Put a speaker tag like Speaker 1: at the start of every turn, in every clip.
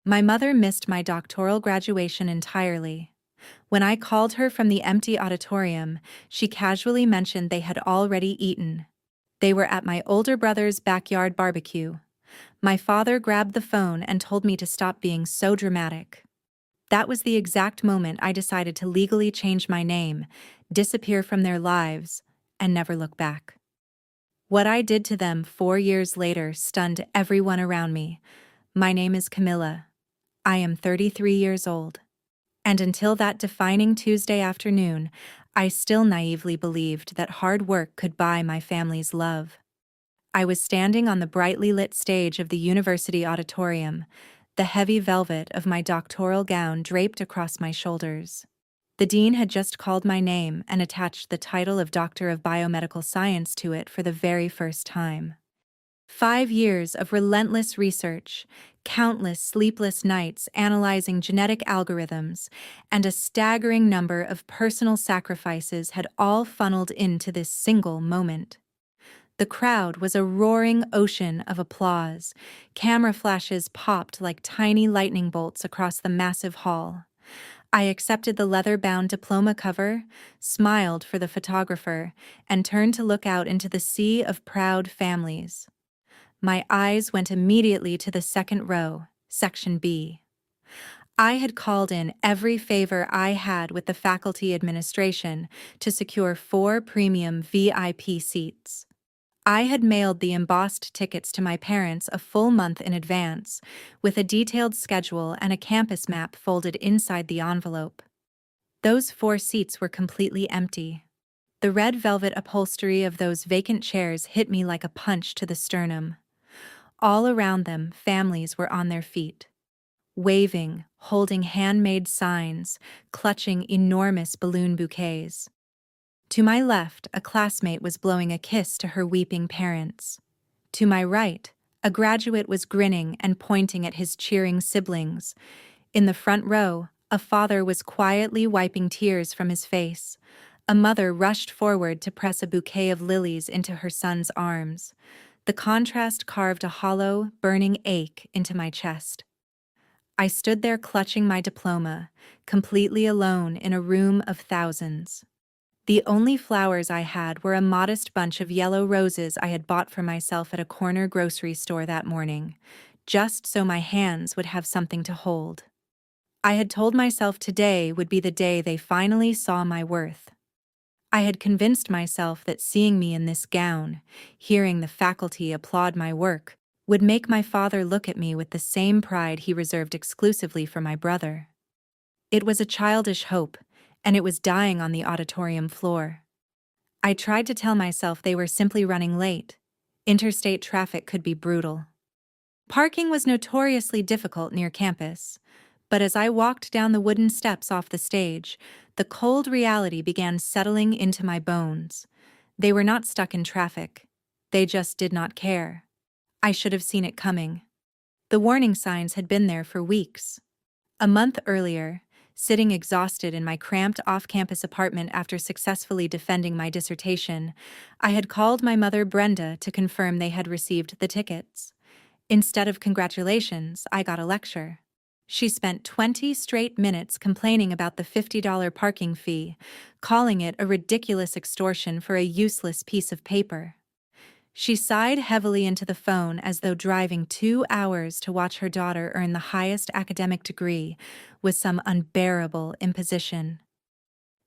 Speaker 1: My mother missed my doctoral graduation entirely. When I called her from the empty auditorium, she casually mentioned they had already eaten. They were at my older brother's backyard barbecue. My father grabbed the phone and told me to stop being so dramatic. That was the exact moment I decided to legally change my name, disappear from their lives, and never look back. What I did to them 4 years later stunned everyone around me. My name is Camilla. I am 33 years old. And until that defining Tuesday afternoon, I still naively believed that hard work could buy my family's love. I was standing on the brightly lit stage of the university auditorium, the heavy velvet of my doctoral gown draped across my shoulders. The dean had just called my name and attached the title of Doctor of Biomedical Science to it for the very first time. 5 years of relentless research, countless sleepless nights analyzing genetic algorithms, and a staggering number of personal sacrifices had all funneled into this single moment. The crowd was a roaring ocean of applause. Camera flashes popped like tiny lightning bolts across the massive hall. I accepted the leather-bound diploma cover, smiled for the photographer, and turned to look out into the sea of proud families. My eyes went immediately to the second row, Section B. I had called in every favor I had with the faculty administration to secure 4 premium VIP seats. I had mailed the embossed tickets to my parents a full month in advance, with a detailed schedule and a campus map folded inside the envelope. Those 4 seats were completely empty. The red velvet upholstery of those vacant chairs hit me like a punch to the sternum. All around them, families were on their feet, waving, holding handmade signs, clutching enormous balloon bouquets. To my left, a classmate was blowing a kiss to her weeping parents. To my right, a graduate was grinning and pointing at his cheering siblings. In the front row, a father was quietly wiping tears from his face. A mother rushed forward to press a bouquet of lilies into her son's arms. The contrast carved a hollow, burning ache into my chest. I stood there clutching my diploma, completely alone in a room of thousands. The only flowers I had were a modest bunch of yellow roses I had bought for myself at a corner grocery store that morning, just so my hands would have something to hold. I had told myself today would be the day they finally saw my worth. I had convinced myself that seeing me in this gown, hearing the faculty applaud my work, would make my father look at me with the same pride he reserved exclusively for my brother. It was a childish hope, and it was dying on the auditorium floor. I tried to tell myself they were simply running late. Interstate traffic could be brutal. Parking was notoriously difficult near campus, but as I walked down the wooden steps off the stage, the cold reality began settling into my bones. They were not stuck in traffic. They just did not care. I should have seen it coming. The warning signs had been there for weeks. A month earlier, sitting exhausted in my cramped off-campus apartment after successfully defending my dissertation, I had called my mother Brenda to confirm they had received the tickets. Instead of congratulations, I got a lecture. She spent 20 straight minutes complaining about the $50 parking fee, calling it a ridiculous extortion for a useless piece of paper. She sighed heavily into the phone as though driving 2 hours to watch her daughter earn the highest academic degree was some unbearable imposition.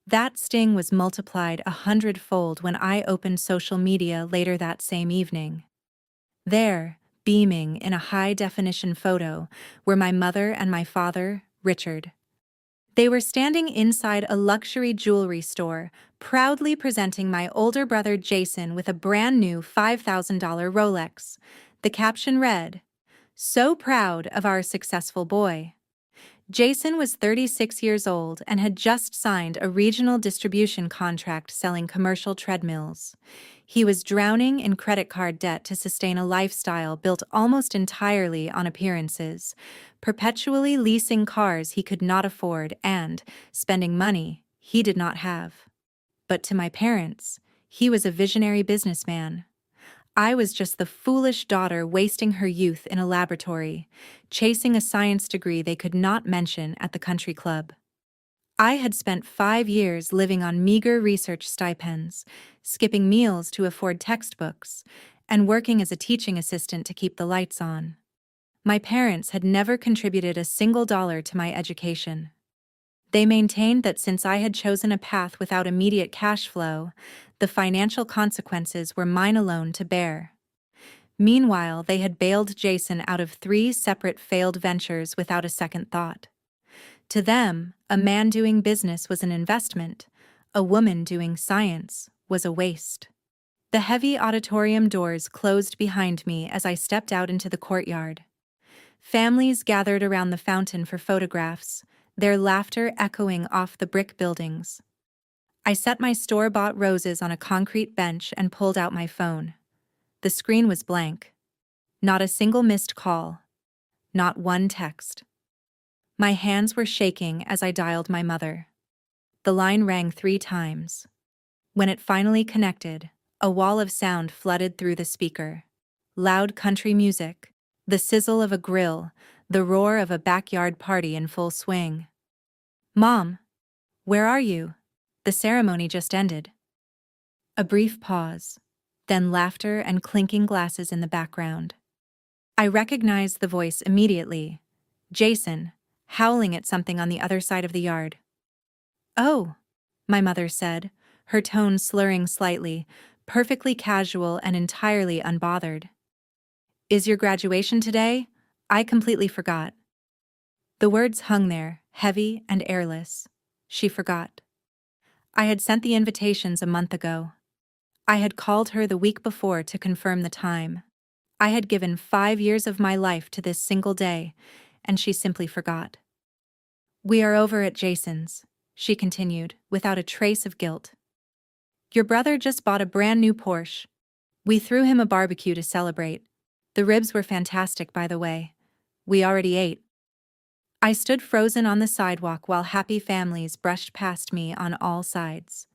Speaker 1: That sting was multiplied 100-fold when I opened social media later that same evening. There, beaming in a high-definition photo, were my mother and my father, Richard. They were standing inside a luxury jewelry store, proudly presenting my older brother Jason with a brand-new $5,000 Rolex. The caption read, "So proud of our successful boy." Jason was 36 years old and had just signed a regional distribution contract selling commercial treadmills. He was drowning in credit card debt to sustain a lifestyle built almost entirely on appearances, perpetually leasing cars he could not afford and spending money he did not have. But to my parents, he was a visionary businessman. I was just the foolish daughter wasting her youth in a laboratory, chasing a science degree they could not mention at the country club. I had spent 5 years living on meager research stipends, skipping meals to afford textbooks, and working as a teaching assistant to keep the lights on. My parents had never contributed a single dollar to my education. They maintained that since I had chosen a path without immediate cash flow, the financial consequences were mine alone to bear. Meanwhile, they had bailed Jason out of 3 separate failed ventures without a second thought. To them, a man doing business was an investment, a woman doing science was a waste. The heavy auditorium doors closed behind me as I stepped out into the courtyard. Families gathered around the fountain for photographs, their laughter echoing off the brick buildings. I set my store-bought roses on a concrete bench and pulled out my phone. The screen was blank. Not a single missed call. Not one text. My hands were shaking as I dialed my mother. The line rang 3 times. When it finally connected, a wall of sound flooded through the speaker. Loud country music, the sizzle of a grill, the roar of a backyard party in full swing. "Mom, where are you? The ceremony just ended." A brief pause, then laughter and clinking glasses in the background. I recognized the voice immediately. Jason, howling at something on the other side of the yard. "Oh," my mother said, her tone slurring slightly, perfectly casual and entirely unbothered. "Is your graduation today? I completely forgot." The words hung there, heavy and airless. She forgot. I had sent the invitations a month ago. I had called her the week before to confirm the time. I had given 5 years of my life to this single day, and she simply forgot. "We are over at Jason's," she continued, without a trace of guilt. "Your brother just bought a brand new Porsche. We threw him a barbecue to celebrate. The ribs were fantastic, by the way. We already ate." I stood frozen on the sidewalk while happy families brushed past me on all sides.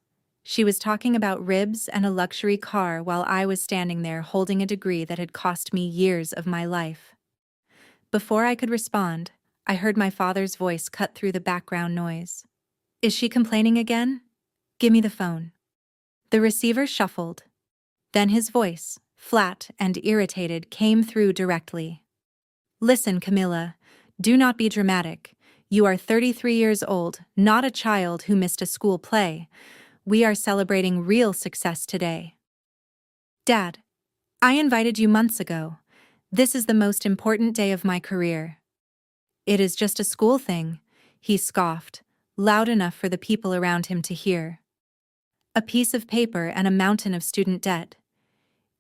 Speaker 1: She was talking about ribs and a luxury car while I was standing there holding a degree that had cost me years of my life. Before I could respond, I heard my father's voice cut through the background noise. "Is she complaining again? Give me the phone." The receiver shuffled. Then his voice, flat and irritated, came through directly. "Listen, Camilla, do not be dramatic. You are 33 years old, not a child who missed a school play. We are celebrating real success today." "Dad, I invited you months ago. This is the most important day of my career." "It is just a school thing," he scoffed, loud enough for the people around him to hear. "A piece of paper and a mountain of student debt.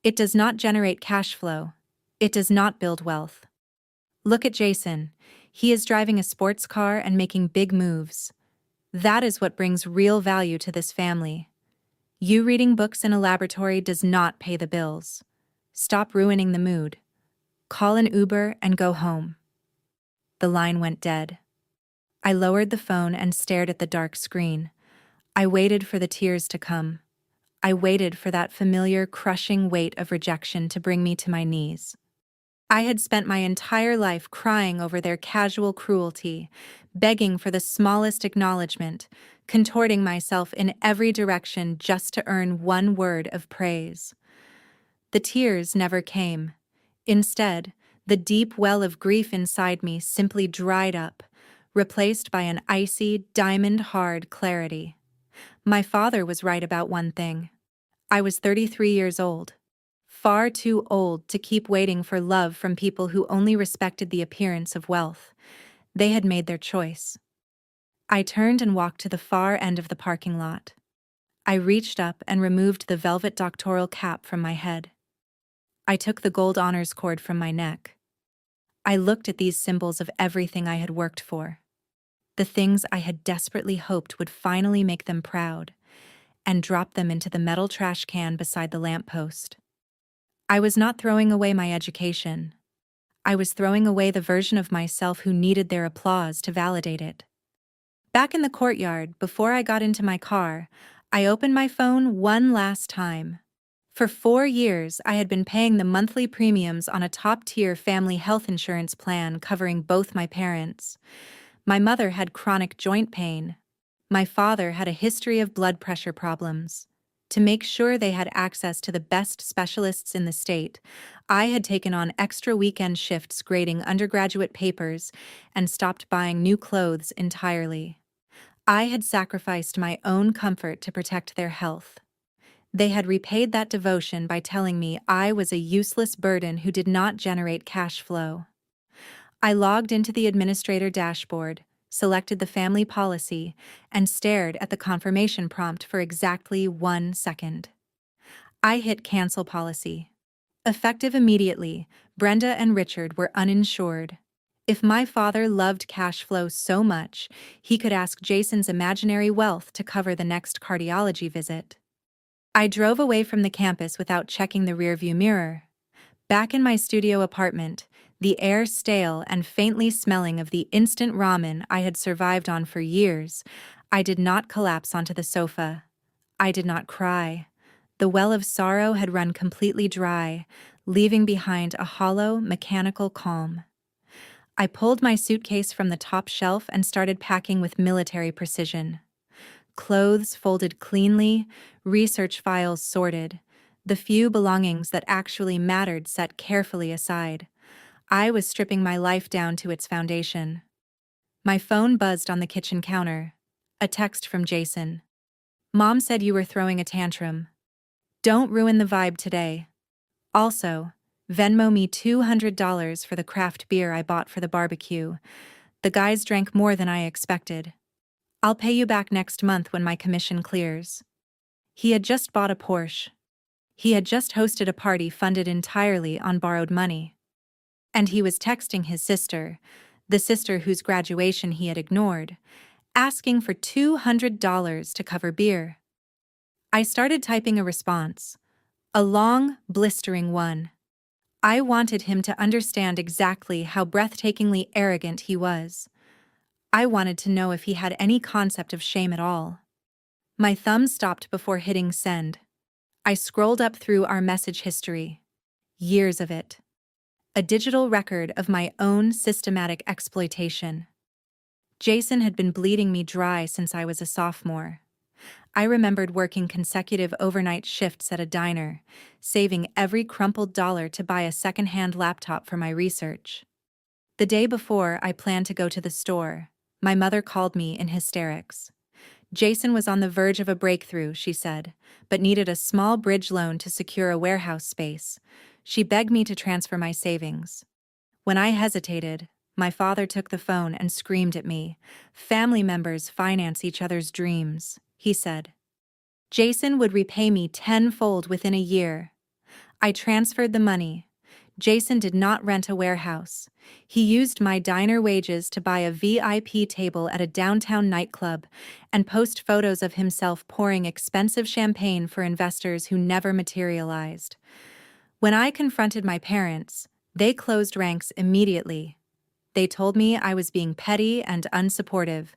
Speaker 1: It does not generate cash flow. It does not build wealth. Look at Jason. He is driving a sports car and making big moves. That is what brings real value to this family. You reading books in a laboratory does not pay the bills. Stop ruining the mood. Call an Uber and go home." The line went dead. I lowered the phone and stared at the dark screen. I waited for the tears to come. I waited for that familiar, crushing weight of rejection to bring me to my knees. I had spent my entire life crying over their casual cruelty, begging for the smallest acknowledgement, contorting myself in every direction just to earn one word of praise. The tears never came. Instead, the deep well of grief inside me simply dried up, replaced by an icy, diamond-hard clarity. My father was right about one thing. I was 33 years old. Far too old to keep waiting for love from people who only respected the appearance of wealth. They had made their choice. I turned and walked to the far end of the parking lot. I reached up and removed the velvet doctoral cap from my head. I took the gold honors cord from my neck. I looked at these symbols of everything I had worked for, the things I had desperately hoped would finally make them proud, and dropped them into the metal trash can beside the lamppost. I was not throwing away my education. I was throwing away the version of myself who needed their applause to validate it. Back in the courtyard, before I got into my car, I opened my phone one last time. For 4 years, I had been paying the monthly premiums on a top-tier family health insurance plan covering both my parents. My mother had chronic joint pain. My father had a history of blood pressure problems. To make sure they had access to the best specialists in the state, I had taken on extra weekend shifts grading undergraduate papers and stopped buying new clothes entirely. I had sacrificed my own comfort to protect their health. They had repaid that devotion by telling me I was a useless burden who did not generate cash flow. I logged into the administrator dashboard, selected the family policy, and stared at the confirmation prompt for exactly 1 second. I hit cancel policy. Effective immediately, Brenda and Richard were uninsured. If my father loved cash flow so much, he could ask Jason's imaginary wealth to cover the next cardiology visit. I drove away from the campus without checking the rearview mirror. Back in my studio apartment, the air stale and faintly smelling of the instant ramen I had survived on for years, I did not collapse onto the sofa. I did not cry. The well of sorrow had run completely dry, leaving behind a hollow, mechanical calm. I pulled my suitcase from the top shelf and started packing with military precision. Clothes folded cleanly, research files sorted, the few belongings that actually mattered set carefully aside. I was stripping my life down to its foundation. My phone buzzed on the kitchen counter. A text from Jason. "Mom said you were throwing a tantrum. Don't ruin the vibe today. Also, Venmo me $200 for the craft beer I bought for the barbecue. The guys drank more than I expected. I'll pay you back next month when my commission clears." He had just bought a Porsche. He had just hosted a party funded entirely on borrowed money. And he was texting his sister, the sister whose graduation he had ignored, asking for $200 to cover beer. I started typing a response, a long, blistering one. I wanted him to understand exactly how breathtakingly arrogant he was. I wanted to know if he had any concept of shame at all. My thumb stopped before hitting send. I scrolled up through our message history. Years of it. A digital record of my own systematic exploitation. Jason had been bleeding me dry since I was a sophomore. I remembered working consecutive overnight shifts at a diner, saving every crumpled dollar to buy a second-hand laptop for my research. The day before I planned to go to the store, my mother called me in hysterics. Jason was on the verge of a breakthrough, she said, but needed a small bridge loan to secure a warehouse space. She begged me to transfer my savings. When I hesitated, my father took the phone and screamed at me. "Family members finance each other's dreams," he said. Jason would repay me tenfold within a year. I transferred the money. Jason did not rent a warehouse. He used my diner wages to buy a VIP table at a downtown nightclub and post photos of himself pouring expensive champagne for investors who never materialized. When I confronted my parents, they closed ranks immediately. They told me I was being petty and unsupportive,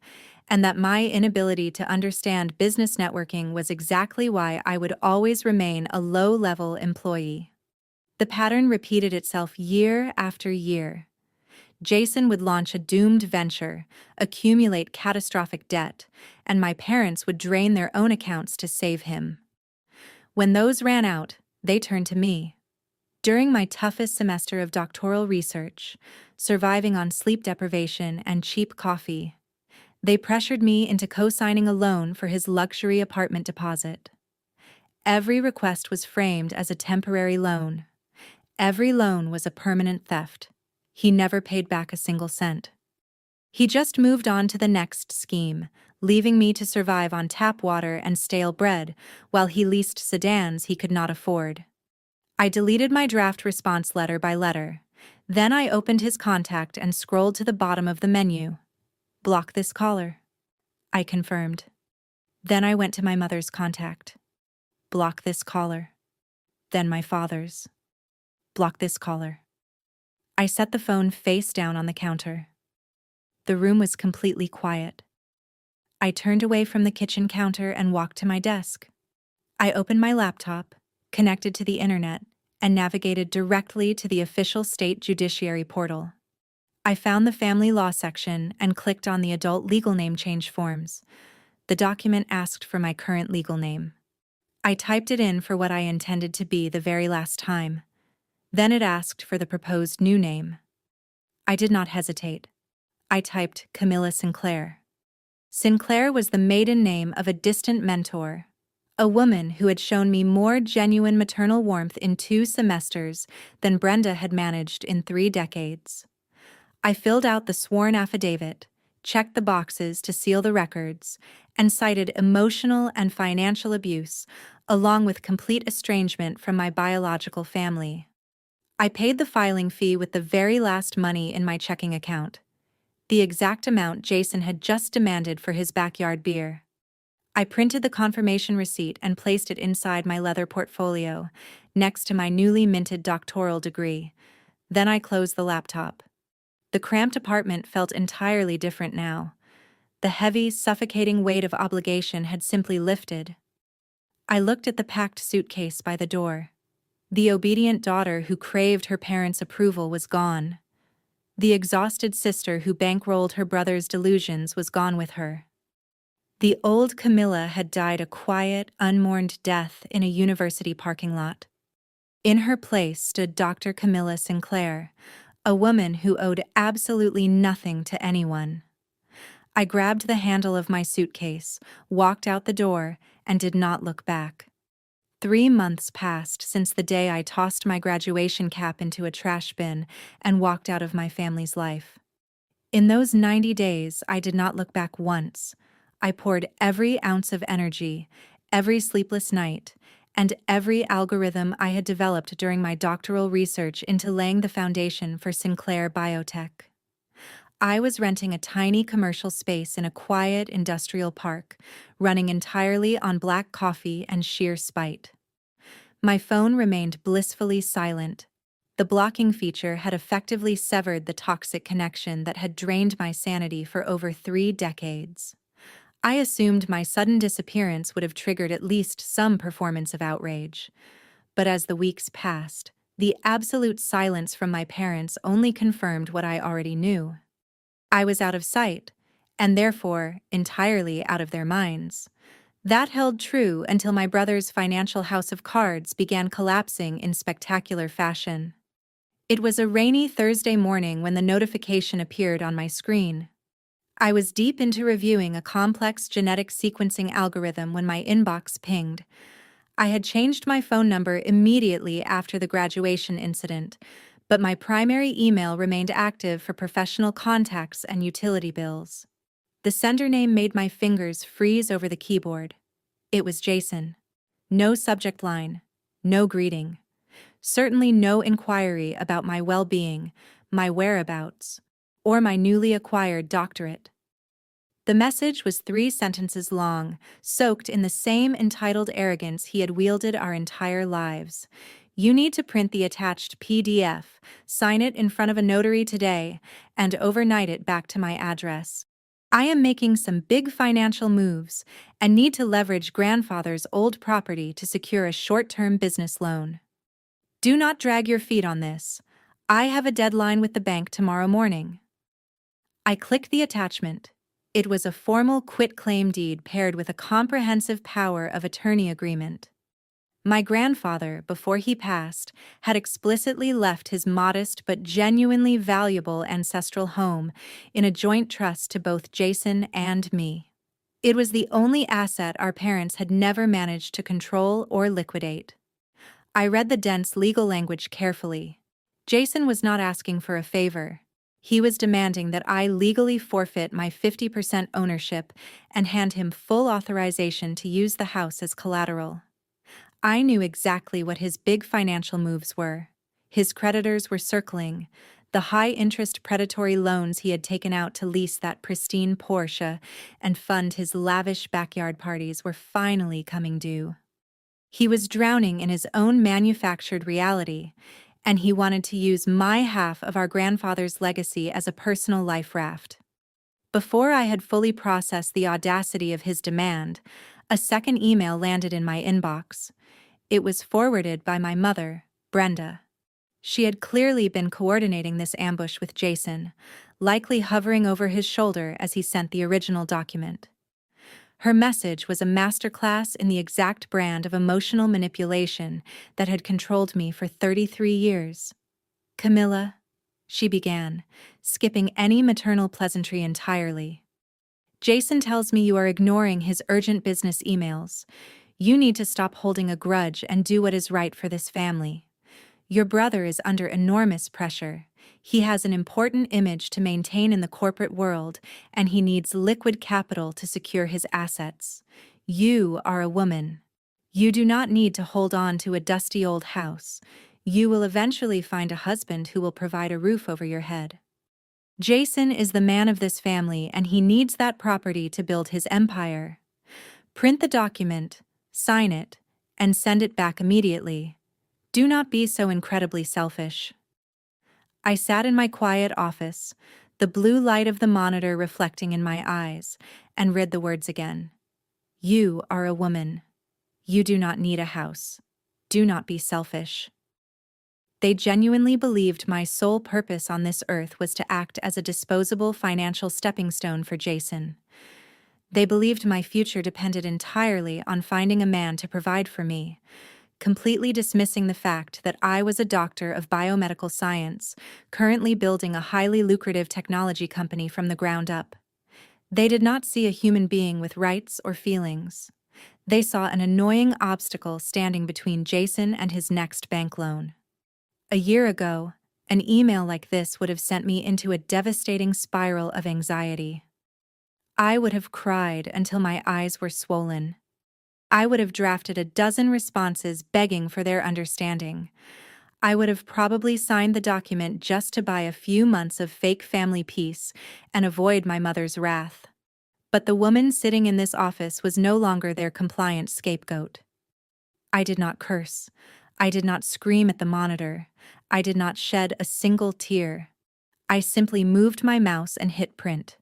Speaker 1: and that my inability to understand business networking was exactly why I would always remain a low-level employee. The pattern repeated itself year after year. Jason would launch a doomed venture, accumulate catastrophic debt, and my parents would drain their own accounts to save him. When those ran out, they turned to me. During my toughest semester of doctoral research, surviving on sleep deprivation and cheap coffee, they pressured me into co-signing a loan for his luxury apartment deposit. Every request was framed as a temporary loan. Every loan was a permanent theft. He never paid back a single cent. He just moved on to the next scheme, leaving me to survive on tap water and stale bread while he leased sedans he could not afford. I deleted my draft response letter by letter. Then I opened his contact and scrolled to the bottom of the menu. "Block this caller," I confirmed. Then I went to my mother's contact. "Block this caller." Then my father's. "Block this caller." I set the phone face down on the counter. The room was completely quiet. I turned away from the kitchen counter and walked to my desk. I opened my laptop, connected to the internet, and navigated directly to the official state judiciary portal. I found the family law section and clicked on the adult legal name change forms. The document asked for my current legal name. I typed it in for what I intended to be the very last time. Then it asked for the proposed new name. I did not hesitate. I typed Camilla Sinclair. Sinclair was the maiden name of a distant mentor, a woman who had shown me more genuine maternal warmth in 2 semesters than Brenda had managed in 3 decades. I filled out the sworn affidavit, checked the boxes to seal the records, and cited emotional and financial abuse, along with complete estrangement from my biological family. I paid the filing fee with the very last money in my checking account, the exact amount Jason had just demanded for his backyard beer. I printed the confirmation receipt and placed it inside my leather portfolio, next to my newly minted doctoral degree. Then I closed the laptop. The cramped apartment felt entirely different now. The heavy, suffocating weight of obligation had simply lifted. I looked at the packed suitcase by the door. The obedient daughter who craved her parents' approval was gone. The exhausted sister who bankrolled her brother's delusions was gone with her. The old Camilla had died a quiet, unmourned death in a university parking lot. In her place stood Dr. Camilla Sinclair, a woman who owed absolutely nothing to anyone. I grabbed the handle of my suitcase, walked out the door, and did not look back. 3 months passed since the day I tossed my graduation cap into a trash bin and walked out of my family's life. In those 90 days, I did not look back once. I poured every ounce of energy, every sleepless night, and every algorithm I had developed during my doctoral research into laying the foundation for Sinclair Biotech. I was renting a tiny commercial space in a quiet industrial park, running entirely on black coffee and sheer spite. My phone remained blissfully silent. The blocking feature had effectively severed the toxic connection that had drained my sanity for over 3 decades. I assumed my sudden disappearance would have triggered at least some performance of outrage. But as the weeks passed, the absolute silence from my parents only confirmed what I already knew. I was out of sight, and therefore entirely out of their minds. That held true until my brother's financial house of cards began collapsing in spectacular fashion. It was a rainy Thursday morning when the notification appeared on my screen. I was deep into reviewing a complex genetic sequencing algorithm when my inbox pinged. I had changed my phone number immediately after the graduation incident, but my primary email remained active for professional contacts and utility bills. The sender name made my fingers freeze over the keyboard. It was Jason. No subject line, no greeting. Certainly no inquiry about my well-being, my whereabouts, or my newly acquired doctorate. The message was 3 sentences long, soaked in the same entitled arrogance he had wielded our entire lives. You need to print the attached PDF, sign it in front of a notary today, and overnight it back to my address. I am making some big financial moves and need to leverage grandfather's old property to secure a short-term business loan. Do not drag your feet on this. I have a deadline with the bank tomorrow morning. I clicked the attachment. It was a formal quitclaim deed paired with a comprehensive power of attorney agreement. My grandfather, before he passed, had explicitly left his modest but genuinely valuable ancestral home in a joint trust to both Jason and me. It was the only asset our parents had never managed to control or liquidate. I read the dense legal language carefully. Jason was not asking for a favor. He was demanding that I legally forfeit my 50% ownership and hand him full authorization to use the house as collateral. I knew exactly what his big financial moves were. His creditors were circling. The high-interest predatory loans he had taken out to lease that pristine Porsche and fund his lavish backyard parties were finally coming due. He was drowning in his own manufactured reality, and he wanted to use my half of our grandfather's legacy as a personal life raft. Before I had fully processed the audacity of his demand, a second email landed in my inbox. It was forwarded by my mother, Brenda. She had clearly been coordinating this ambush with Jason, likely hovering over his shoulder as he sent the original document. Her message was a masterclass in the exact brand of emotional manipulation that had controlled me for 33 years. "Camilla," she began, skipping any maternal pleasantry entirely. "Jason tells me you are ignoring his urgent business emails. You need to stop holding a grudge and do what is right for this family. Your brother is under enormous pressure. He has an important image to maintain in the corporate world, and he needs liquid capital to secure his assets. You are a woman. You do not need to hold on to a dusty old house. You will eventually find a husband who will provide a roof over your head. Jason is the man of this family, and he needs that property to build his empire. Print the document, sign it, and send it back immediately. Do not be so incredibly selfish." I sat in my quiet office, the blue light of the monitor reflecting in my eyes, and read the words again. "You are a woman. You do not need a house. Do not be selfish." They genuinely believed my sole purpose on this earth was to act as a disposable financial stepping stone for Jason. They believed my future depended entirely on finding a man to provide for me, completely dismissing the fact that I was a doctor of biomedical science, currently building a highly lucrative technology company from the ground up. They did not see a human being with rights or feelings. They saw an annoying obstacle standing between Jason and his next bank loan. A year ago, an email like this would have sent me into a devastating spiral of anxiety. I would have cried until my eyes were swollen. I would have drafted a dozen responses begging for their understanding. I would have probably signed the document just to buy a few months of fake family peace and avoid my mother's wrath. But the woman sitting in this office was no longer their compliant scapegoat. I did not curse. I did not scream at the monitor. I did not shed a single tear. I simply moved my mouse and hit print.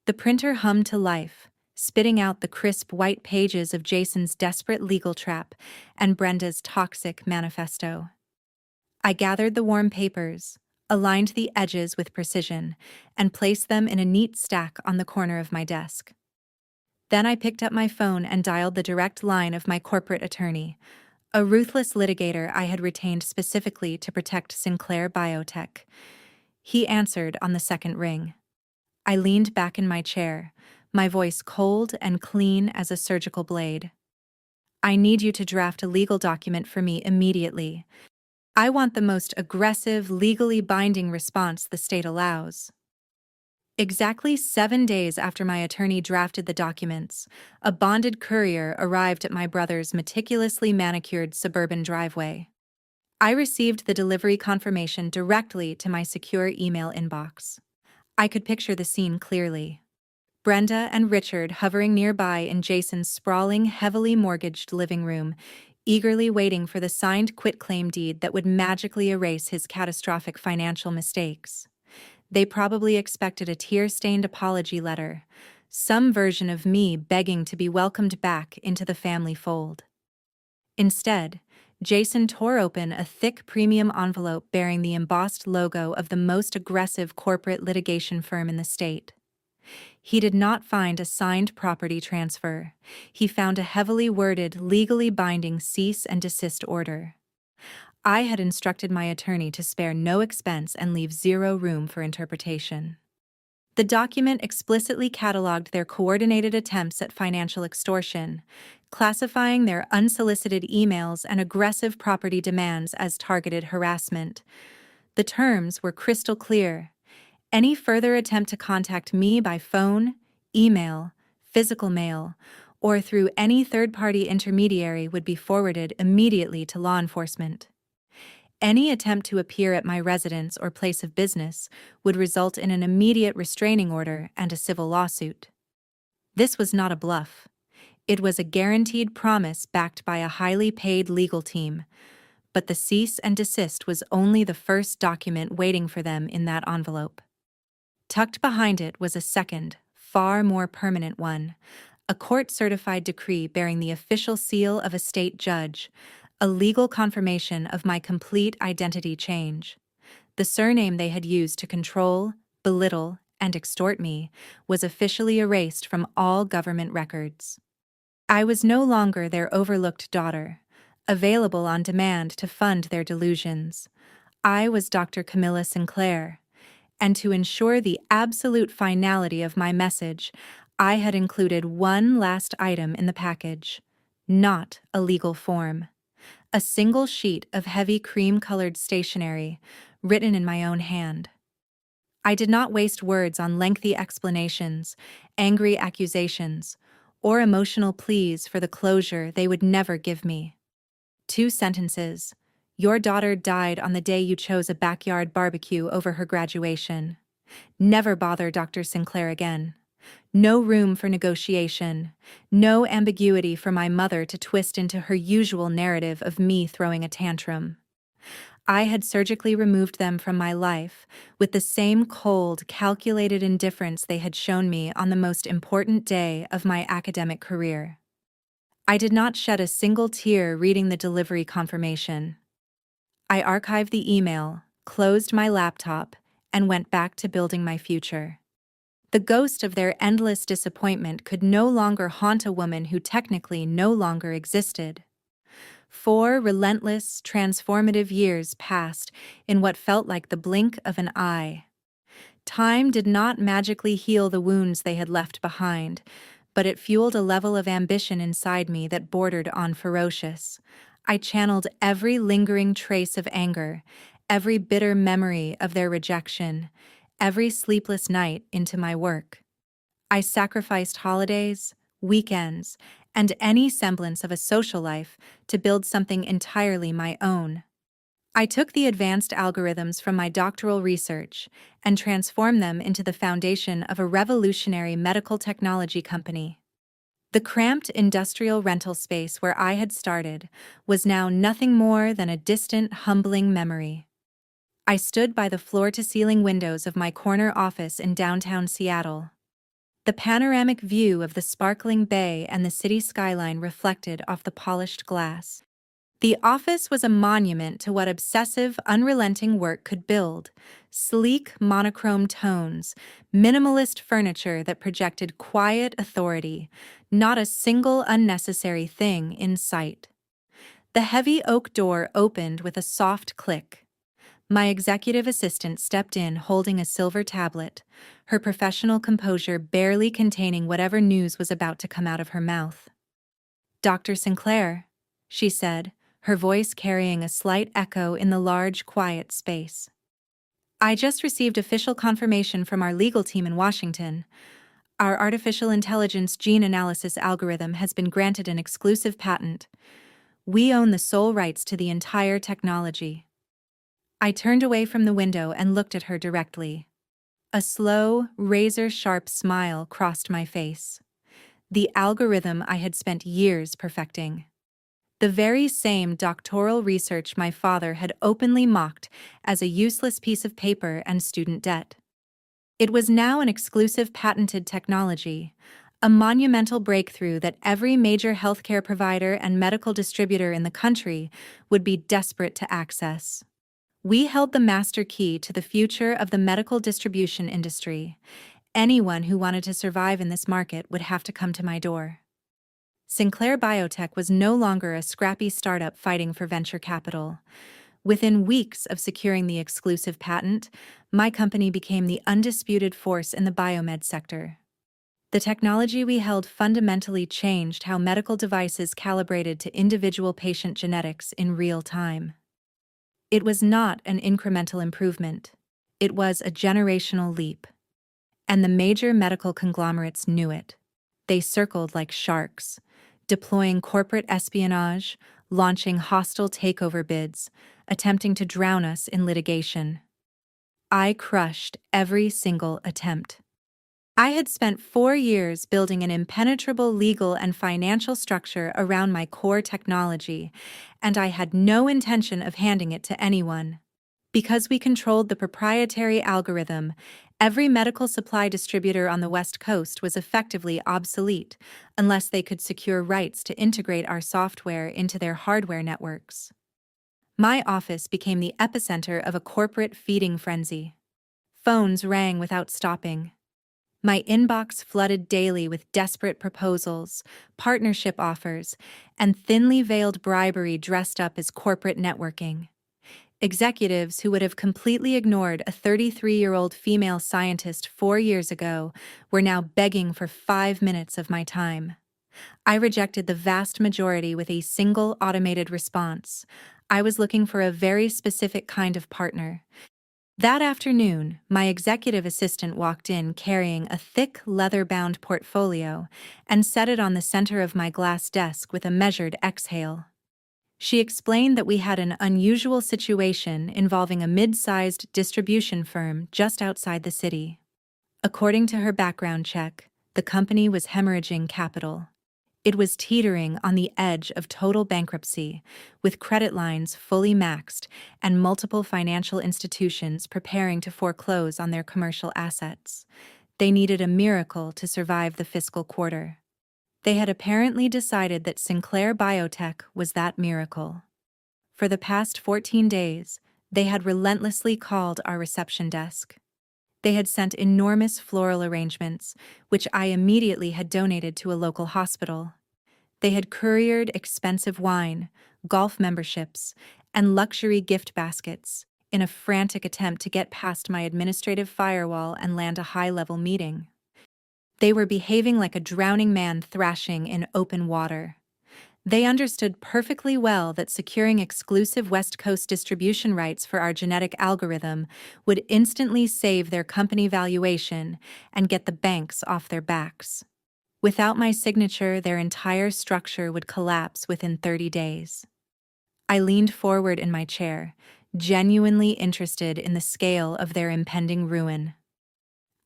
Speaker 1: The printer hummed to life, spitting out the crisp white pages of Jason's desperate legal trap and Brenda's toxic manifesto. I gathered the warm papers, aligned the edges with precision, and placed them in a neat stack on the corner of my desk. Then I picked up my phone and dialed the direct line of my corporate attorney, a ruthless litigator I had retained specifically to protect Sinclair Biotech. He answered on the second ring. I leaned back in my chair, my voice cold and clean as a surgical blade. "I need you to draft a legal document for me immediately. I want the most aggressive, legally binding response the state allows." Exactly 7 days after my attorney drafted the documents, a bonded courier arrived at my brother's meticulously manicured suburban driveway. I received the delivery confirmation directly to my secure email inbox. I could picture the scene clearly. Brenda and Richard hovering nearby in Jason's sprawling, heavily mortgaged living room, eagerly waiting for the signed quitclaim deed that would magically erase his catastrophic financial mistakes. They probably expected a tear-stained apology letter, some version of me begging to be welcomed back into the family fold. Instead, Jason tore open a thick premium envelope bearing the embossed logo of the most aggressive corporate litigation firm in the state. He did not find a signed property transfer. He found a heavily worded, legally binding cease and desist order. I had instructed my attorney to spare no expense and leave zero room for interpretation. The document explicitly cataloged their coordinated attempts at financial extortion, classifying their unsolicited emails and aggressive property demands as targeted harassment. The terms were crystal clear. Any further attempt to contact me by phone, email, physical mail, or through any third-party intermediary would be forwarded immediately to law enforcement. Any attempt to appear at my residence or place of business would result in an immediate restraining order and a civil lawsuit. This was not a bluff. It was a guaranteed promise backed by a highly paid legal team, but the cease and desist was only the first document waiting for them in that envelope. Tucked behind it was a second, far more permanent one, a court-certified decree bearing the official seal of a state judge, a legal confirmation of my complete identity change. The surname they had used to control, belittle, and extort me was officially erased from all government records. I was no longer their overlooked daughter, available on demand to fund their delusions. I was Dr. Camilla Sinclair, and to ensure the absolute finality of my message, I had included one last item in the package, not a legal form. A single sheet of heavy cream-colored stationery, written in my own hand. I did not waste words on lengthy explanations, angry accusations, or emotional pleas for the closure they would never give me. 2 sentences. Your daughter died on the day you chose a backyard barbecue over her graduation. Never bother Dr. Sinclair again. No room for negotiation. No ambiguity for my mother to twist into her usual narrative of me throwing a tantrum. I had surgically removed them from my life with the same cold, calculated indifference they had shown me on the most important day of my academic career. I did not shed a single tear reading the delivery confirmation. I archived the email, closed my laptop, and went back to building my future. The ghost of their endless disappointment could no longer haunt a woman who technically no longer existed. 4 relentless, transformative years passed in what felt like the blink of an eye. Time did not magically heal the wounds they had left behind, but it fueled a level of ambition inside me that bordered on ferocious. I channeled every lingering trace of anger, every bitter memory of their rejection, every sleepless night into my work. I sacrificed holidays, weekends, and any semblance of a social life to build something entirely my own. I took the advanced algorithms from my doctoral research and transformed them into the foundation of a revolutionary medical technology company. The cramped industrial rental space where I had started was now nothing more than a distant, humbling memory. I stood by the floor-to-ceiling windows of my corner office in downtown Seattle. The panoramic view of the sparkling bay and the city skyline reflected off the polished glass. The office was a monument to what obsessive, unrelenting work could build: sleek, monochrome tones, minimalist furniture that projected quiet authority, not a single unnecessary thing in sight. The heavy oak door opened with a soft click. My executive assistant stepped in holding a silver tablet, her professional composure barely containing whatever news was about to come out of her mouth. "Dr. Sinclair," she said, her voice carrying a slight echo in the large, quiet space. "I just received official confirmation from our legal team in Washington. Our artificial intelligence gene analysis algorithm has been granted an exclusive patent. We own the sole rights to the entire technology." I turned away from the window and looked at her directly. A slow, razor-sharp smile crossed my face. The algorithm I had spent years perfecting. The very same doctoral research my father had openly mocked as a useless piece of paper and student debt. It was now an exclusive patented technology, a monumental breakthrough that every major healthcare provider and medical distributor in the country would be desperate to access. We held the master key to the future of the medical distribution industry. Anyone who wanted to survive in this market would have to come to my door. Sinclair Biotech was no longer a scrappy startup fighting for venture capital. Within weeks of securing the exclusive patent, my company became the undisputed force in the biomed sector. The technology we held fundamentally changed how medical devices calibrated to individual patient genetics in real time. It was not an incremental improvement. It was a generational leap. And the major medical conglomerates knew it. They circled like sharks, deploying corporate espionage, launching hostile takeover bids, attempting to drown us in litigation. I crushed every single attempt. I had spent 4 years building an impenetrable legal and financial structure around my core technology, and I had no intention of handing it to anyone. Because we controlled the proprietary algorithm, Every medical supply distributor on the West Coast was effectively obsolete unless they could secure rights to integrate our software into their hardware networks. My office became the epicenter of a corporate feeding frenzy. Phones rang without stopping. My inbox flooded daily with desperate proposals, partnership offers, and thinly veiled bribery dressed up as corporate networking. Executives who would have completely ignored a 33-year-old female scientist 4 years ago were now begging for 5 minutes of my time. I rejected the vast majority with a single automated response. I was looking for a very specific kind of partner. That afternoon, my executive assistant walked in carrying a thick leather-bound portfolio and set it on the center of my glass desk with a measured exhale. She explained that we had an unusual situation involving a mid-sized distribution firm just outside the city. According to her background check, the company was hemorrhaging capital. It was teetering on the edge of total bankruptcy, with credit lines fully maxed and multiple financial institutions preparing to foreclose on their commercial assets. They needed a miracle to survive the fiscal quarter. They had apparently decided that Sinclair Biotech was that miracle. For the past 14 days, they had relentlessly called our reception desk. They had sent enormous floral arrangements, which I immediately had donated to a local hospital. They had couriered expensive wine, golf memberships, and luxury gift baskets in a frantic attempt to get past my administrative firewall and land a high-level meeting. They were behaving like a drowning man thrashing in open water. They understood perfectly well that securing exclusive West Coast distribution rights for our genetic algorithm would instantly save their company valuation and get the banks off their backs. Without my signature, their entire structure would collapse within 30 days. I leaned forward in my chair, genuinely interested in the scale of their impending ruin.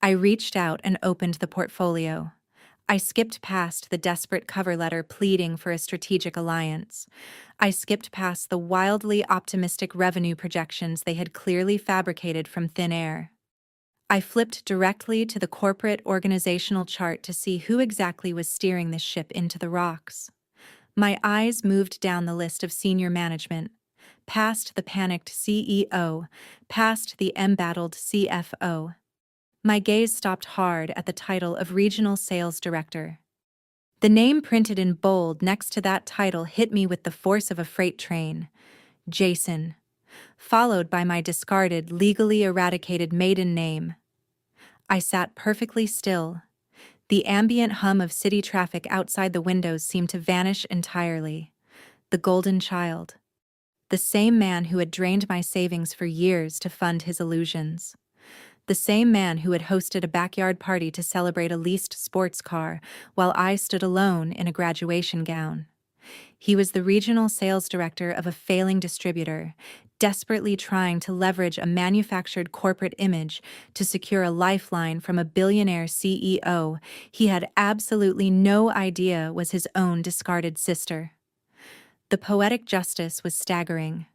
Speaker 1: I reached out and opened the portfolio. I skipped past the desperate cover letter pleading for a strategic alliance. I skipped past the wildly optimistic revenue projections they had clearly fabricated from thin air. I flipped directly to the corporate organizational chart to see who exactly was steering this ship into the rocks. My eyes moved down the list of senior management, past the panicked CEO, past the embattled CFO. My gaze stopped hard at the title of Regional Sales Director. The name printed in bold next to that title hit me with the force of a freight train. Jason, followed by my discarded, legally eradicated maiden name. I sat perfectly still. The ambient hum of city traffic outside the windows seemed to vanish entirely. The golden child. The same man who had drained my savings for years to fund his illusions. The same man who had hosted a backyard party to celebrate a leased sports car while I stood alone in a graduation gown. He was the regional sales director of a failing distributor, desperately trying to leverage a manufactured corporate image to secure a lifeline from a billionaire CEO he had absolutely no idea was his own discarded sister. The poetic justice was staggering.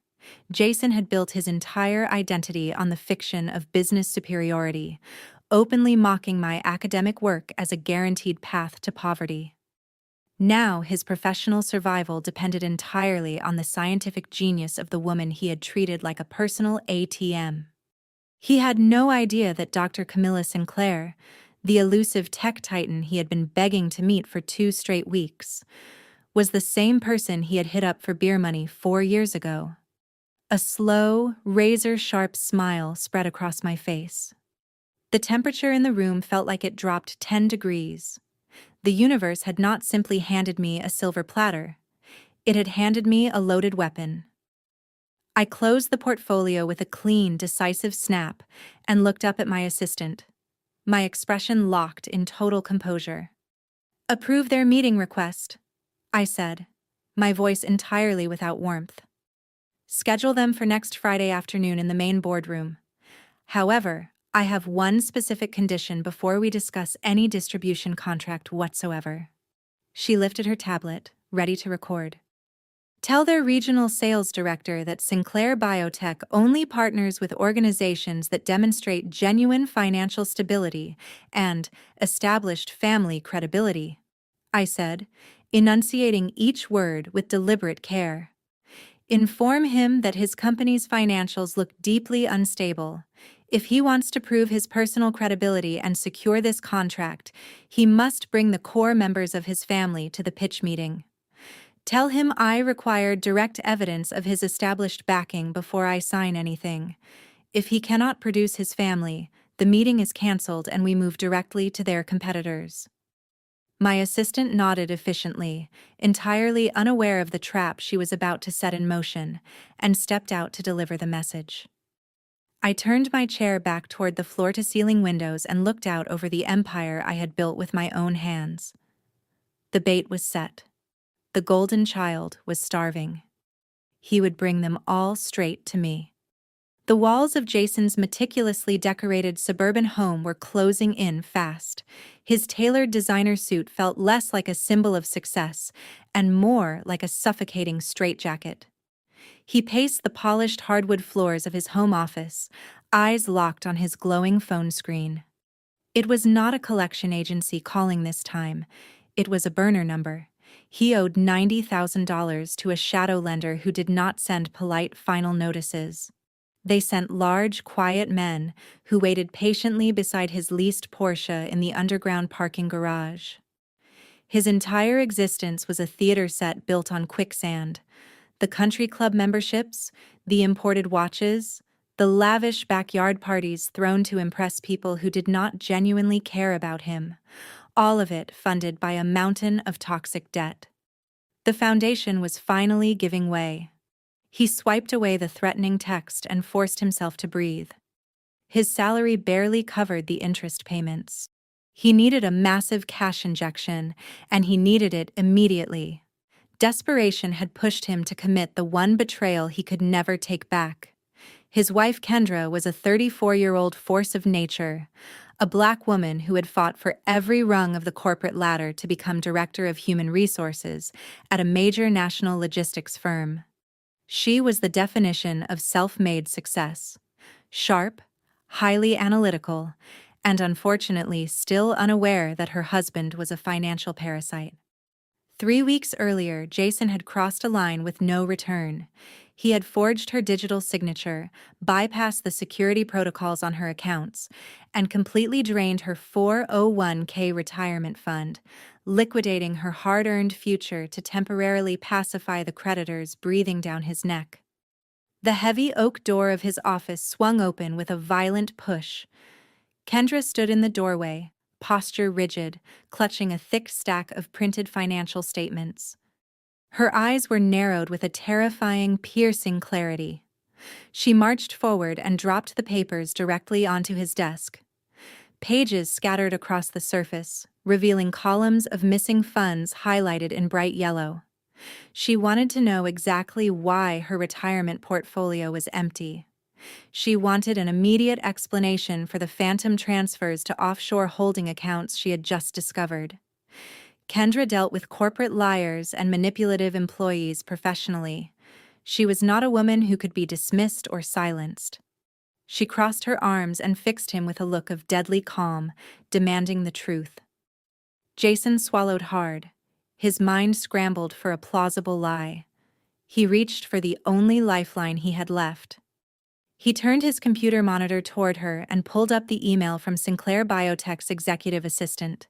Speaker 1: Jason had built his entire identity on the fiction of business superiority, openly mocking my academic work as a guaranteed path to poverty. Now his professional survival depended entirely on the scientific genius of the woman he had treated like a personal ATM. He had no idea that Dr. Camilla Sinclair, the elusive tech titan he had been begging to meet for 2 straight weeks, was the same person he had hit up for beer money 4 years ago. A slow, razor-sharp smile spread across my face. The temperature in the room felt like it dropped 10 degrees. The universe had not simply handed me a silver platter. It had handed me a loaded weapon. I closed the portfolio with a clean, decisive snap and looked up at my assistant, my expression locked in total composure. "Approve their meeting request," I said, my voice entirely without warmth. "Schedule them for next Friday afternoon in the main boardroom. However, I have one specific condition before we discuss any distribution contract whatsoever." She lifted her tablet, ready to record. Tell their regional sales director that Sinclair Biotech only partners with organizations that demonstrate genuine financial stability and established family credibility," I said, enunciating each word with deliberate care. Inform him that his company's financials look deeply unstable. If he wants to prove his personal credibility and secure this contract, he must bring the core members of his family to the pitch meeting. Tell him I require direct evidence of his established backing before I sign anything. If he cannot produce his family, the meeting is canceled and we move directly to their competitors." My assistant nodded efficiently, entirely unaware of the trap she was about to set in motion, and stepped out to deliver the message. I turned my chair back toward the floor-to-ceiling windows and looked out over the empire I had built with my own hands. The bait was set. The golden child was starving. He would bring them all straight to me. The walls of Jason's meticulously decorated suburban home were closing in fast. His tailored designer suit felt less like a symbol of success and more like a suffocating straitjacket. He paced the polished hardwood floors of his home office, eyes locked on his glowing phone screen. It was not a collection agency calling this time. It was a burner number. He owed $90,000 to a shadow lender who did not send polite final notices. They sent large, quiet men who waited patiently beside his leased Porsche in the underground parking garage. His entire existence was a theater set built on quicksand. The country club memberships, the imported watches, the lavish backyard parties thrown to impress people who did not genuinely care about him, all of it funded by a mountain of toxic debt. The foundation was finally giving way. He swiped away the threatening text and forced himself to breathe. His salary barely covered the interest payments. He needed a massive cash injection, and he needed it immediately. Desperation had pushed him to commit the one betrayal he could never take back. His wife Kendra was a 34-year-old force of nature, a Black woman who had fought for every rung of the corporate ladder to become director of human resources at a major national logistics firm. She was the definition of self-made success. Sharp, highly analytical, and unfortunately still unaware that her husband was a financial parasite. 3 weeks earlier, Jason had crossed a line with no return. He had forged her digital signature, bypassed the security protocols on her accounts, and completely drained her 401k retirement fund, liquidating her hard-earned future to temporarily pacify the creditors breathing down his neck. The heavy oak door of his office swung open with a violent push. Kendra stood in the doorway, posture rigid, clutching a thick stack of printed financial statements. Her eyes were narrowed with a terrifying, piercing clarity. She marched forward and dropped the papers directly onto his desk. Pages scattered across the surface, revealing columns of missing funds highlighted in bright yellow. She wanted to know exactly why her retirement portfolio was empty. She wanted an immediate explanation for the phantom transfers to offshore holding accounts she had just discovered. Kendra dealt with corporate liars and manipulative employees professionally. She was not a woman who could be dismissed or silenced. She crossed her arms and fixed him with a look of deadly calm, demanding the truth. Jason swallowed hard. His mind scrambled for a plausible lie. He reached for the only lifeline he had left. He turned his computer monitor toward her and pulled up the email from Sinclair Biotech's executive assistant.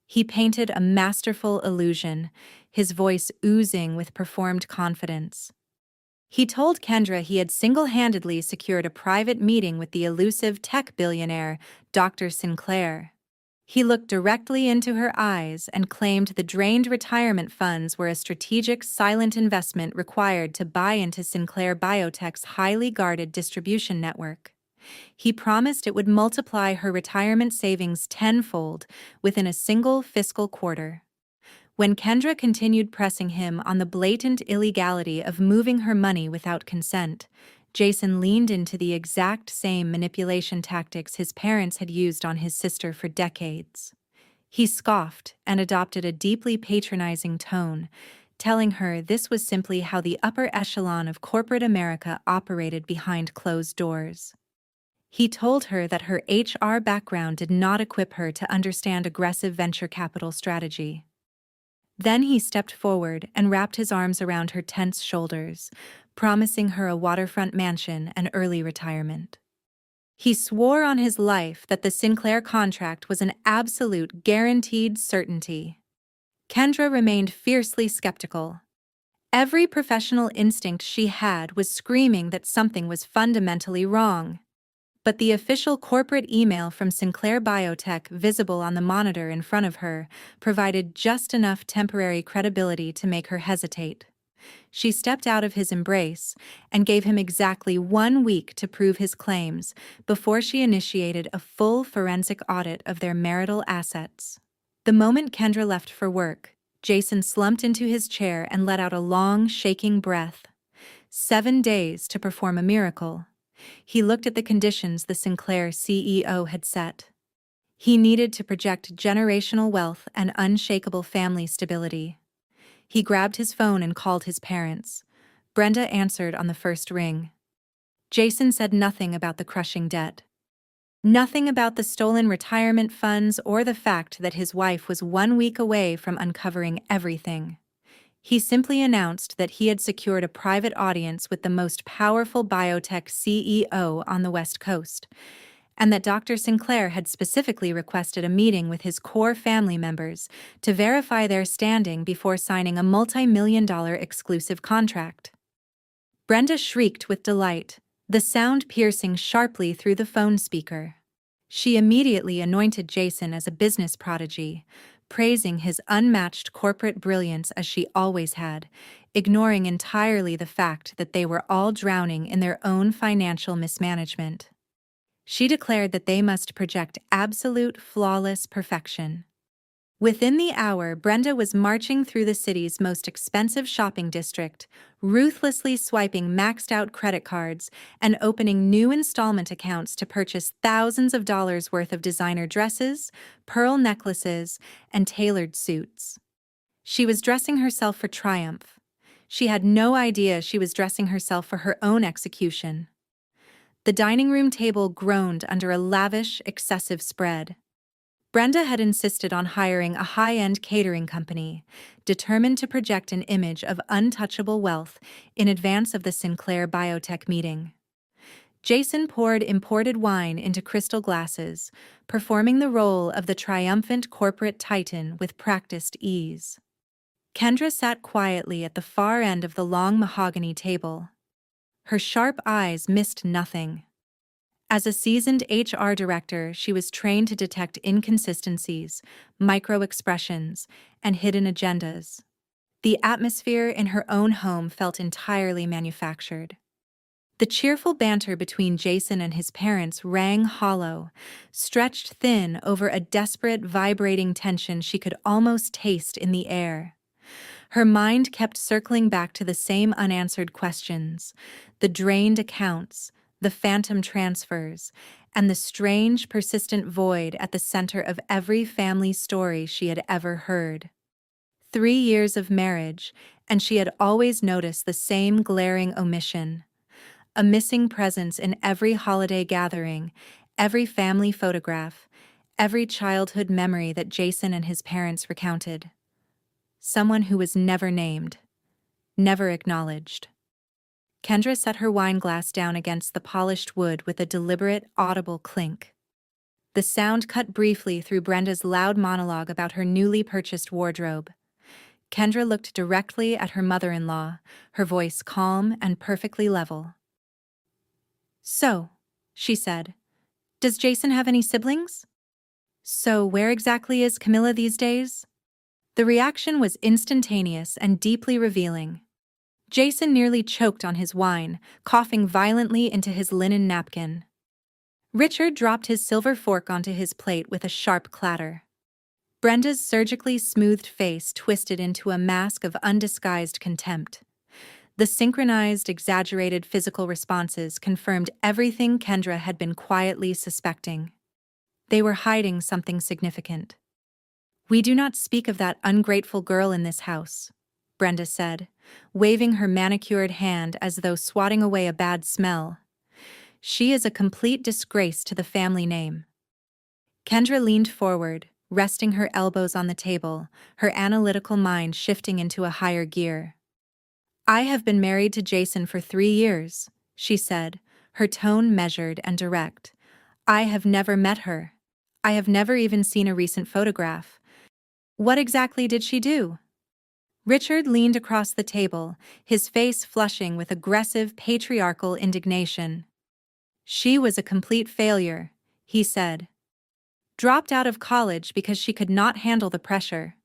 Speaker 1: He painted a masterful illusion, his voice oozing with performed confidence. He told Kendra he had single-handedly secured a private meeting with the elusive tech billionaire, Dr. Sinclair. He looked directly into her eyes and claimed the drained retirement funds were a strategic silent investment required to buy into Sinclair Biotech's highly guarded distribution network. He promised it would multiply her retirement savings tenfold within a single fiscal quarter. When Kendra continued pressing him on the blatant illegality of moving her money without consent, Jason leaned into the exact same manipulation tactics his parents had used on his sister for decades. He scoffed and adopted a deeply patronizing tone, telling her this was simply how the upper echelon of corporate America operated behind closed doors. He told her that her HR background did not equip her to understand aggressive venture capital strategy. Then he stepped forward and wrapped his arms around her tense shoulders, promising her a waterfront mansion and early retirement. He swore on his life that the Sinclair contract was an absolute guaranteed certainty. Kendra remained fiercely skeptical. Every professional instinct she had was screaming that something was fundamentally wrong. But the official corporate email from Sinclair Biotech, visible on the monitor in front of her, provided just enough temporary credibility to make her hesitate. She stepped out of his embrace and gave him exactly 1 week to prove his claims before she initiated a full forensic audit of their marital assets. The moment Kendra left for work, Jason slumped into his chair and let out a long, shaking breath. 7 days to perform a miracle. He looked at the conditions the Sinclair CEO had set. He needed to project generational wealth and unshakable family stability. He grabbed his phone and called his parents. Brenda answered on the first ring. Jason said nothing about the crushing debt. Nothing about the stolen retirement funds or the fact that his wife was 1 week away from uncovering everything. He simply announced that he had secured a private audience with the most powerful biotech CEO on the West Coast, and that Dr. Sinclair had specifically requested a meeting with his core family members to verify their standing before signing a multi-million-dollar exclusive contract. Brenda shrieked with delight, the sound piercing sharply through the phone speaker. She immediately anointed Jason as a business prodigy, praising his unmatched corporate brilliance as she always had, ignoring entirely the fact that they were all drowning in their own financial mismanagement. She declared that they must project absolute, flawless perfection. Within the hour, Brenda was marching through the city's most expensive shopping district, ruthlessly swiping maxed-out credit cards and opening new installment accounts to purchase thousands of dollars worth of designer dresses, pearl necklaces, and tailored suits. She was dressing herself for triumph. She had no idea she was dressing herself for her own execution. The dining room table groaned under a lavish, excessive spread. Brenda had insisted on hiring a high-end catering company, determined to project an image of untouchable wealth in advance of the Sinclair Biotech meeting. Jason poured imported wine into crystal glasses, performing the role of the triumphant corporate titan with practiced ease. Kendra sat quietly at the far end of the long mahogany table. Her sharp eyes missed nothing. As a seasoned HR director, she was trained to detect inconsistencies, micro-expressions, and hidden agendas. The atmosphere in her own home felt entirely manufactured. The cheerful banter between Jason and his parents rang hollow, stretched thin over a desperate, vibrating tension she could almost taste in the air. Her mind kept circling back to the same unanswered questions, the drained accounts, the phantom transfers, and the strange, persistent void at the center of every family story she had ever heard. 3 years of marriage, and she had always noticed the same glaring omission. A missing presence in every holiday gathering, every family photograph, every childhood memory that Jason and his parents recounted. Someone who was never named, never acknowledged. Kendra set her wine glass down against the polished wood with a deliberate, audible clink. The sound cut briefly through Brenda's loud monologue about her newly purchased wardrobe. Kendra looked directly at her mother-in-law, her voice calm and perfectly level. "So," she said, "does Jason have any siblings? So where exactly is Camilla these days?" The reaction was instantaneous and deeply revealing. Jason nearly choked on his wine, coughing violently into his linen napkin. Richard dropped his silver fork onto his plate with a sharp clatter. Brenda's surgically smoothed face twisted into a mask of undisguised contempt. The synchronized, exaggerated physical responses confirmed everything Kendra had been quietly suspecting. They were hiding something significant. "We do not speak of that ungrateful girl in this house," Brenda said, waving her manicured hand as though swatting away a bad smell. She is a complete disgrace to the family name. Kendra leaned forward, resting her elbows on the table, her analytical mind shifting into a higher gear. I have been married to Jason for 3 years, she said, her tone measured and direct. I have never met her. I have never even seen a recent photograph. What exactly did she do? Richard leaned across the table, his face flushing with aggressive patriarchal indignation. She was a complete failure, he said. Dropped out of college because she could not handle the pressure.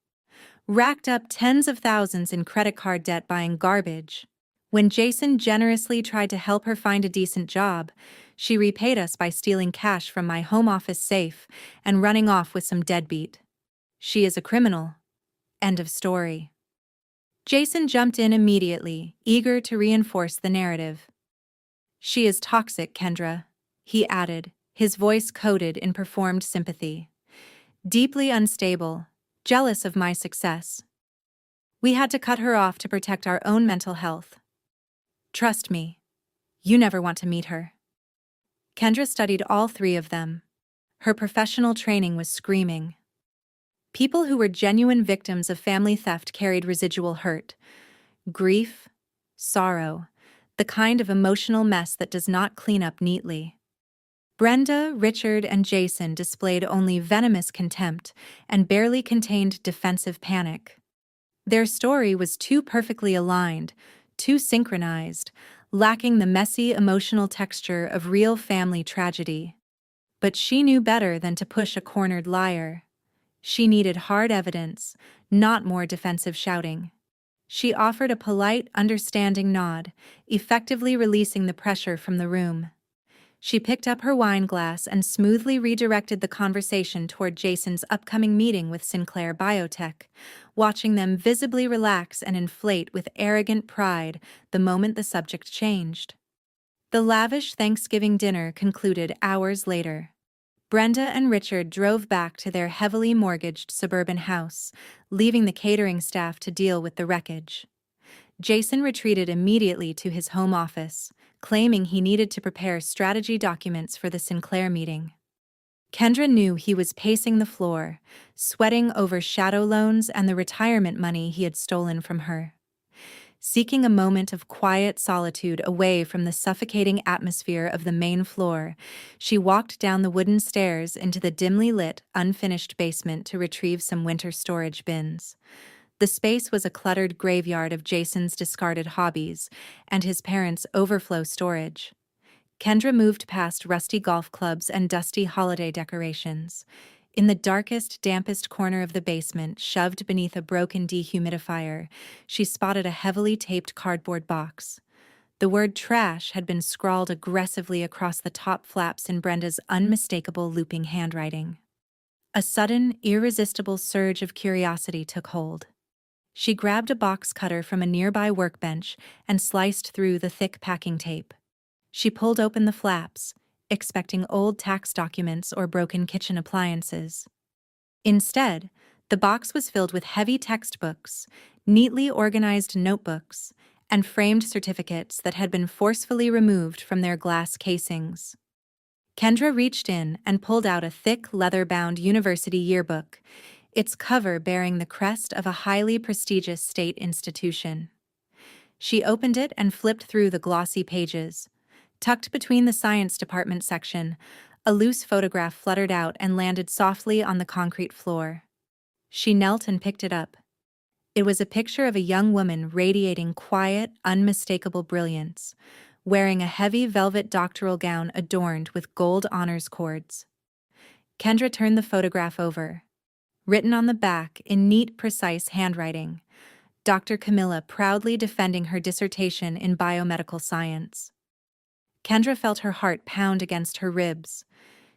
Speaker 1: Racked up tens of thousands in credit card debt buying garbage. When Jason generously tried to help her find a decent job, she repaid us by stealing cash from my home office safe and running off with some deadbeat. She is a criminal. End of story. Jason jumped in immediately, eager to reinforce the narrative. She is toxic, Kendra, he added, his voice coated in performed sympathy. Deeply unstable, jealous of my success. We had to cut her off to protect our own mental health. Trust me, you never want to meet her. Kendra studied all 3 of them. Her professional training was screaming. People who were genuine victims of family theft carried residual hurt, grief, sorrow, the kind of emotional mess that does not clean up neatly. Brenda, Richard, and Jason displayed only venomous contempt and barely contained defensive panic. Their story was too perfectly aligned, too synchronized, lacking the messy emotional texture of real family tragedy. But she knew better than to push a cornered liar. She needed hard evidence, not more defensive shouting. She offered a polite, understanding nod, effectively releasing the pressure from the room. She picked up her wine glass and smoothly redirected the conversation toward Jason's upcoming meeting with Sinclair Biotech, watching them visibly relax and inflate with arrogant pride the moment the subject changed. The lavish Thanksgiving dinner concluded hours later. Brenda and Richard drove back to their heavily mortgaged suburban house, leaving the catering staff to deal with the wreckage. Jason retreated immediately to his home office, claiming he needed to prepare strategy documents for the Sinclair meeting. Kendra knew he was pacing the floor, sweating over shadow loans and the retirement money he had stolen from her. Seeking a moment of quiet solitude away from the suffocating atmosphere of the main floor, she walked down the wooden stairs into the dimly lit, unfinished basement to retrieve some winter storage bins. The space was a cluttered graveyard of Jason's discarded hobbies and his parents' overflow storage. Kendra moved past rusty golf clubs and dusty holiday decorations. In the darkest, dampest corner of the basement, shoved beneath a broken dehumidifier, she spotted a heavily taped cardboard box. The word trash had been scrawled aggressively across the top flaps in Brenda's unmistakable looping handwriting. A sudden, irresistible surge of curiosity took hold. She grabbed a box cutter from a nearby workbench and sliced through the thick packing tape. She pulled open the flaps, expecting old tax documents or broken kitchen appliances. Instead, the box was filled with heavy textbooks, neatly organized notebooks, and framed certificates that had been forcefully removed from their glass casings. Kendra reached in and pulled out a thick, leather-bound university yearbook, its cover bearing the crest of a highly prestigious state institution. She opened it and flipped through the glossy pages. Tucked between the science department section, a loose photograph fluttered out and landed softly on the concrete floor. She knelt and picked it up. It was a picture of a young woman radiating quiet, unmistakable brilliance, wearing a heavy velvet doctoral gown adorned with gold honors cords. Kendra turned the photograph over. Written on the back in neat, precise handwriting, Dr. Camilla proudly defending her dissertation in biomedical science. Kendra felt her heart pound against her ribs.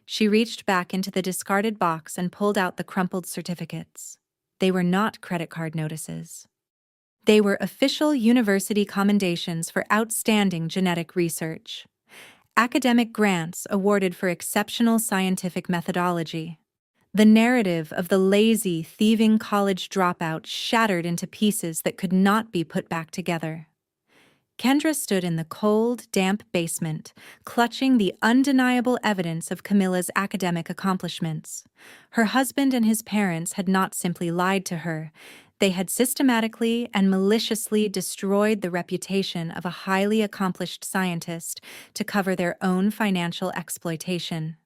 Speaker 1: She reached back into the discarded box and pulled out the crumpled certificates. They were not credit card notices. They were official university commendations for outstanding genetic research. Academic grants awarded for exceptional scientific methodology. The narrative of the lazy, thieving college dropout shattered into pieces that could not be put back together. Kendra stood in the cold, damp basement, clutching the undeniable evidence of Camilla's academic accomplishments. Her husband and his parents had not simply lied to her, they had systematically and maliciously destroyed the reputation of a highly accomplished scientist to cover their own financial exploitation.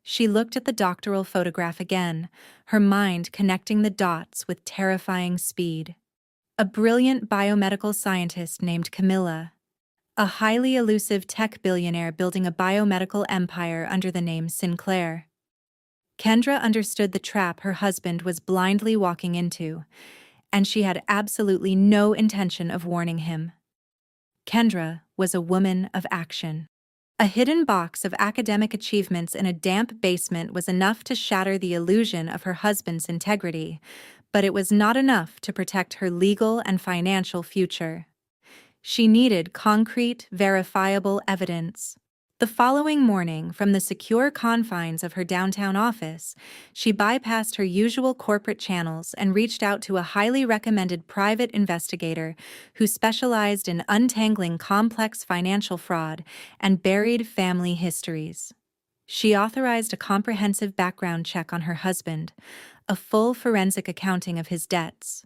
Speaker 1: She looked at the doctoral photograph again, her mind connecting the dots with terrifying speed. A brilliant biomedical scientist named Camilla, a highly elusive tech billionaire building a biomedical empire under the name Sinclair. Kendra understood the trap her husband was blindly walking into, and she had absolutely no intention of warning him. Kendra was a woman of action. A hidden box of academic achievements in a damp basement was enough to shatter the illusion of her husband's integrity, but it was not enough to protect her legal and financial future. She needed concrete, verifiable evidence. The following morning, from the secure confines of her downtown office, she bypassed her usual corporate channels and reached out to a highly recommended private investigator who specialized in untangling complex financial fraud and buried family histories. She authorized a comprehensive background check on her husband, a full forensic accounting of his debts.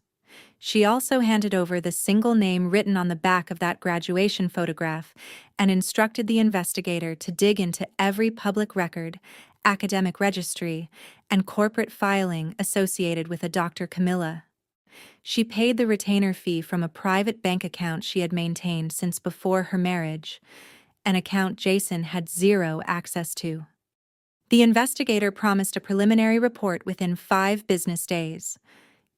Speaker 1: She also handed over the single name written on the back of that graduation photograph and instructed the investigator to dig into every public record, academic registry, and corporate filing associated with a Dr. Camilla. She paid the retainer fee from a private bank account she had maintained since before her marriage, an account Jason had zero access to. The investigator promised a preliminary report within 5 business days.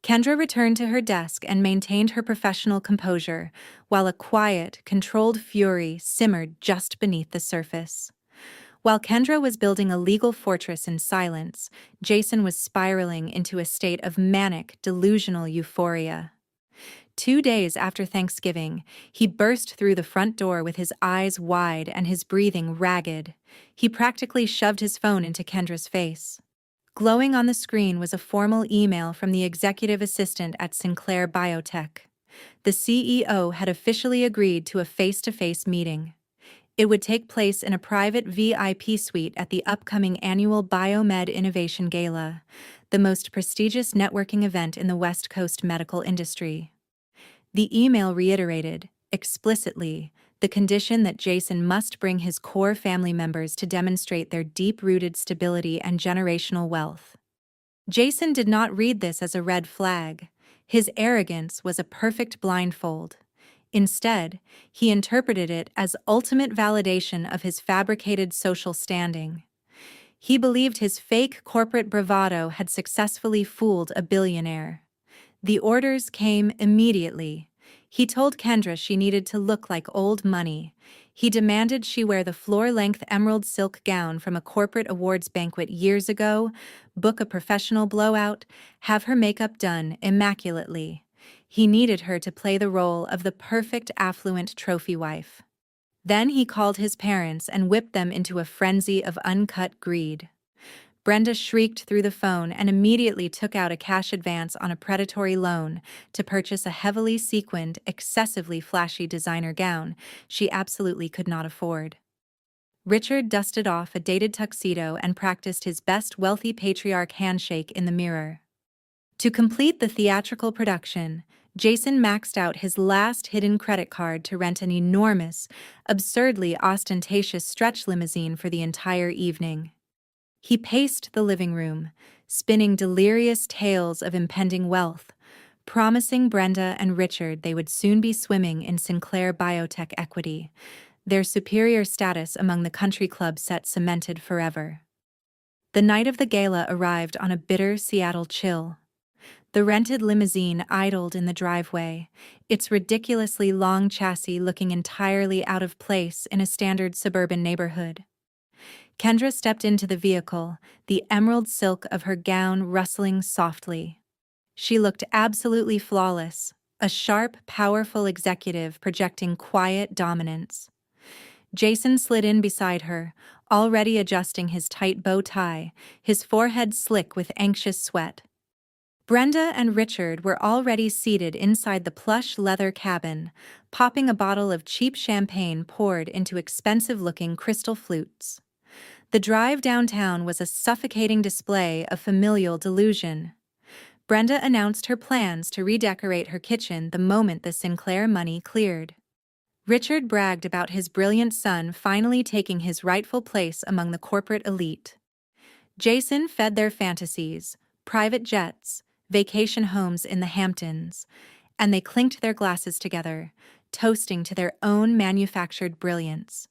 Speaker 1: Kendra returned to her desk and maintained her professional composure, while a quiet, controlled fury simmered just beneath the surface. While Kendra was building a legal fortress in silence, Jason was spiraling into a state of manic, delusional euphoria. 2 days after Thanksgiving, he burst through the front door with his eyes wide and his breathing ragged. He practically shoved his phone into Kendra's face. Glowing on the screen was a formal email from the executive assistant at Sinclair Biotech. The CEO had officially agreed to a face-to-face meeting. It would take place in a private VIP suite at the upcoming annual Biomed Innovation Gala, the most prestigious networking event in the West Coast medical industry. The email reiterated, explicitly, the condition that Jason must bring his core family members to demonstrate their deep-rooted stability and generational wealth. Jason did not read this as a red flag. His arrogance was a perfect blindfold. Instead, he interpreted it as ultimate validation of his fabricated social standing. He believed his fake corporate bravado had successfully fooled a billionaire. The orders came immediately. He told Kendra she needed to look like old money. He demanded she wear the floor-length emerald silk gown from a corporate awards banquet years ago, book a professional blowout, have her makeup done immaculately. He needed her to play the role of the perfect affluent trophy wife. Then he called his parents and whipped them into a frenzy of uncut greed. Brenda shrieked through the phone and immediately took out a cash advance on a predatory loan to purchase a heavily sequined, excessively flashy designer gown she absolutely could not afford. Richard dusted off a dated tuxedo and practiced his best wealthy patriarch handshake in the mirror. To complete the theatrical production, Jason maxed out his last hidden credit card to rent an enormous, absurdly ostentatious stretch limousine for the entire evening. He paced the living room, spinning delirious tales of impending wealth, promising Brenda and Richard they would soon be swimming in Sinclair Biotech equity, their superior status among the country club set cemented forever. The night of the gala arrived on a bitter Seattle chill. The rented limousine idled in the driveway, its ridiculously long chassis looking entirely out of place in a standard suburban neighborhood. Kendra stepped into the vehicle, the emerald silk of her gown rustling softly. She looked absolutely flawless, a sharp, powerful executive projecting quiet dominance. Jason slid in beside her, already adjusting his tight bow tie, his forehead slick with anxious sweat. Brenda and Richard were already seated inside the plush leather cabin, popping a bottle of cheap champagne poured into expensive-looking crystal flutes. The drive downtown was a suffocating display of familial delusion. Brenda announced her plans to redecorate her kitchen the moment the Sinclair money cleared. Richard bragged about his brilliant son finally taking his rightful place among the corporate elite. Jason fed their fantasies, private jets, vacation homes in the Hamptons, and they clinked their glasses together, toasting to their own manufactured brilliance.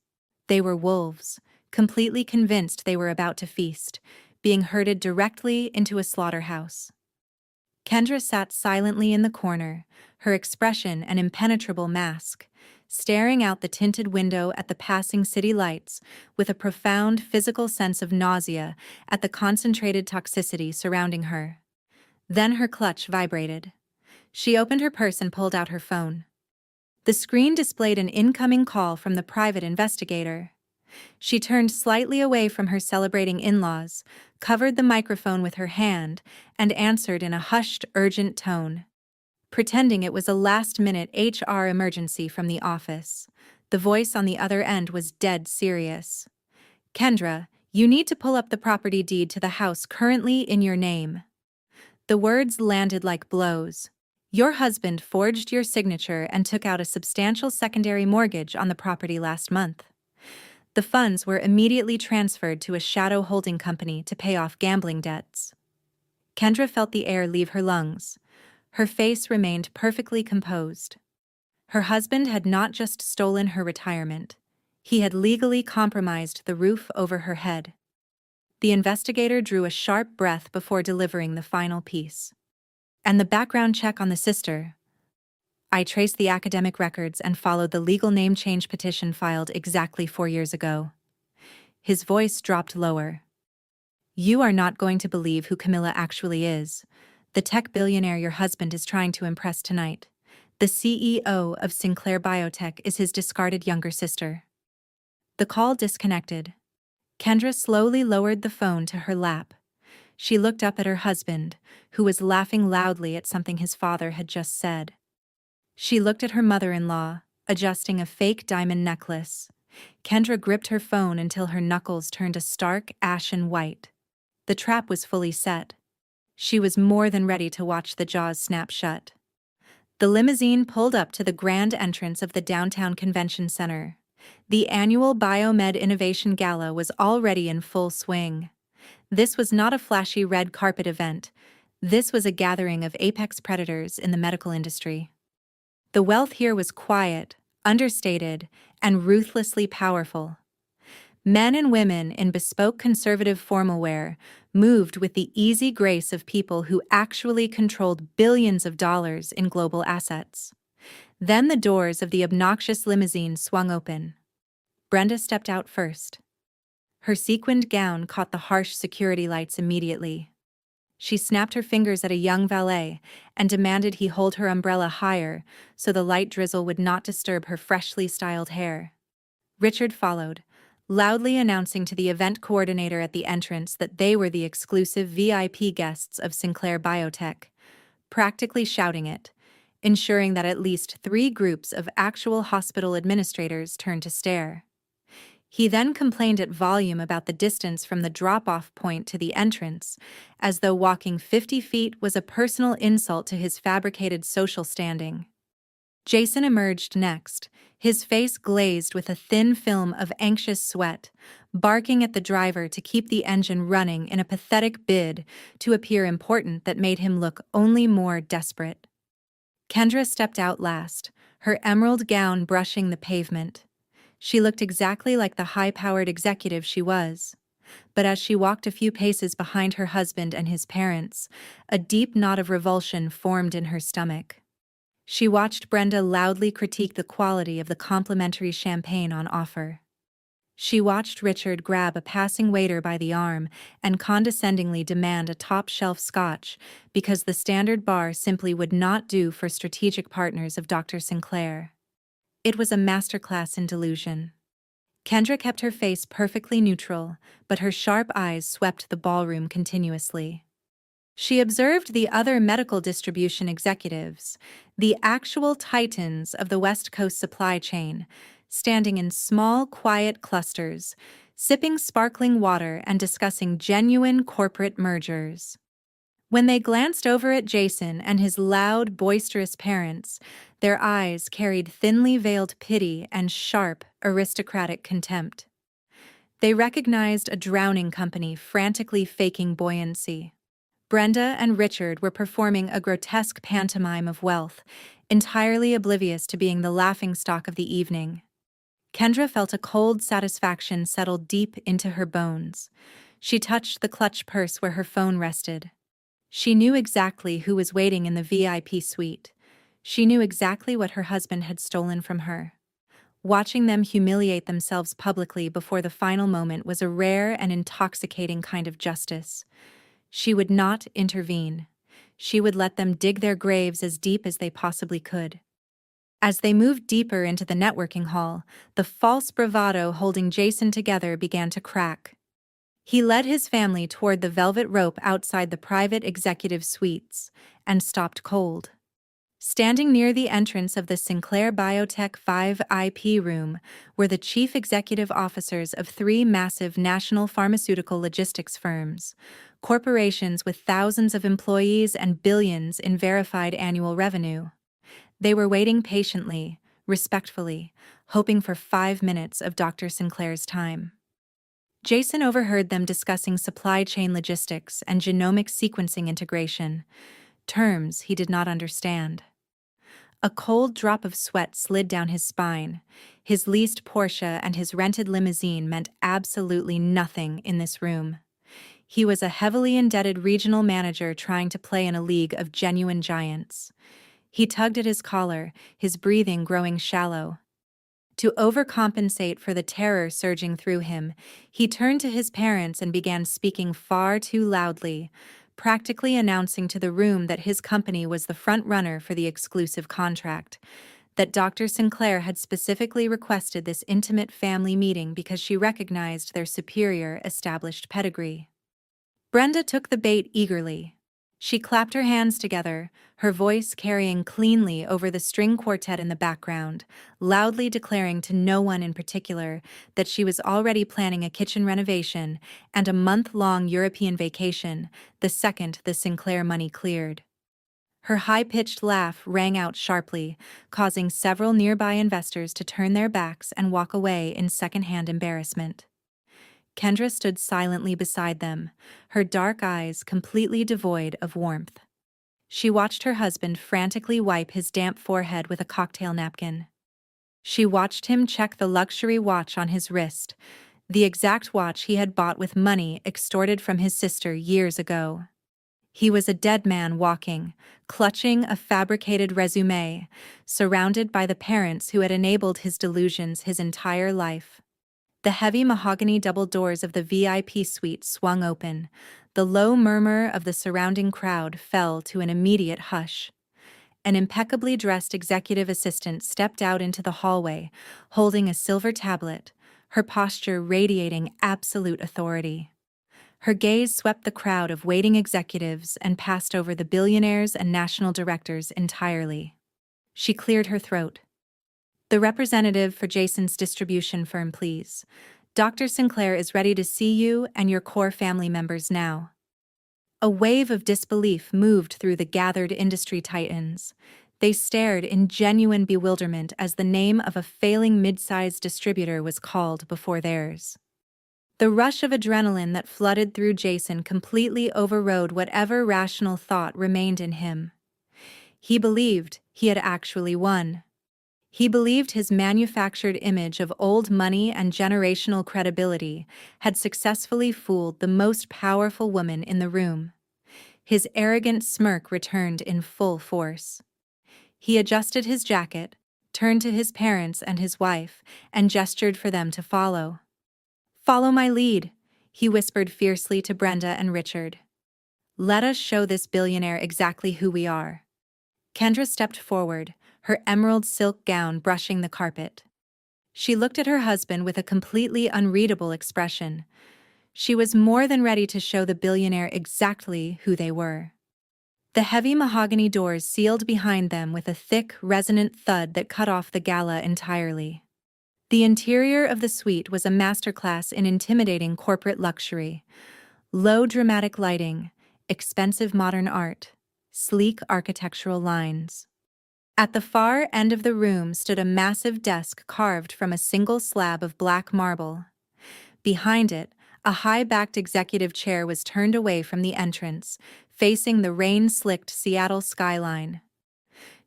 Speaker 1: They were wolves, completely convinced they were about to feast, being herded directly into a slaughterhouse. Kendra sat silently in the corner, her expression an impenetrable mask, staring out the tinted window at the passing city lights with a profound physical sense of nausea at the concentrated toxicity surrounding her. Then her clutch vibrated. She opened her purse and pulled out her phone. The screen displayed an incoming call from the private investigator. She turned slightly away from her celebrating in-laws, covered the microphone with her hand, and answered in a hushed, urgent tone, pretending it was a last-minute HR emergency from the office. The voice on the other end was dead serious. "Kendra, you need to pull up the property deed to the house currently in your name." The words landed like blows. "Your husband forged your signature and took out a substantial secondary mortgage on the property last month. The funds were immediately transferred to a shadow holding company to pay off gambling debts." Kendra felt the air leave her lungs. Her face remained perfectly composed. Her husband had not just stolen her retirement. He had legally compromised the roof over her head. The investigator drew a sharp breath before delivering the final piece. "And the background check on the sister. I traced the academic records and followed the legal name change petition filed exactly 4 years ago." His voice dropped lower. "You are not going to believe who Camilla actually is. The tech billionaire your husband is trying to impress tonight. The CEO of Sinclair Biotech is his discarded younger sister." The call disconnected. Kendra slowly lowered the phone to her lap. She looked up at her husband, who was laughing loudly at something his father had just said. She looked at her mother-in-law, adjusting a fake diamond necklace. Kendra gripped her phone until her knuckles turned a stark, ashen white. The trap was fully set. She was more than ready to watch the jaws snap shut. The limousine pulled up to the grand entrance of the downtown convention center. The annual Biomed Innovation Gala was already in full swing. This was not a flashy red carpet event. This was a gathering of apex predators in the medical industry. The wealth here was quiet, understated, and ruthlessly powerful. Men and women in bespoke conservative formal wear moved with the easy grace of people who actually controlled billions of dollars in global assets. Then the doors of the obnoxious limousine swung open. Brenda stepped out first. Her sequined gown caught the harsh security lights immediately. She snapped her fingers at a young valet and demanded he hold her umbrella higher so the light drizzle would not disturb her freshly styled hair. Richard followed, loudly announcing to the event coordinator at the entrance that they were the exclusive VIP guests of Sinclair Biotech, practically shouting it, ensuring that at least 3 groups of actual hospital administrators turned to stare. He then complained at volume about the distance from the drop-off point to the entrance, as though walking 50 feet was a personal insult to his fabricated social standing. Jason emerged next, his face glazed with a thin film of anxious sweat, barking at the driver to keep the engine running in a pathetic bid to appear important that made him look only more desperate. Kendra stepped out last, her emerald gown brushing the pavement. She looked exactly like the high-powered executive she was. But as she walked a few paces behind her husband and his parents, a deep knot of revulsion formed in her stomach. She watched Brenda loudly critique the quality of the complimentary champagne on offer. She watched Richard grab a passing waiter by the arm and condescendingly demand a top-shelf scotch because the standard bar simply would not do for strategic partners of Dr. Sinclair. It was a masterclass in delusion. Kendra kept her face perfectly neutral, but her sharp eyes swept the ballroom continuously. She observed the other medical distribution executives, the actual titans of the West Coast supply chain, standing in small, quiet clusters, sipping sparkling water and discussing genuine corporate mergers. When they glanced over at Jason and his loud, boisterous parents, their eyes carried thinly veiled pity and sharp, aristocratic contempt. They recognized a drowning company frantically faking buoyancy. Brenda and Richard were performing a grotesque pantomime of wealth, entirely oblivious to being the laughingstock of the evening. Kendra felt a cold satisfaction settle deep into her bones. She touched the clutch purse where her phone rested. She knew exactly who was waiting in the VIP suite. She knew exactly what her husband had stolen from her. Watching them humiliate themselves publicly before the final moment was a rare and intoxicating kind of justice. She would not intervene. She would let them dig their graves as deep as they possibly could. As they moved deeper into the networking hall, the false bravado holding Jason together began to crack. He led his family toward the velvet rope outside the private executive suites and stopped cold. Standing near the entrance of the Sinclair Biotech 5 IP room were the chief executive officers of three massive national pharmaceutical logistics firms, corporations with thousands of employees and billions in verified annual revenue. They were waiting patiently, respectfully, hoping for 5 minutes of Dr. Sinclair's time. Jason overheard them discussing supply chain logistics and genomic sequencing integration, terms he did not understand. A cold drop of sweat slid down his spine. His leased Porsche and his rented limousine meant absolutely nothing in this room. He was a heavily indebted regional manager trying to play in a league of genuine giants. He tugged at his collar, his breathing growing shallow. To overcompensate for the terror surging through him, he turned to his parents and began speaking far too loudly, practically announcing to the room that his company was the front runner for the exclusive contract, that Dr. Sinclair had specifically requested this intimate family meeting because she recognized their superior established pedigree. Brenda took the bait eagerly. She clapped her hands together, her voice carrying cleanly over the string quartet in the background, loudly declaring to no one in particular that she was already planning a kitchen renovation and a month-long European vacation the second the Sinclair money cleared. Her high-pitched laugh rang out sharply, causing several nearby investors to turn their backs and walk away in second-hand embarrassment. Kendra stood silently beside them, her dark eyes completely devoid of warmth. She watched her husband frantically wipe his damp forehead with a cocktail napkin. She watched him check the luxury watch on his wrist, the exact watch he had bought with money extorted from his sister years ago. He was a dead man walking, clutching a fabricated resume, surrounded by the parents who had enabled his delusions his entire life. The heavy mahogany double doors of the VIP suite swung open. The low murmur of the surrounding crowd fell to an immediate hush. An impeccably dressed executive assistant stepped out into the hallway, holding a silver tablet, her posture radiating absolute authority. Her gaze swept the crowd of waiting executives and passed over the billionaires and national directors entirely. She cleared her throat. "The representative for Jason's distribution firm, please. Dr. Sinclair is ready to see you and your core family members now." A wave of disbelief moved through the gathered industry titans. They stared in genuine bewilderment as the name of a failing mid-sized distributor was called before theirs. The rush of adrenaline that flooded through Jason completely overrode whatever rational thought remained in him. He believed he had actually won. He believed his manufactured image of old money and generational credibility had successfully fooled the most powerful woman in the room. His arrogant smirk returned in full force. He adjusted his jacket, turned to his parents and his wife, and gestured for them to follow. "Follow my lead," he whispered fiercely to Brenda and Richard. "Let us show this billionaire exactly who we are." Kendra stepped forward, her emerald silk gown brushing the carpet. She looked at her husband with a completely unreadable expression. She was more than ready to show the billionaire exactly who they were. The heavy mahogany doors sealed behind them with a thick, resonant thud that cut off the gala entirely. The interior of the suite was a masterclass in intimidating corporate luxury. Low dramatic lighting, expensive modern art, sleek architectural lines. At the far end of the room stood a massive desk carved from a single slab of black marble. Behind it, a high-backed executive chair was turned away from the entrance, facing the rain-slicked Seattle skyline.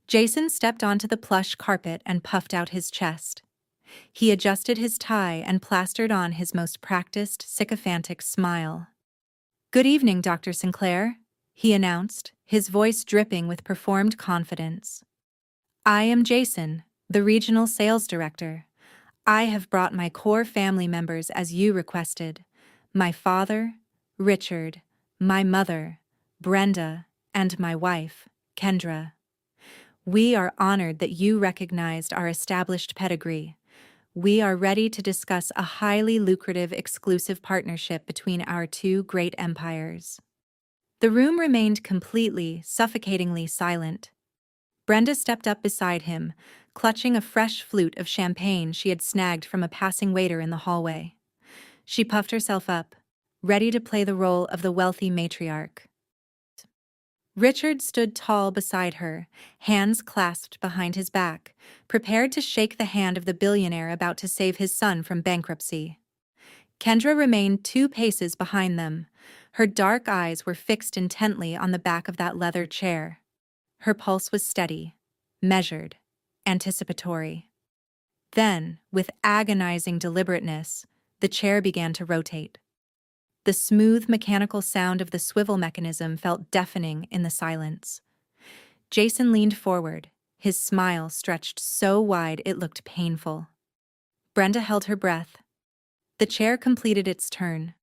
Speaker 1: Jason stepped onto the plush carpet and puffed out his chest. He adjusted his tie and plastered on his most practiced, sycophantic smile. "Good evening, Dr. Sinclair," he announced, his voice dripping with performed confidence. "I am Jason, the regional sales director. I have brought my core family members as you requested. My father, Richard, my mother, Brenda, and my wife, Kendra. We are honored that you recognized our established pedigree. We are ready to discuss a highly lucrative exclusive partnership between our two great empires." The room remained completely, suffocatingly silent. Brenda stepped up beside him, clutching a fresh flute of champagne she had snagged from a passing waiter in the hallway. She puffed herself up, ready to play the role of the wealthy matriarch. Richard stood tall beside her, hands clasped behind his back, prepared to shake the hand of the billionaire about to save his son from bankruptcy. Kendra remained 2 paces behind them. Her dark eyes were fixed intently on the back of that leather chair. Her pulse was steady, measured, anticipatory. Then, with agonizing deliberateness, the chair began to rotate. The smooth mechanical sound of the swivel mechanism felt deafening in the silence. Jason leaned forward, his smile stretched so wide it looked painful. Brenda held her breath. The chair completed its turn.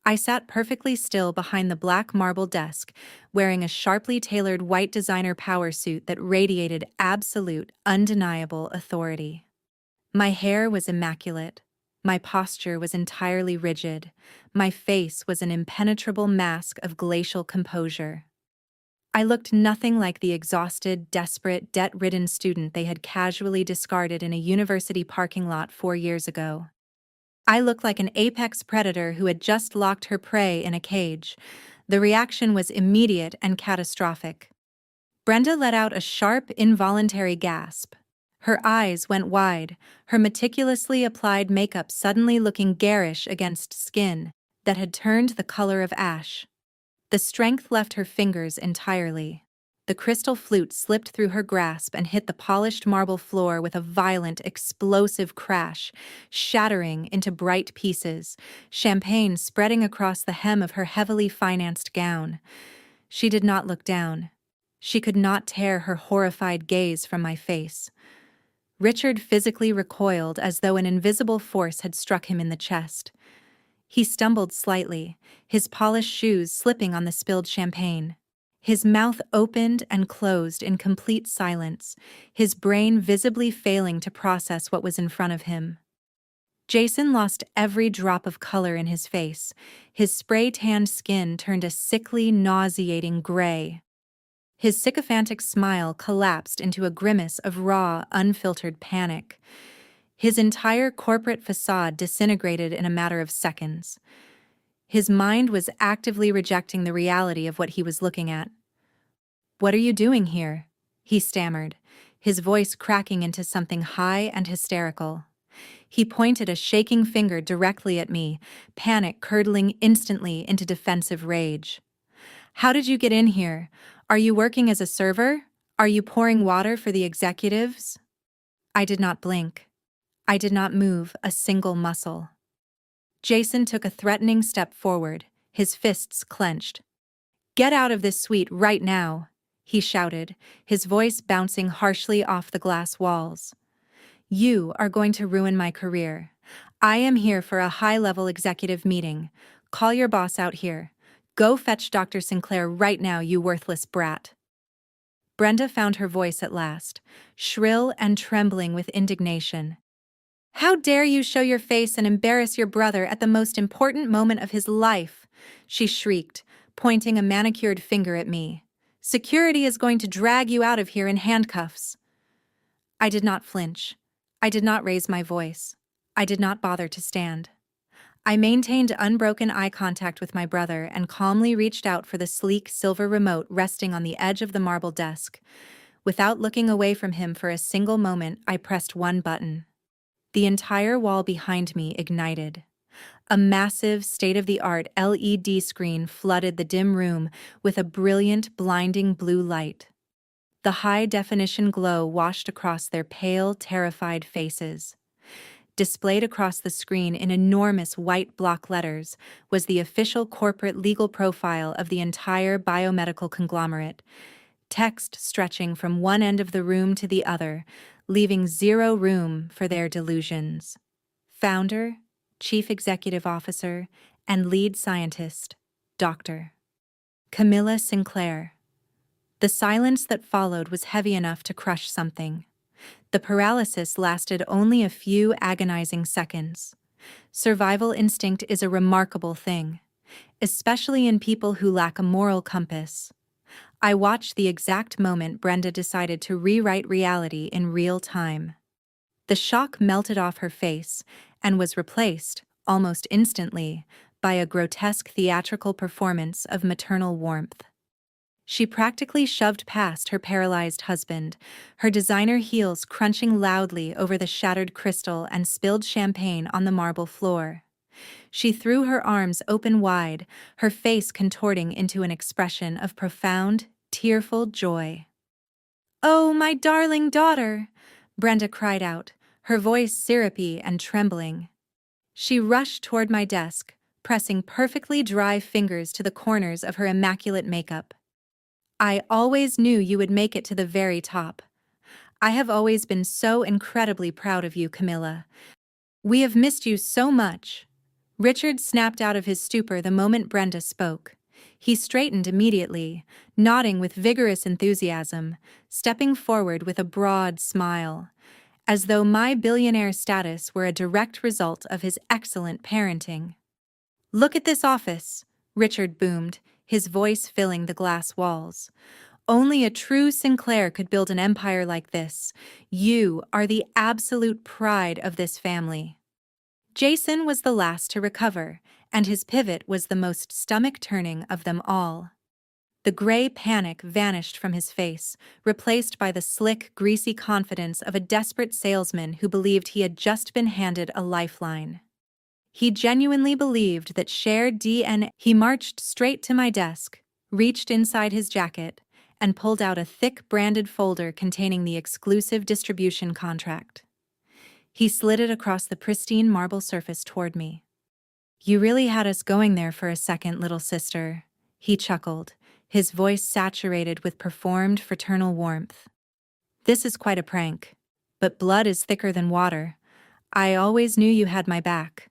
Speaker 1: I sat perfectly still behind the black marble desk, wearing a sharply tailored white designer power suit that radiated absolute, undeniable authority. My hair was immaculate. My posture was entirely rigid. My face was an impenetrable mask of glacial composure. I looked nothing like the exhausted, desperate, debt-ridden student they had casually discarded in a university parking lot 4 years ago. I looked like an apex predator who had just locked her prey in a cage. The reaction was immediate and catastrophic. Brenda let out a sharp, involuntary gasp. Her eyes went wide, her meticulously applied makeup suddenly looking garish against skin that had turned the color of ash. The strength left her fingers entirely. The crystal flute slipped through her grasp and hit the polished marble floor with a violent, explosive crash, shattering into bright pieces, champagne spreading across the hem of her heavily financed gown. She did not look down. She could not tear her horrified gaze from my face. Richard physically recoiled as though an invisible force had struck him in the chest. He stumbled slightly, his polished shoes slipping on the spilled champagne. His mouth opened and closed in complete silence, his brain visibly failing to process what was in front of him. Jason lost every drop of color in his face. His spray-tanned skin turned a sickly, nauseating gray. His sycophantic smile collapsed into a grimace of raw, unfiltered panic. His entire corporate facade disintegrated in a matter of seconds. His mind was actively rejecting the reality of what he was looking at. "What are you doing here?" he stammered, his voice cracking into something high and hysterical. He pointed a shaking finger directly at me, panic curdling instantly into defensive rage. "How did you get in here? Are you working as a server? Are you pouring water for the executives?" I did not blink. I did not move a single muscle. Jason took a threatening step forward, his fists clenched. "Get out of this suite right now," he shouted, his voice bouncing harshly off the glass walls. "You are going to ruin my career. I am here for a high-level executive meeting. Call your boss out here. Go fetch Dr. Sinclair right now, you worthless brat." Brenda found her voice at last, shrill and trembling with indignation. How dare you show your face and embarrass your brother at the most important moment of his life? She shrieked, pointing a manicured finger at me. Security is going to drag you out of here in handcuffs. I did not flinch. I did not raise my voice. I did not bother to stand. I maintained unbroken eye contact with my brother and calmly reached out for the sleek silver remote resting on the edge of the marble desk. Without looking away from him for a single moment, I pressed one button. The entire wall behind me ignited. A massive, state-of-the-art LED screen flooded the dim room with a brilliant, blinding blue light. The high-definition glow washed across their pale, terrified faces. Displayed across the screen in enormous white block letters was the official corporate legal profile of the entire biomedical conglomerate, text stretching from one end of the room to the other, leaving zero room for their delusions. Founder, Chief Executive Officer, and Lead Scientist, Dr. Camilla Sinclair. The silence that followed was heavy enough to crush something. The paralysis lasted only a few agonizing seconds. Survival instinct is a remarkable thing, especially in people who lack a moral compass. I watched the exact moment Brenda decided to rewrite reality in real time. The shock melted off her face and was replaced, almost instantly, by a grotesque theatrical performance of maternal warmth. She practically shoved past her paralyzed husband, her designer heels crunching loudly over the shattered crystal and spilled champagne on the marble floor. She threw her arms open wide, her face contorting into an expression of profound, tearful joy. "Oh, my darling daughter!" Brenda cried out, her voice syrupy and trembling. She rushed toward my desk, pressing perfectly dry fingers to the corners of her immaculate makeup. "I always knew you would make it to the very top. I have always been so incredibly proud of you, Camilla. We have missed you so much." Richard snapped out of his stupor the moment Brenda spoke. He straightened immediately, nodding with vigorous enthusiasm, stepping forward with a broad smile, as though my billionaire status were a direct result of his excellent parenting. "Look at this office," Richard boomed, his voice filling the glass walls. "Only a true Sinclair could build an empire like this. You are the absolute pride of this family." Jason was the last to recover, and his pivot was the most stomach-turning of them all. The gray panic vanished from his face, replaced by the slick, greasy confidence of a desperate salesman who believed he had just been handed a lifeline. He genuinely believed that shared DNA. He marched straight to my desk, reached inside his jacket, and pulled out a thick branded folder containing the exclusive distribution contract. He slid it across the pristine marble surface toward me. "You really had us going there for a second, little sister," he chuckled, his voice saturated with performed fraternal warmth. "This is quite a prank, but blood is thicker than water. I always knew you had my back.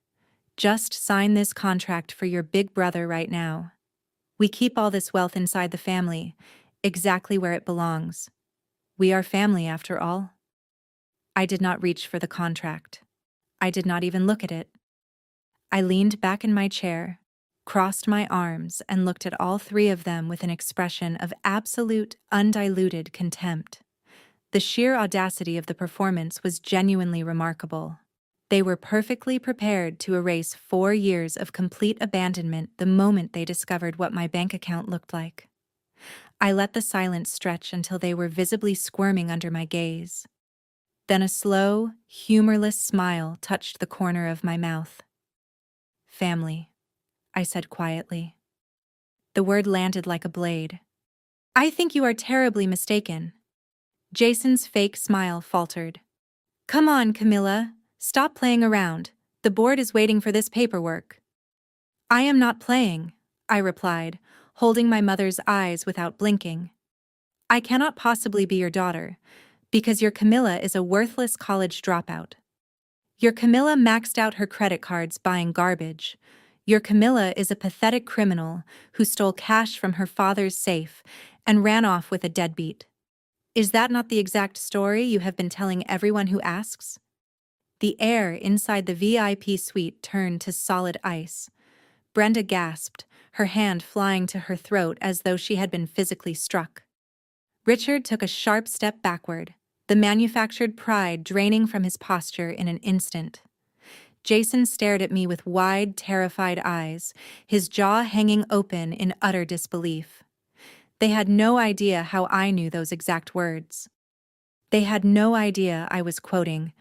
Speaker 1: Just sign this contract for your big brother right now. We keep all this wealth inside the family, exactly where it belongs. We are family, after all." I did not reach for the contract. I did not even look at it. I leaned back in my chair, crossed my arms, and looked at all three of them with an expression of absolute, undiluted contempt. The sheer audacity of the performance was genuinely remarkable. They were perfectly prepared to erase 4 years of complete abandonment the moment they discovered what my bank account looked like. I let the silence stretch until they were visibly squirming under my gaze. Then a slow, humorless smile touched the corner of my mouth. "Family," I said quietly. The word landed like a blade. "I think you are terribly mistaken." Jason's fake smile faltered. "Come on, Camilla. Stop playing around. The board is waiting for this paperwork." "I am not playing," I replied, holding my mother's eyes without blinking. "I cannot possibly be your daughter, because your Camilla is a worthless college dropout. Your Camilla maxed out her credit cards buying garbage. Your Camilla is a pathetic criminal who stole cash from her father's safe and ran off with a deadbeat. Is that not the exact story you have been telling everyone who asks?" The air inside the VIP suite turned to solid ice. Brenda gasped, her hand flying to her throat as though she had been physically struck. Richard took a sharp step backward, the manufactured pride draining from his posture in an instant. Jason stared at me with wide, terrified eyes, his jaw hanging open in utter disbelief. They had no idea how I knew those exact words. They had no idea I was quoting,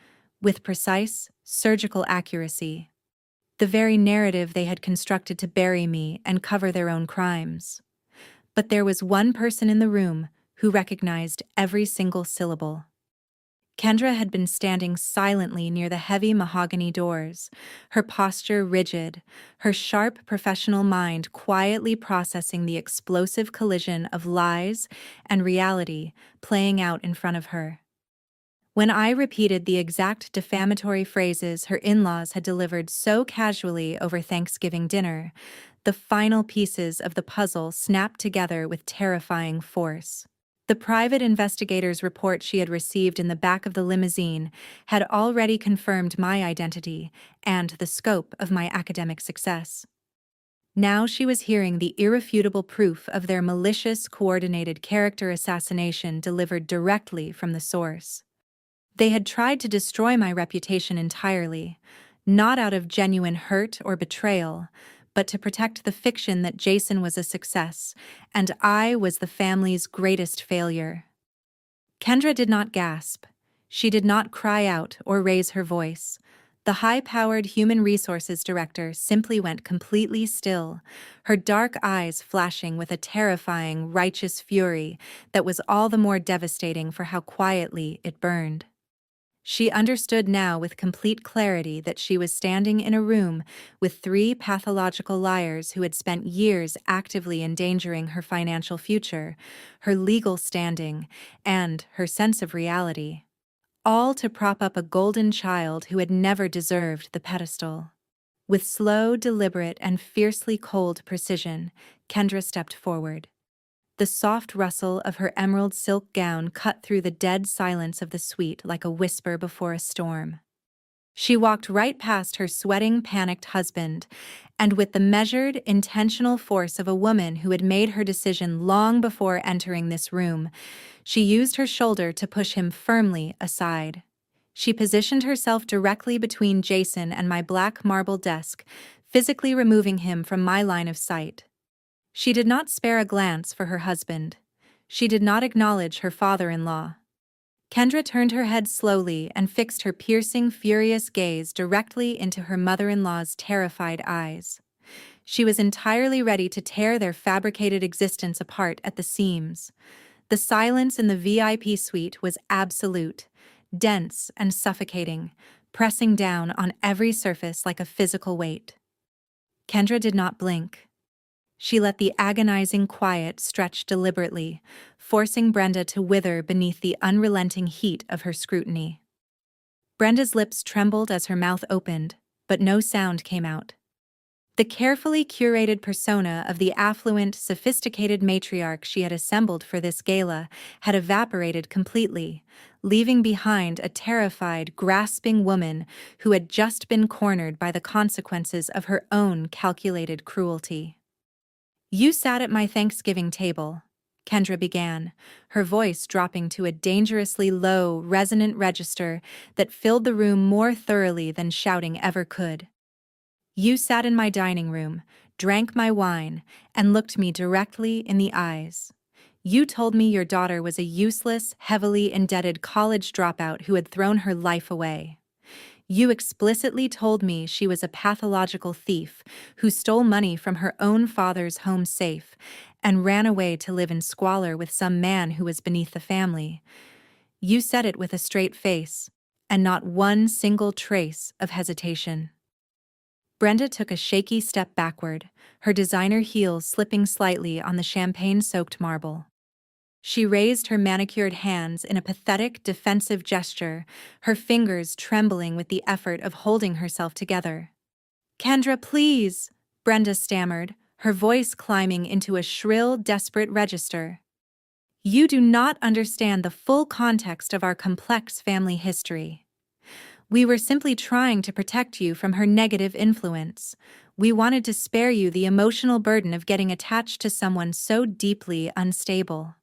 Speaker 1: with precise, surgical accuracy, the very narrative they had constructed to bury me and cover their own crimes. But there was one person in the room who recognized every single syllable. Kendra had been standing silently near the heavy mahogany doors, her posture rigid, her sharp professional mind quietly processing the explosive collision of lies and reality playing out in front of her. When I repeated the exact defamatory phrases her in-laws had delivered so casually over Thanksgiving dinner, the final pieces of the puzzle snapped together with terrifying force. The private investigator's report she had received in the back of the limousine had already confirmed my identity and the scope of my academic success. Now she was hearing the irrefutable proof of their malicious, coordinated character assassination delivered directly from the source. They had tried to destroy my reputation entirely, not out of genuine hurt or betrayal, but to protect the fiction that Jason was a success, and I was the family's greatest failure. Kendra did not gasp. She did not cry out or raise her voice. The high-powered human resources director simply went completely still, her dark eyes flashing with a terrifying, righteous fury that was all the more devastating for how quietly it burned. She understood now with complete clarity that she was standing in a room with three pathological liars who had spent years actively endangering her financial future, her legal standing, and her sense of reality. All to prop up a golden child who had never deserved the pedestal. With slow, deliberate, and fiercely cold precision, Kendra stepped forward. The soft rustle of her emerald silk gown cut through the dead silence of the suite like a whisper before a storm. She walked right past her sweating, panicked husband, and with the measured, intentional force of a woman who had made her decision long before entering this room, she used her shoulder to push him firmly aside. She positioned herself directly between Jason and my black marble desk, physically removing him from my line of sight. She did not spare a glance for her husband. She did not acknowledge her father-in-law. Kendra turned her head slowly and fixed her piercing, furious gaze directly into her mother-in-law's terrified eyes. She was entirely ready to tear their fabricated existence apart at the seams. The silence in the VIP suite was absolute, dense and suffocating, pressing down on every surface like a physical weight. Kendra did not blink. She let the agonizing quiet stretch deliberately, forcing Brenda to wither beneath the unrelenting heat of her scrutiny. Brenda's lips trembled as her mouth opened, but no sound came out. The carefully curated persona of the affluent, sophisticated matriarch she had assembled for this gala had evaporated completely, leaving behind a terrified, grasping woman who had just been cornered by the consequences of her own calculated cruelty. "You sat at my Thanksgiving table," Kendra began, her voice dropping to a dangerously low, resonant register that filled the room more thoroughly than shouting ever could. "You sat in my dining room, drank my wine, and looked me directly in the eyes. You told me your daughter was a useless, heavily indebted college dropout who had thrown her life away. You explicitly told me she was a pathological thief who stole money from her own father's home safe and ran away to live in squalor with some man who was beneath the family. You said it with a straight face, and not one single trace of hesitation." Brenda took a shaky step backward, her designer heels slipping slightly on the champagne-soaked marble. She raised her manicured hands in a pathetic, defensive gesture, her fingers trembling with the effort of holding herself together. "Kendra, please," Brenda stammered, her voice climbing into a shrill, desperate register. "You do not understand the full context of our complex family history. We were simply trying to protect you from her negative influence. We wanted to spare you the emotional burden of getting attached to someone so deeply unstable.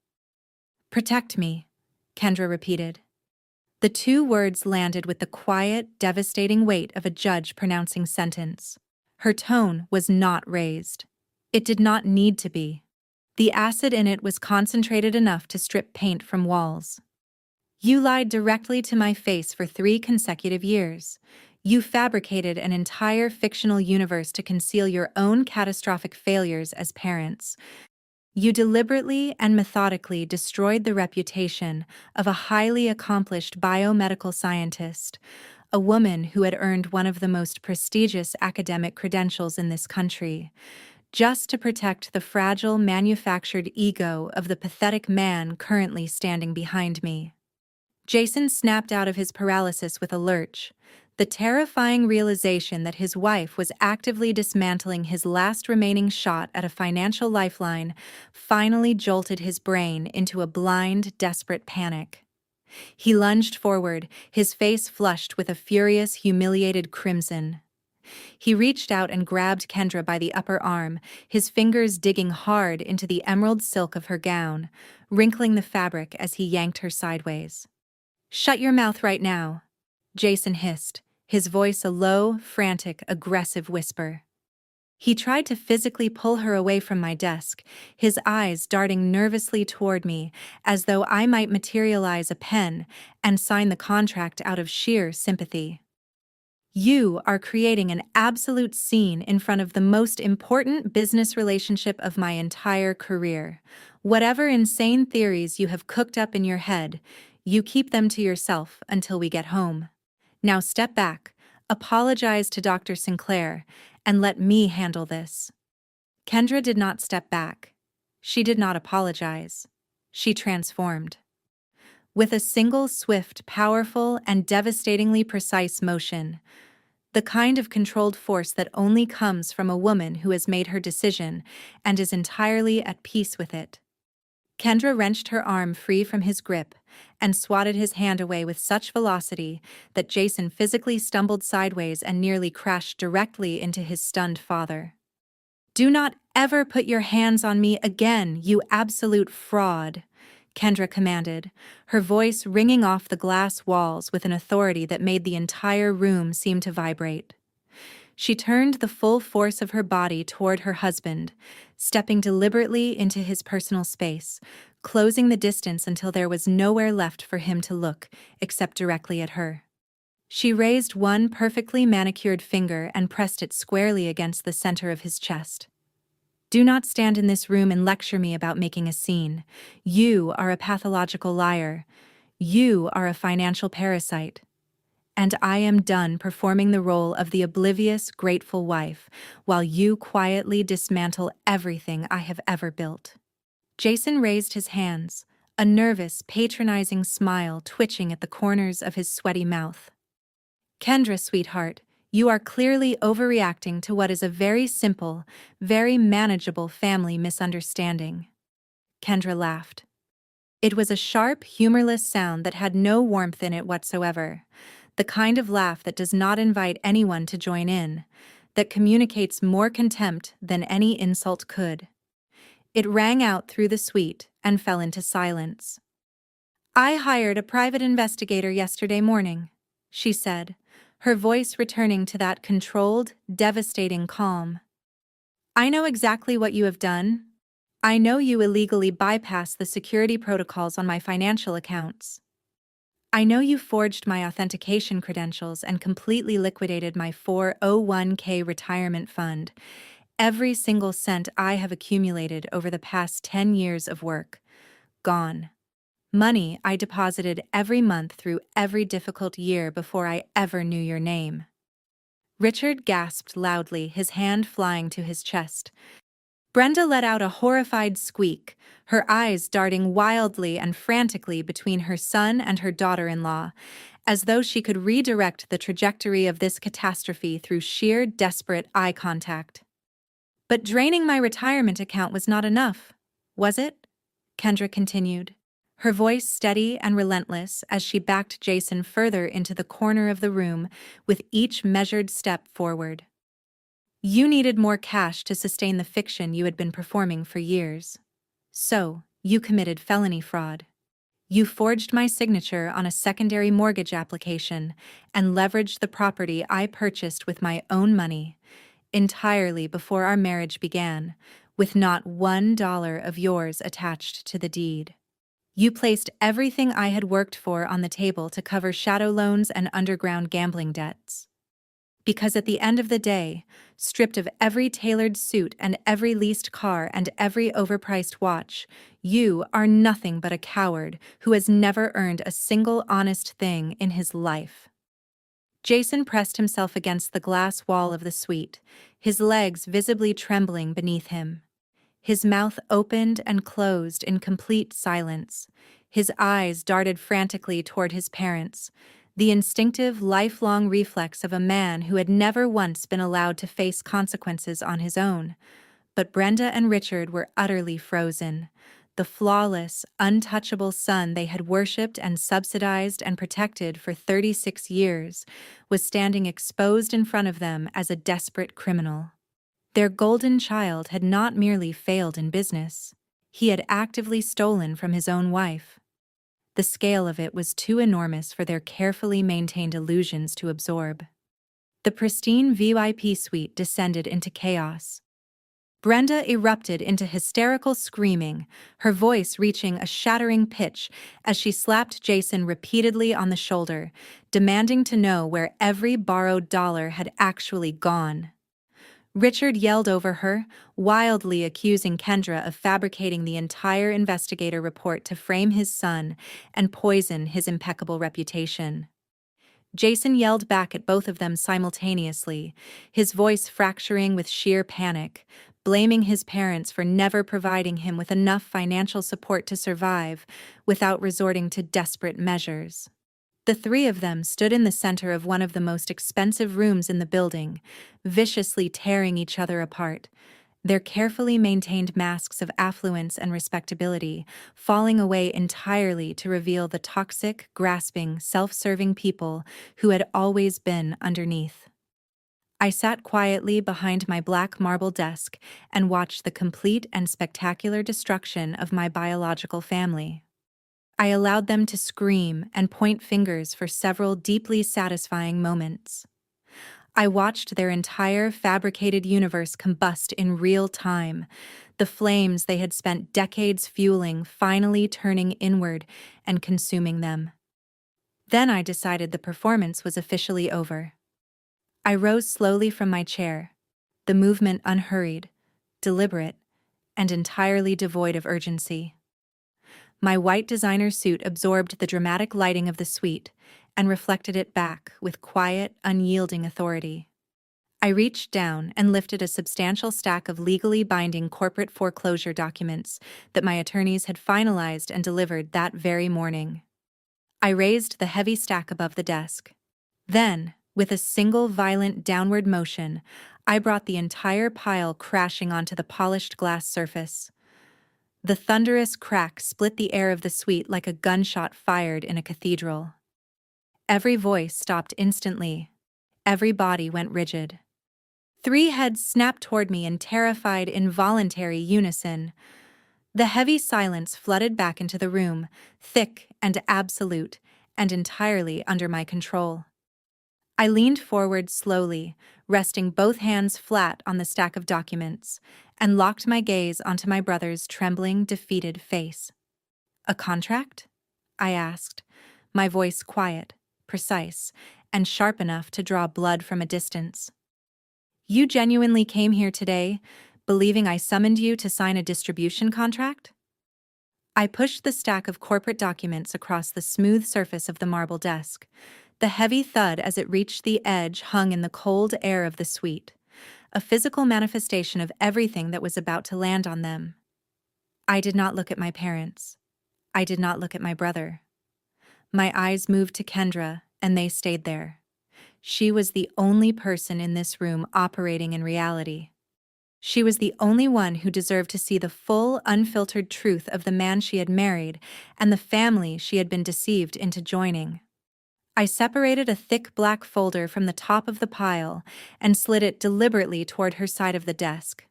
Speaker 1: Protect me, Kendra repeated. The two words landed with the quiet, devastating weight of a judge pronouncing sentence. Her tone was not raised. It did not need to be. The acid in it was concentrated enough to strip paint from walls. You lied directly to my face for 3 consecutive years. You fabricated an entire fictional universe to conceal your own catastrophic failures as parents. You deliberately and methodically destroyed the reputation of a highly accomplished biomedical scientist, a woman who had earned one of the most prestigious academic credentials in this country, just to protect the fragile manufactured ego of the pathetic man currently standing behind me. Jason snapped out of his paralysis with a lurch. The terrifying realization that his wife was actively dismantling his last remaining shot at a financial lifeline finally jolted his brain into a blind, desperate panic. He lunged forward, his face flushed with a furious, humiliated crimson. He reached out and grabbed Kendra by the upper arm, his fingers digging hard into the emerald silk of her gown, wrinkling the fabric as he yanked her sideways. "Shut your mouth right now," Jason hissed, his voice a low, frantic, aggressive whisper. He tried to physically pull her away from my desk, his eyes darting nervously toward me, as though I might materialize a pen and sign the contract out of sheer sympathy. "You are creating an absolute scene in front of the most important business relationship of my entire career. Whatever insane theories you have cooked up in your head, you keep them to yourself until we get home. Now step back, apologize to Dr. Sinclair, and let me handle this." Kendra did not step back. She did not apologize. She transformed. With a single swift, powerful, and devastatingly precise motion, the kind of controlled force that only comes from a woman who has made her decision and is entirely at peace with it. Kendra wrenched her arm free from his grip and swatted his hand away with such velocity that Jason physically stumbled sideways and nearly crashed directly into his stunned father. "Do not ever put your hands on me again, you absolute fraud," Kendra commanded, her voice ringing off the glass walls with an authority that made the entire room seem to vibrate. She turned the full force of her body toward her husband, stepping deliberately into his personal space, closing the distance until there was nowhere left for him to look except directly at her. She raised one perfectly manicured finger and pressed it squarely against the center of his chest. "Do not stand in this room and lecture me about making a scene. You are a pathological liar. You are a financial parasite. And I am done performing the role of the oblivious, grateful wife, while you quietly dismantle everything I have ever built." Jason raised his hands, a nervous, patronizing smile twitching at the corners of his sweaty mouth. "Kendra, sweetheart, you are clearly overreacting to what is a very simple, very manageable family misunderstanding." Kendra laughed. It was a sharp, humorless sound that had no warmth in it whatsoever. The kind of laugh that does not invite anyone to join in, that communicates more contempt than any insult could. It rang out through the suite and fell into silence. "I hired a private investigator yesterday morning," she said, her voice returning to that controlled, devastating calm. "I know exactly what you have done. I know you illegally bypassed the security protocols on my financial accounts. I know you forged my authentication credentials and completely liquidated my 401k retirement fund. Every single cent I have accumulated over the past 10 years of work, gone. Money I deposited every month through every difficult year before I ever knew your name." Richard gasped loudly, his hand flying to his chest. Brenda let out a horrified squeak, her eyes darting wildly and frantically between her son and her daughter-in-law, as though she could redirect the trajectory of this catastrophe through sheer, desperate eye contact. "But draining my retirement account was not enough, was it?" Kendra continued. her voice steady and relentless as she backed Jason further into the corner of the room with each measured step forward. You needed more cash to sustain the fiction you had been performing for years. So, you committed felony fraud. You forged my signature on a secondary mortgage application and leveraged the property I purchased with my own money, entirely before our marriage began, with not $1 of yours attached to the deed. You placed everything I had worked for on the table to cover shadow loans and underground gambling debts. Because at the end of the day, stripped of every tailored suit and every leased car and every overpriced watch, you are nothing but a coward who has never earned a single honest thing in his life. Jason pressed himself against the glass wall of the suite, his legs visibly trembling beneath him. His mouth opened and closed in complete silence. His eyes darted frantically toward his parents, the instinctive, lifelong reflex of a man who had never once been allowed to face consequences on his own. But Brenda and Richard were utterly frozen. The flawless, untouchable son they had worshipped and subsidized and protected for 36 years was standing exposed in front of them as a desperate criminal. Their golden child had not merely failed in business, he had actively stolen from his own wife. The scale of it was too enormous for their carefully maintained illusions to absorb. The pristine VIP suite descended into chaos. Brenda erupted into hysterical screaming, her voice reaching a shattering pitch as she slapped Jason repeatedly on the shoulder, demanding to know where every borrowed dollar had actually gone. Richard yelled over her, wildly accusing Kendra of fabricating the entire investigator report to frame his son and poison his impeccable reputation. Jason yelled back at both of them simultaneously, his voice fracturing with sheer panic, blaming his parents for never providing him with enough financial support to survive without resorting to desperate measures. The three of them stood in the center of one of the most expensive rooms in the building, viciously tearing each other apart, their carefully maintained masks of affluence and respectability falling away entirely to reveal the toxic, grasping, self-serving people who had always been underneath. I sat quietly behind my black marble desk and watched the complete and spectacular destruction of my biological family. I allowed them to scream and point fingers for several deeply satisfying moments. I watched their entire fabricated universe combust in real time, the flames they had spent decades fueling finally turning inward and consuming them. Then I decided the performance was officially over. I rose slowly from my chair, the movement unhurried, deliberate, and entirely devoid of urgency. My white designer suit absorbed the dramatic lighting of the suite and reflected it back with quiet, unyielding authority. I reached down and lifted a substantial stack of legally binding corporate foreclosure documents that my attorneys had finalized and delivered that very morning. I raised the heavy stack above the desk. Then, with a single violent downward motion, I brought the entire pile crashing onto the polished glass surface. The thunderous crack split the air of the suite like a gunshot fired in a cathedral. Every voice stopped instantly. Every body went rigid. Three heads snapped toward me in terrified, involuntary unison. The heavy silence flooded back into the room, thick and absolute, and entirely under my control. I leaned forward slowly, resting both hands flat on the stack of documents, and locked my gaze onto my brother's trembling, defeated face. "A contract?" I asked, my voice quiet, precise, and sharp enough to draw blood from a distance. "You genuinely came here today, believing I summoned you to sign a distribution contract?" I pushed the stack of corporate documents across the smooth surface of the marble desk. The heavy thud as it reached the edge hung in the cold air of the suite, a physical manifestation of everything that was about to land on them. I did not look at my parents. I did not look at my brother. My eyes moved to Kendra, and they stayed there. She was the only person in this room operating in reality. She was the only one who deserved to see the full, unfiltered truth of the man she had married and the family she had been deceived into joining. I separated a thick black folder from the top of the pile and slid it deliberately toward her side of the desk.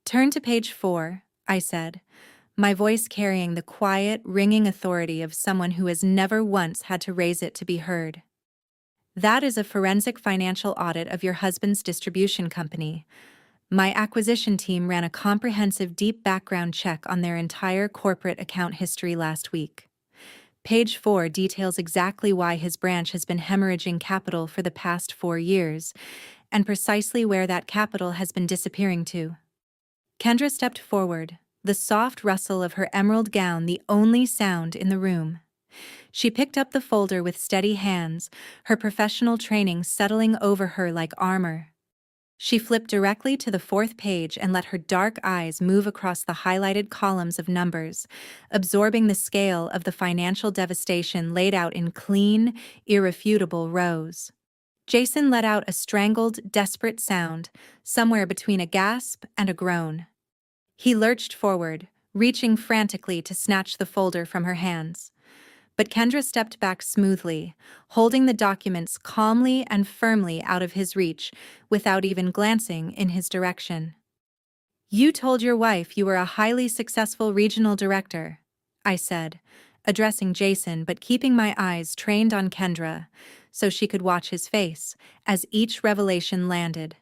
Speaker 1: "Turn to page 4, I said, my voice carrying the quiet, ringing authority of someone who has never once had to raise it to be heard. "That is a forensic financial audit of your husband's distribution company. My acquisition team ran a comprehensive deep background check on their entire corporate account history last week. Page 4 details exactly why his branch has been hemorrhaging capital for the past 4 years, and precisely where that capital has been disappearing to." Kendra stepped forward, the soft rustle of her emerald gown the only sound in the room. She picked up the folder with steady hands, her professional training settling over her like armor. She flipped directly to the 4th page and let her dark eyes move across the highlighted columns of numbers, absorbing the scale of the financial devastation laid out in clean, irrefutable rows. Jason let out a strangled, desperate sound, somewhere between a gasp and a groan. He lurched forward, reaching frantically to snatch the folder from her hands. But Kendra stepped back smoothly, holding the documents calmly and firmly out of his reach without even glancing in his direction. "You told your wife you were a highly successful regional director," I said, addressing Jason but keeping my eyes trained on Kendra so she could watch his face as each revelation landed.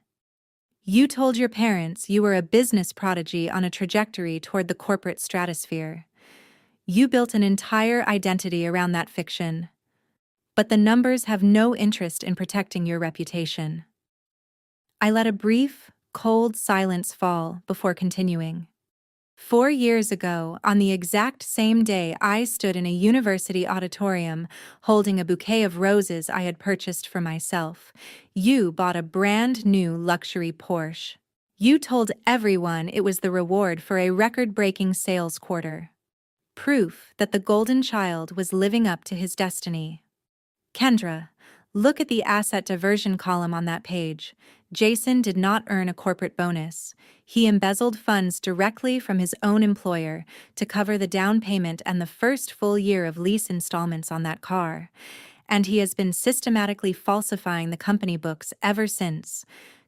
Speaker 1: "You told your parents you were a business prodigy on a trajectory toward the corporate stratosphere. You built an entire identity around that fiction. But the numbers have no interest in protecting your reputation." I let a brief, cold silence fall before continuing. 4 years ago, on the exact same day I stood in a university auditorium holding a bouquet of roses I had purchased for myself, you bought a brand new luxury Porsche. You told everyone it was the reward for a record-breaking sales quarter. Proof that the golden child was living up to his destiny. Kendra, look at the asset diversion column on that page. Jason did not earn a corporate bonus. He embezzled funds directly from his own employer to cover the down payment and the first full year of lease installments on that car. And he has been systematically falsifying the company books ever since,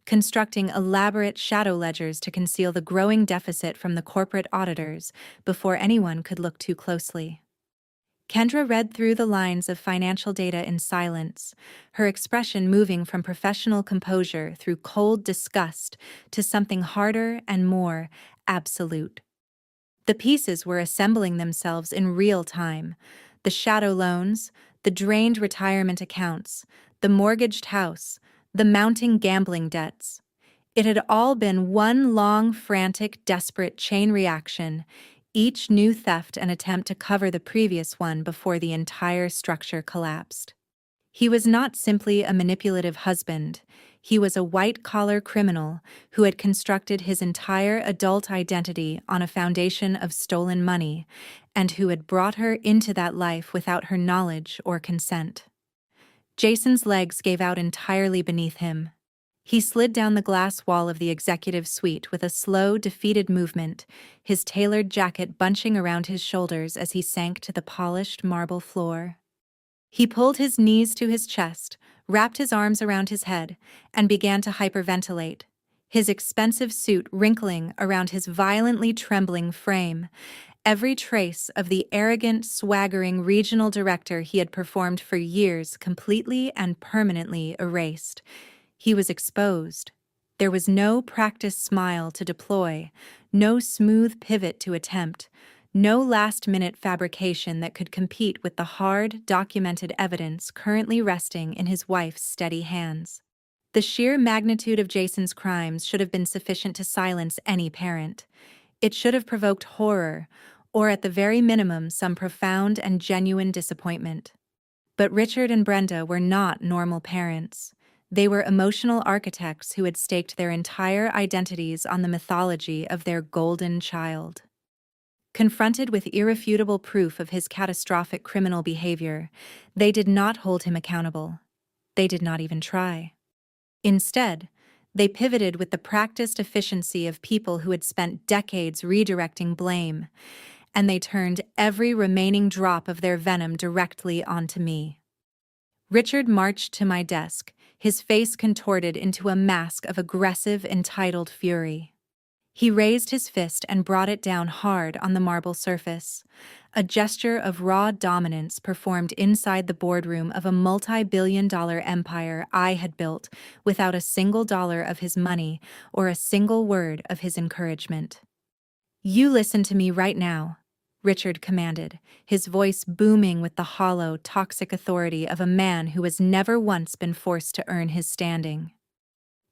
Speaker 1: constructing elaborate shadow ledgers to conceal the growing deficit from the corporate auditors before anyone could look too closely. Kendra read through the lines of financial data in silence, her expression moving from professional composure through cold disgust to something harder and more absolute. The pieces were assembling themselves in real time: the shadow loans, the drained retirement accounts, the mortgaged house, the mounting gambling debts. It had all been one long, frantic, desperate chain reaction, each new theft an attempt to cover the previous one before the entire structure collapsed. He was not simply a manipulative husband. He was a white-collar criminal who had constructed his entire adult identity on a foundation of stolen money, and who had brought her into that life without her knowledge or consent. Jason's legs gave out entirely beneath him. He slid down the glass wall of the executive suite with a slow, defeated movement, his tailored jacket bunching around his shoulders as he sank to the polished marble floor. He pulled his knees to his chest, wrapped his arms around his head, and began to hyperventilate, his expensive suit wrinkling around his violently trembling frame, every trace of the arrogant, swaggering regional director he had performed for years completely and permanently erased. He was exposed. There was no practiced smile to deploy, no smooth pivot to attempt, no last-minute fabrication that could compete with the hard, documented evidence currently resting in his wife's steady hands. The sheer magnitude of Jason's crimes should have been sufficient to silence any parent. It should have provoked horror, or at the very minimum some profound and genuine disappointment. But Richard and Brenda were not normal parents. They were emotional architects who had staked their entire identities on the mythology of their golden child. Confronted with irrefutable proof of his catastrophic criminal behavior, they did not hold him accountable. They did not even try. Instead, They pivoted with the practiced efficiency of people who had spent decades redirecting blame, and they turned every remaining drop of their venom directly onto me. Richard marched to my desk, his face contorted into a mask of aggressive, entitled fury. He raised his fist and brought it down hard on the marble surface, a gesture of raw dominance performed inside the boardroom of a multi-billion-dollar empire I had built without a single dollar of his money or a single word of his encouragement. "You listen to me right now," Richard commanded, his voice booming with the hollow, toxic authority of a man who has never once been forced to earn his standing.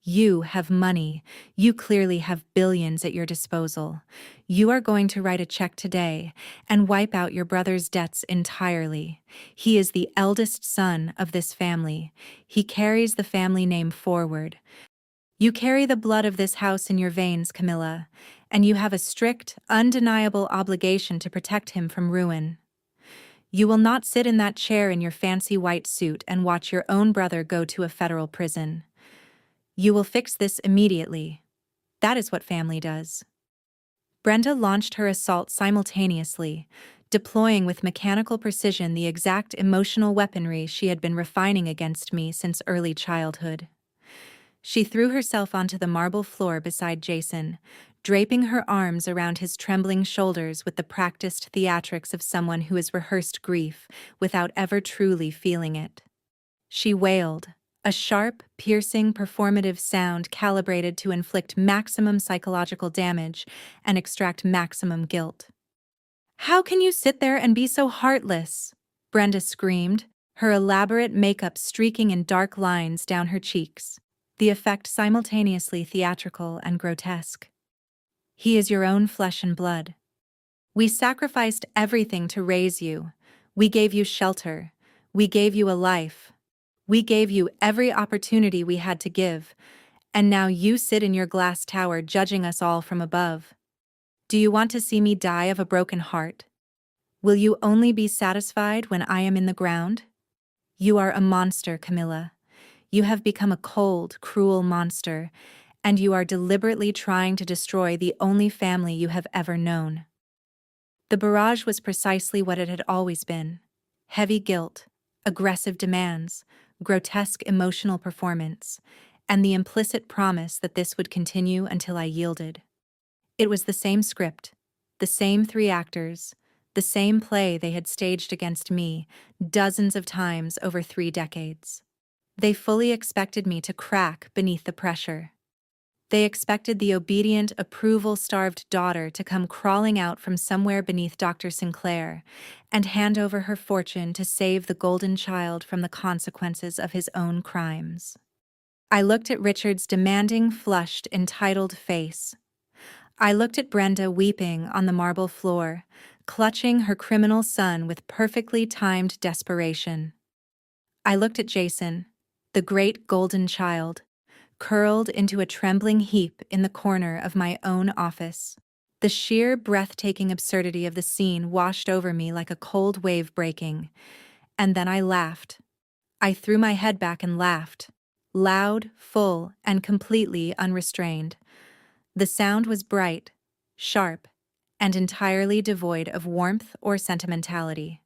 Speaker 1: "You have money. You clearly have billions at your disposal. You are going to write a check today and wipe out your brother's debts entirely. He is the eldest son of this family. He carries the family name forward. You carry the blood of this house in your veins, Camilla, and you have a strict, undeniable obligation to protect him from ruin. You will not sit in that chair in your fancy white suit and watch your own brother go to a federal prison. You will fix this immediately. That is what family does." Brenda launched her assault simultaneously, deploying with mechanical precision the exact emotional weaponry she had been refining against me since early childhood. She threw herself onto the marble floor beside Jason, draping her arms around his trembling shoulders with the practiced theatrics of someone who has rehearsed grief without ever truly feeling it. She wailed, a sharp, piercing, performative sound calibrated to inflict maximum psychological damage and extract maximum guilt. "How can you sit there and be so heartless?" Brenda screamed, her elaborate makeup streaking in dark lines down her cheeks, the effect simultaneously theatrical and grotesque. "He is your own flesh and blood. We sacrificed everything to raise you. We gave you shelter. We gave you a life. We gave you every opportunity we had to give, and now you sit in your glass tower judging us all from above. Do you want to see me die of a broken heart? Will you only be satisfied when I am in the ground? You are a monster, Camilla. You have become a cold, cruel monster, and you are deliberately trying to destroy the only family you have ever known." The barrage was precisely what it had always been: heavy guilt, aggressive demands, grotesque emotional performance, and the implicit promise that this would continue until I yielded. It was the same script, the same 3 actors, the same play they had staged against me dozens of times over 3 decades. They fully expected me to crack beneath the pressure. They expected the obedient, approval-starved daughter to come crawling out from somewhere beneath Dr. Sinclair and hand over her fortune to save the golden child from the consequences of his own crimes. I looked at Richard's demanding, flushed, entitled face. I looked at Brenda weeping on the marble floor, clutching her criminal son with perfectly timed desperation. I looked at Jason, the great golden child, curled into a trembling heap in the corner of my own office. The sheer, breathtaking absurdity of the scene washed over me like a cold wave breaking, and then I laughed. I threw my head back and laughed, loud, full, and completely unrestrained. The sound was bright, sharp, and entirely devoid of warmth or sentimentality.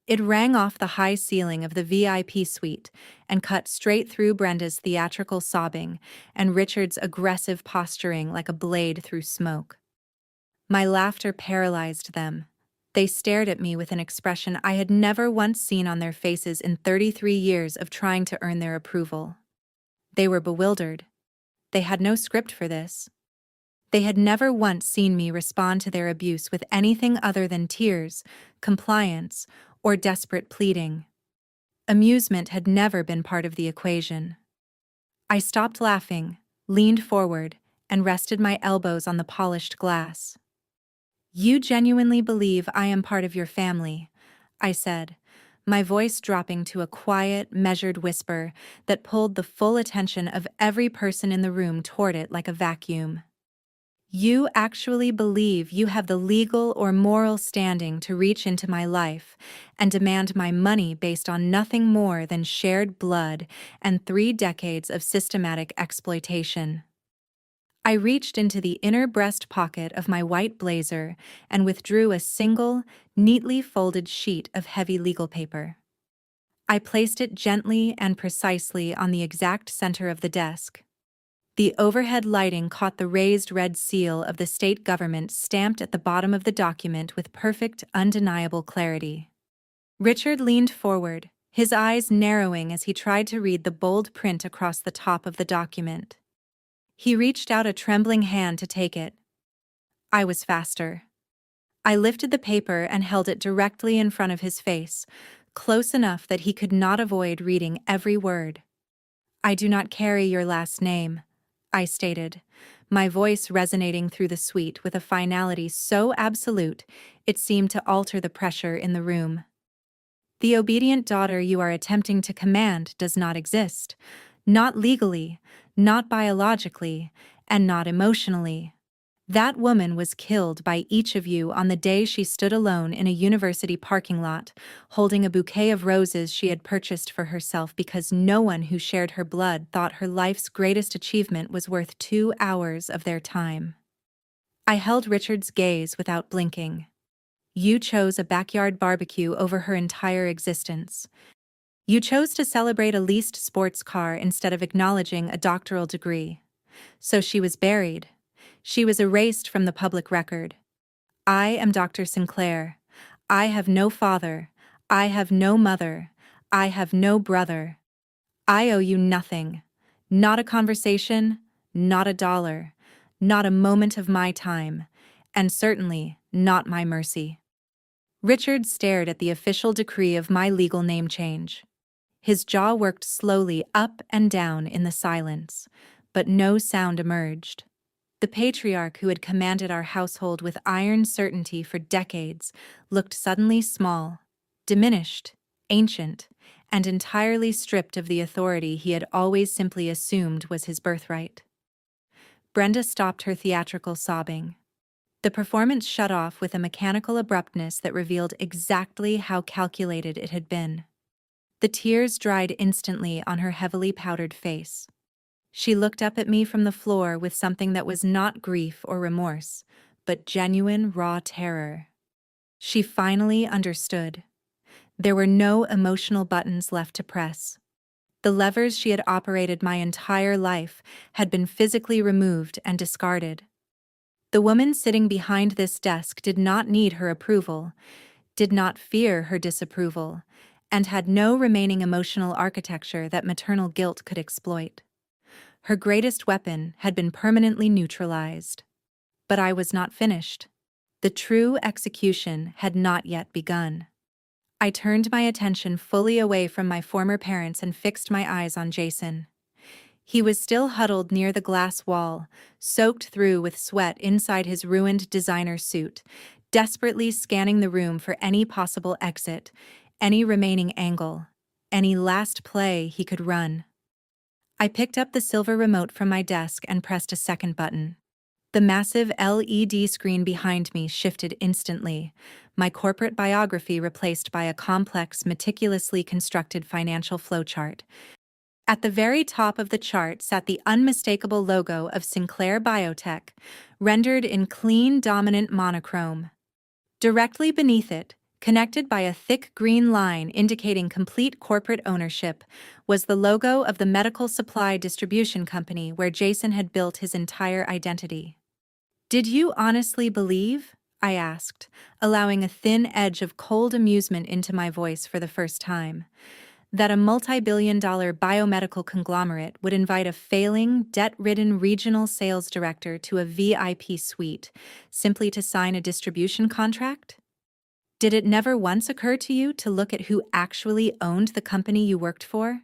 Speaker 1: It rang off the high ceiling of the VIP suite and cut straight through Brenda's theatrical sobbing and Richard's aggressive posturing like a blade through smoke. My laughter paralyzed them. They stared at me with an expression I had never once seen on their faces in 33 years of trying to earn their approval. They were bewildered. They had no script for this. They had never once seen me respond to their abuse with anything other than tears, compliance, or desperate pleading. Amusement had never been part of the equation. I stopped laughing, leaned forward, and rested my elbows on the polished glass. "You genuinely believe I am part of your family," I said, my voice dropping to a quiet, measured whisper that pulled the full attention of every person in the room toward it like a vacuum. You actually believe you have the legal or moral standing to reach into my life and demand my money based on nothing more than shared blood and 3 decades of systematic exploitation. I reached into the inner breast pocket of my white blazer and withdrew a single, neatly folded sheet of heavy legal paper. I placed it gently and precisely on the exact center of the desk. The overhead lighting caught the raised red seal of the state government stamped at the bottom of the document with perfect, undeniable clarity. Richard leaned forward, his eyes narrowing as he tried to read the bold print across the top of the document. He reached out a trembling hand to take it. I was faster. I lifted the paper and held it directly in front of his face, close enough that he could not avoid reading every word. "I do not carry your last name," I stated, my voice resonating through the suite with a finality so absolute it seemed to alter the pressure in the room. "The obedient daughter you are attempting to command does not exist. Not legally, not biologically, and not emotionally. That woman was killed by each of you on the day she stood alone in a university parking lot, holding a bouquet of roses she had purchased for herself because no one who shared her blood thought her life's greatest achievement was worth 2 hours of their time." I held Richard's gaze without blinking. You chose a backyard barbecue over her entire existence. You chose to celebrate a leased sports car instead of acknowledging a doctoral degree. So she was buried. She was erased from the public record. I am Dr. Sinclair. I have no father. I have no mother. I have no brother. I owe you nothing. Not a conversation, not a dollar, not a moment of my time, and certainly not my mercy. Richard stared at the official decree of my legal name change. His jaw worked slowly up and down in the silence, but no sound emerged. The patriarch who had commanded our household with iron certainty for decades looked suddenly small, diminished, ancient, and entirely stripped of the authority he had always simply assumed was his birthright. Brenda stopped her theatrical sobbing. The performance shut off with a mechanical abruptness that revealed exactly how calculated it had been. The tears dried instantly on her heavily powdered face. She looked up at me from the floor with something that was not grief or remorse, but genuine raw terror. She finally understood. There were no emotional buttons left to press. The levers she had operated my entire life had been physically removed and discarded. The woman sitting behind this desk did not need her approval, did not fear her disapproval, and had no remaining emotional architecture that maternal guilt could exploit. Her greatest weapon had been permanently neutralized. But I was not finished. The true execution had not yet begun. I turned my attention fully away from my former parents and fixed my eyes on Jason. He was still huddled near the glass wall, soaked through with sweat inside his ruined designer suit, desperately scanning the room for any possible exit, any remaining angle, any last play he could run. I picked up the silver remote from my desk and pressed a second button. The massive LED screen behind me shifted instantly, my corporate biography replaced by a complex, meticulously constructed financial flowchart. At the very top of the chart sat the unmistakable logo of Sinclair Biotech, rendered in clean, dominant monochrome. Directly beneath it, connected by a thick green line indicating complete corporate ownership, was the logo of the medical supply distribution company where Jason had built his entire identity. "Did you honestly believe?" I asked, allowing a thin edge of cold amusement into my voice for the first time. That a multi-billion-dollar biomedical conglomerate would invite a failing, debt-ridden regional sales director to a VIP suite simply to sign a distribution contract? Did it never once occur to you to look at who actually owned the company you worked for?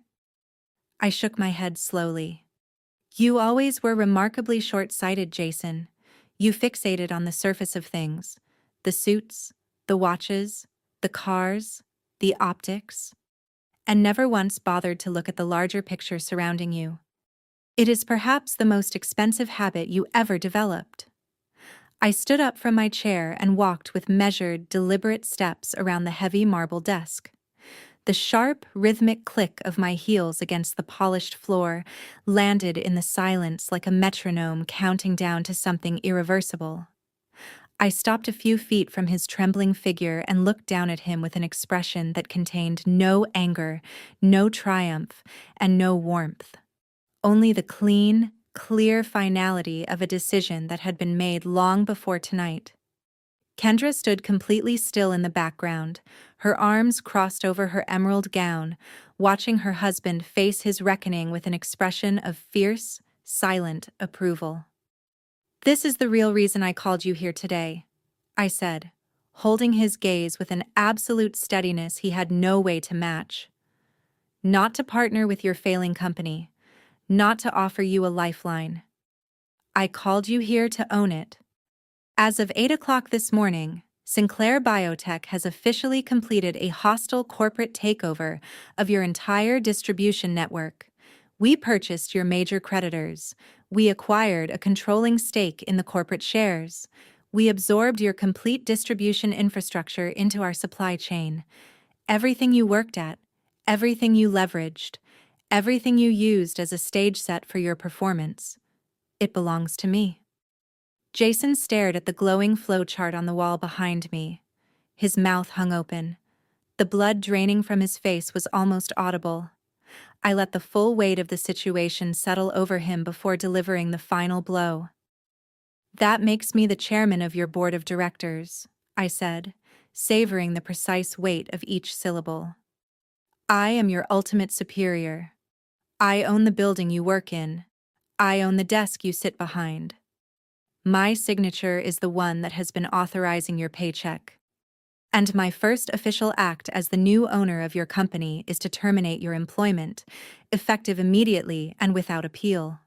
Speaker 1: I shook my head slowly. You always were remarkably short-sighted, Jason. You fixated on the surface of things, the suits, the watches, the cars, the optics, and never once bothered to look at the larger picture surrounding you. It is perhaps the most expensive habit you ever developed. I stood up from my chair and walked with measured, deliberate steps around the heavy marble desk. The sharp, rhythmic click of my heels against the polished floor landed in the silence like a metronome counting down to something irreversible. I stopped a few feet from his trembling figure and looked down at him with an expression that contained no anger, no triumph, and no warmth. Only the clean, clear finality of a decision that had been made long before tonight. Kendra stood completely still in the background, her arms crossed over her emerald gown, watching her husband face his reckoning with an expression of fierce, silent approval. "This is the real reason I called you here today," I said, holding his gaze with an absolute steadiness he had no way to match. "Not to partner with your failing company, not to offer you a lifeline. I called you here to own it. As of 8 o'clock this morning, Sinclair Biotech has officially completed a hostile corporate takeover of your entire distribution network. We purchased your major creditors. We acquired a controlling stake in the corporate shares. We absorbed your complete distribution infrastructure into our supply chain. Everything you worked at, everything you leveraged, everything you used as a stage set for your performance. It belongs to me." Jason stared at the glowing flowchart on the wall behind me. His mouth hung open. The blood draining from his face was almost audible. I let the full weight of the situation settle over him before delivering the final blow. "That makes me the chairman of your board of directors," I said, savoring the precise weight of each syllable. "I am your ultimate superior. I own the building you work in. I own the desk you sit behind. My signature is the one that has been authorizing your paycheck. And my first official act as the new owner of your company is to terminate your employment, effective immediately and without appeal."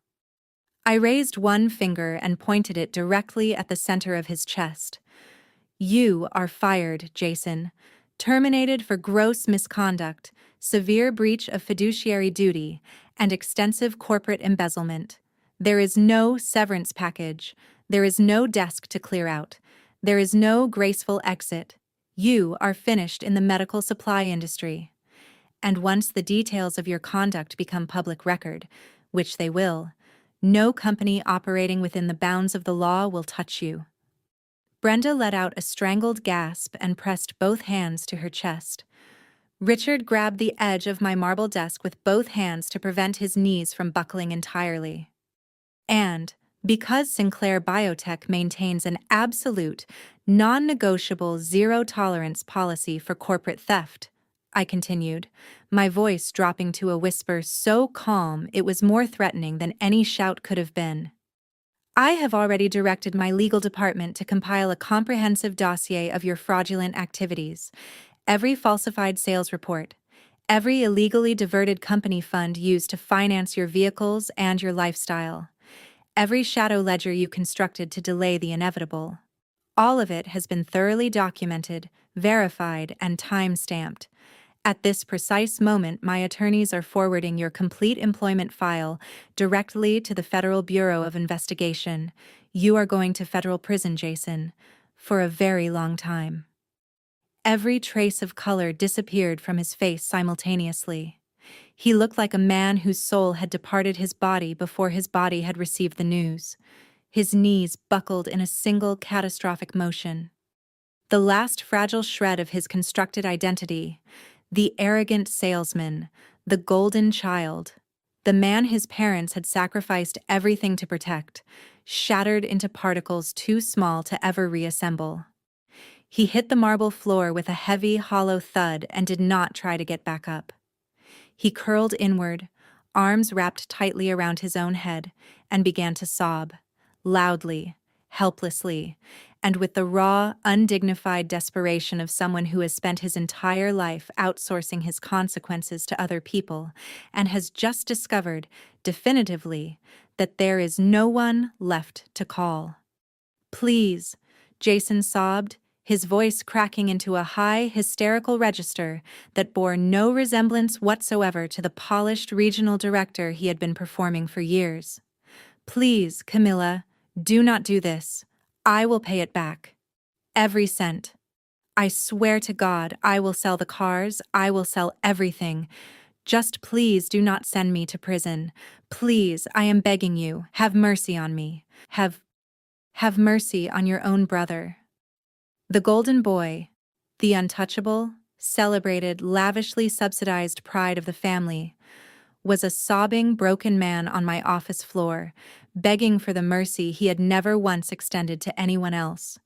Speaker 1: I raised one finger and pointed it directly at the center of his chest. "You are fired, Jason. Terminated for gross misconduct, severe breach of fiduciary duty, and extensive corporate embezzlement. There is no severance package. There is no desk to clear out. There is no graceful exit. You are finished in the medical supply industry. And once the details of your conduct become public record, which they will, no company operating within the bounds of the law will touch you." Brenda let out a strangled gasp and pressed both hands to her chest. Richard grabbed the edge of my marble desk with both hands to prevent his knees from buckling entirely. "And because Sinclair Biotech maintains an absolute, non-negotiable zero-tolerance policy for corporate theft," I continued, my voice dropping to a whisper so calm it was more threatening than any shout could have been, "I have already directed my legal department to compile a comprehensive dossier of your fraudulent activities, every falsified sales report, every illegally diverted company fund used to finance your vehicles and your lifestyle, every shadow ledger you constructed to delay the inevitable. All of it has been thoroughly documented, verified, and time-stamped. At this precise moment, my attorneys are forwarding your complete employment file directly to the Federal Bureau of Investigation. You are going to federal prison, Jason, for a very long time." Every trace of color disappeared from his face simultaneously. He looked like a man whose soul had departed his body before his body had received the news. His knees buckled in a single catastrophic motion. The last fragile shred of his constructed identity, the arrogant salesman, the golden child, the man his parents had sacrificed everything to protect, shattered into particles too small to ever reassemble. He hit the marble floor with a heavy, hollow thud and did not try to get back up. He curled inward, arms wrapped tightly around his own head, and began to sob, loudly, helplessly, and with the raw, undignified desperation of someone who has spent his entire life outsourcing his consequences to other people and has just discovered, definitively, that there is no one left to call. "Please," Jason sobbed, his voice cracking into a high, hysterical register that bore no resemblance whatsoever to the polished regional director he had been performing for years. "Please, Camilla, do not do this. I will pay it back. Every cent. I swear to God, I will sell the cars, I will sell everything. Just please do not send me to prison. Please, I am begging you, have mercy on me. Have mercy on your own brother. The golden boy, the untouchable, celebrated, lavishly subsidized pride of the family, was a sobbing, broken man on my office floor, begging for the mercy he had never once extended to anyone else.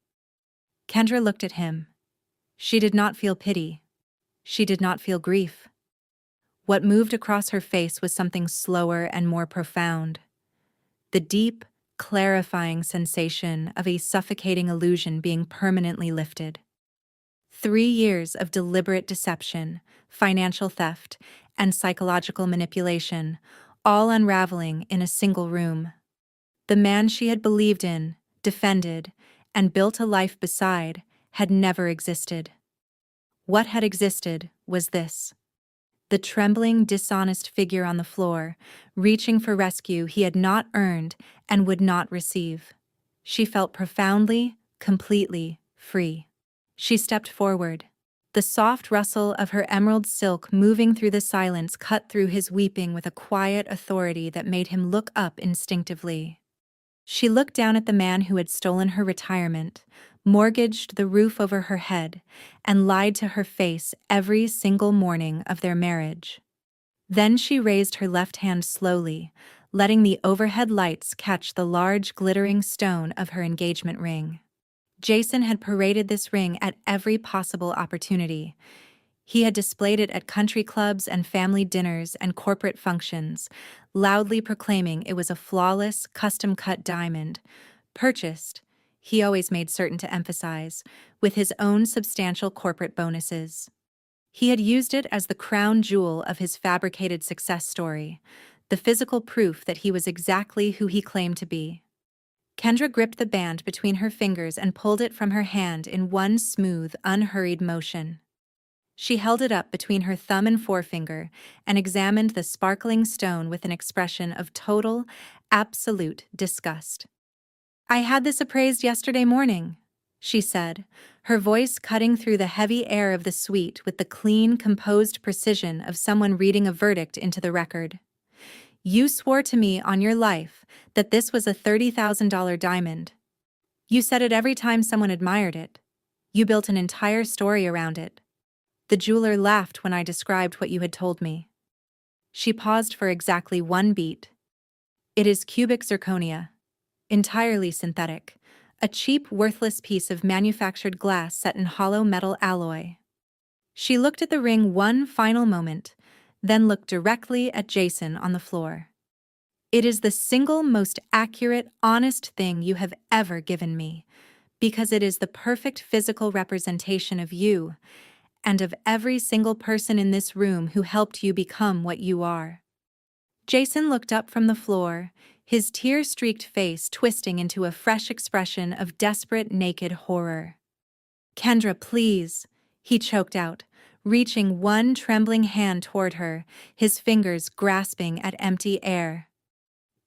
Speaker 1: Kendra looked at him. She did not feel pity. She did not feel grief. What moved across her face was something slower and more profound. The deep, clarifying sensation of a suffocating illusion being permanently lifted. 3 years of deliberate deception, financial theft, and psychological manipulation, all unraveling in a single room. The man she had believed in, defended, and built a life beside had never existed. What had existed was this. The trembling, dishonest figure on the floor, reaching for rescue he had not earned and would not receive. She felt profoundly, completely free. She stepped forward. The soft rustle of her emerald silk moving through the silence cut through his weeping with a quiet authority that made him look up instinctively. She looked down at the man who had stolen her retirement, mortgaged the roof over her head, and lied to her face every single morning of their marriage. Then she raised her left hand slowly, letting the overhead lights catch the large glittering stone of her engagement ring. Jason had paraded this ring at every possible opportunity. He had displayed it at country clubs and family dinners and corporate functions, loudly proclaiming it was a flawless, custom-cut diamond, purchased, he always made certain to emphasize, with his own substantial corporate bonuses. He had used it as the crown jewel of his fabricated success story, the physical proof that he was exactly who he claimed to be. Kendra gripped the band between her fingers and pulled it from her hand in one smooth, unhurried motion. She held it up between her thumb and forefinger and examined the sparkling stone with an expression of total, absolute disgust. "I had this appraised yesterday morning," she said, her voice cutting through the heavy air of the suite with the clean, composed precision of someone reading a verdict into the record. "You swore to me on your life that this was a $30,000 diamond. You said it every time someone admired it. You built an entire story around it. The jeweler laughed when I described what you had told me." She paused for exactly 1 beat. "It is cubic zirconia. Entirely synthetic. A cheap, worthless piece of manufactured glass set in hollow metal alloy." She looked at the ring one final moment, then looked directly at Jason on the floor. "It is the single most accurate, honest thing you have ever given me, because it is the perfect physical representation of you, and of every single person in this room who helped you become what you are." Jason looked up from the floor, his tear-streaked face twisting into a fresh expression of desperate, naked horror. "Kendra, please," he choked out, reaching one trembling hand toward her, his fingers grasping at empty air.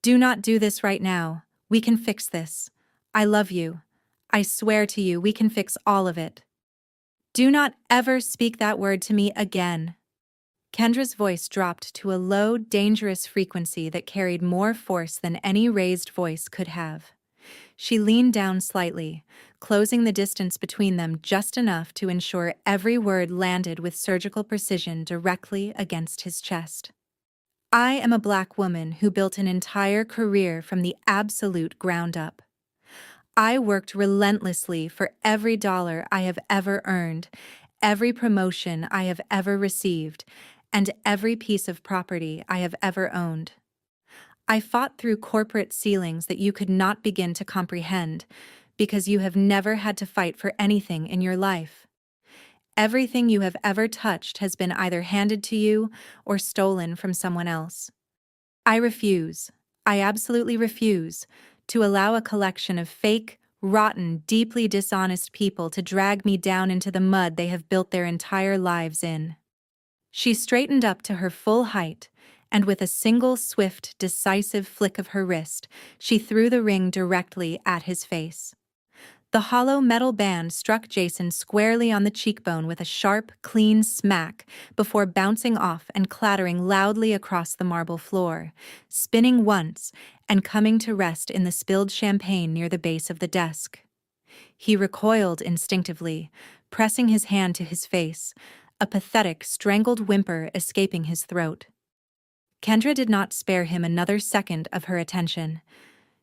Speaker 1: "Do not do this right now. We can fix this. I love you. I swear to you, we can fix all of it. Do not ever speak that word to me again." Kendra's voice dropped to a low, dangerous frequency that carried more force than any raised voice could have. She leaned down slightly, closing the distance between them just enough to ensure every word landed with surgical precision directly against his chest. "I am a Black woman who built an entire career from the absolute ground up. I worked relentlessly for every dollar I have ever earned, every promotion I have ever received, and every piece of property I have ever owned. I fought through corporate ceilings that you could not begin to comprehend, because you have never had to fight for anything in your life. Everything you have ever touched has been either handed to you or stolen from someone else. I refuse, I absolutely refuse, to allow a collection of fake, rotten, deeply dishonest people to drag me down into the mud they have built their entire lives in." She straightened up to her full height, and with a single swift, decisive flick of her wrist, she threw the ring directly at his face. The hollow metal band struck Jason squarely on the cheekbone with a sharp, clean smack before bouncing off and clattering loudly across the marble floor, spinning once and coming to rest in the spilled champagne near the base of the desk. He recoiled instinctively, pressing his hand to his face, a pathetic, strangled whimper escaping his throat. Kendra did not spare him another second of her attention.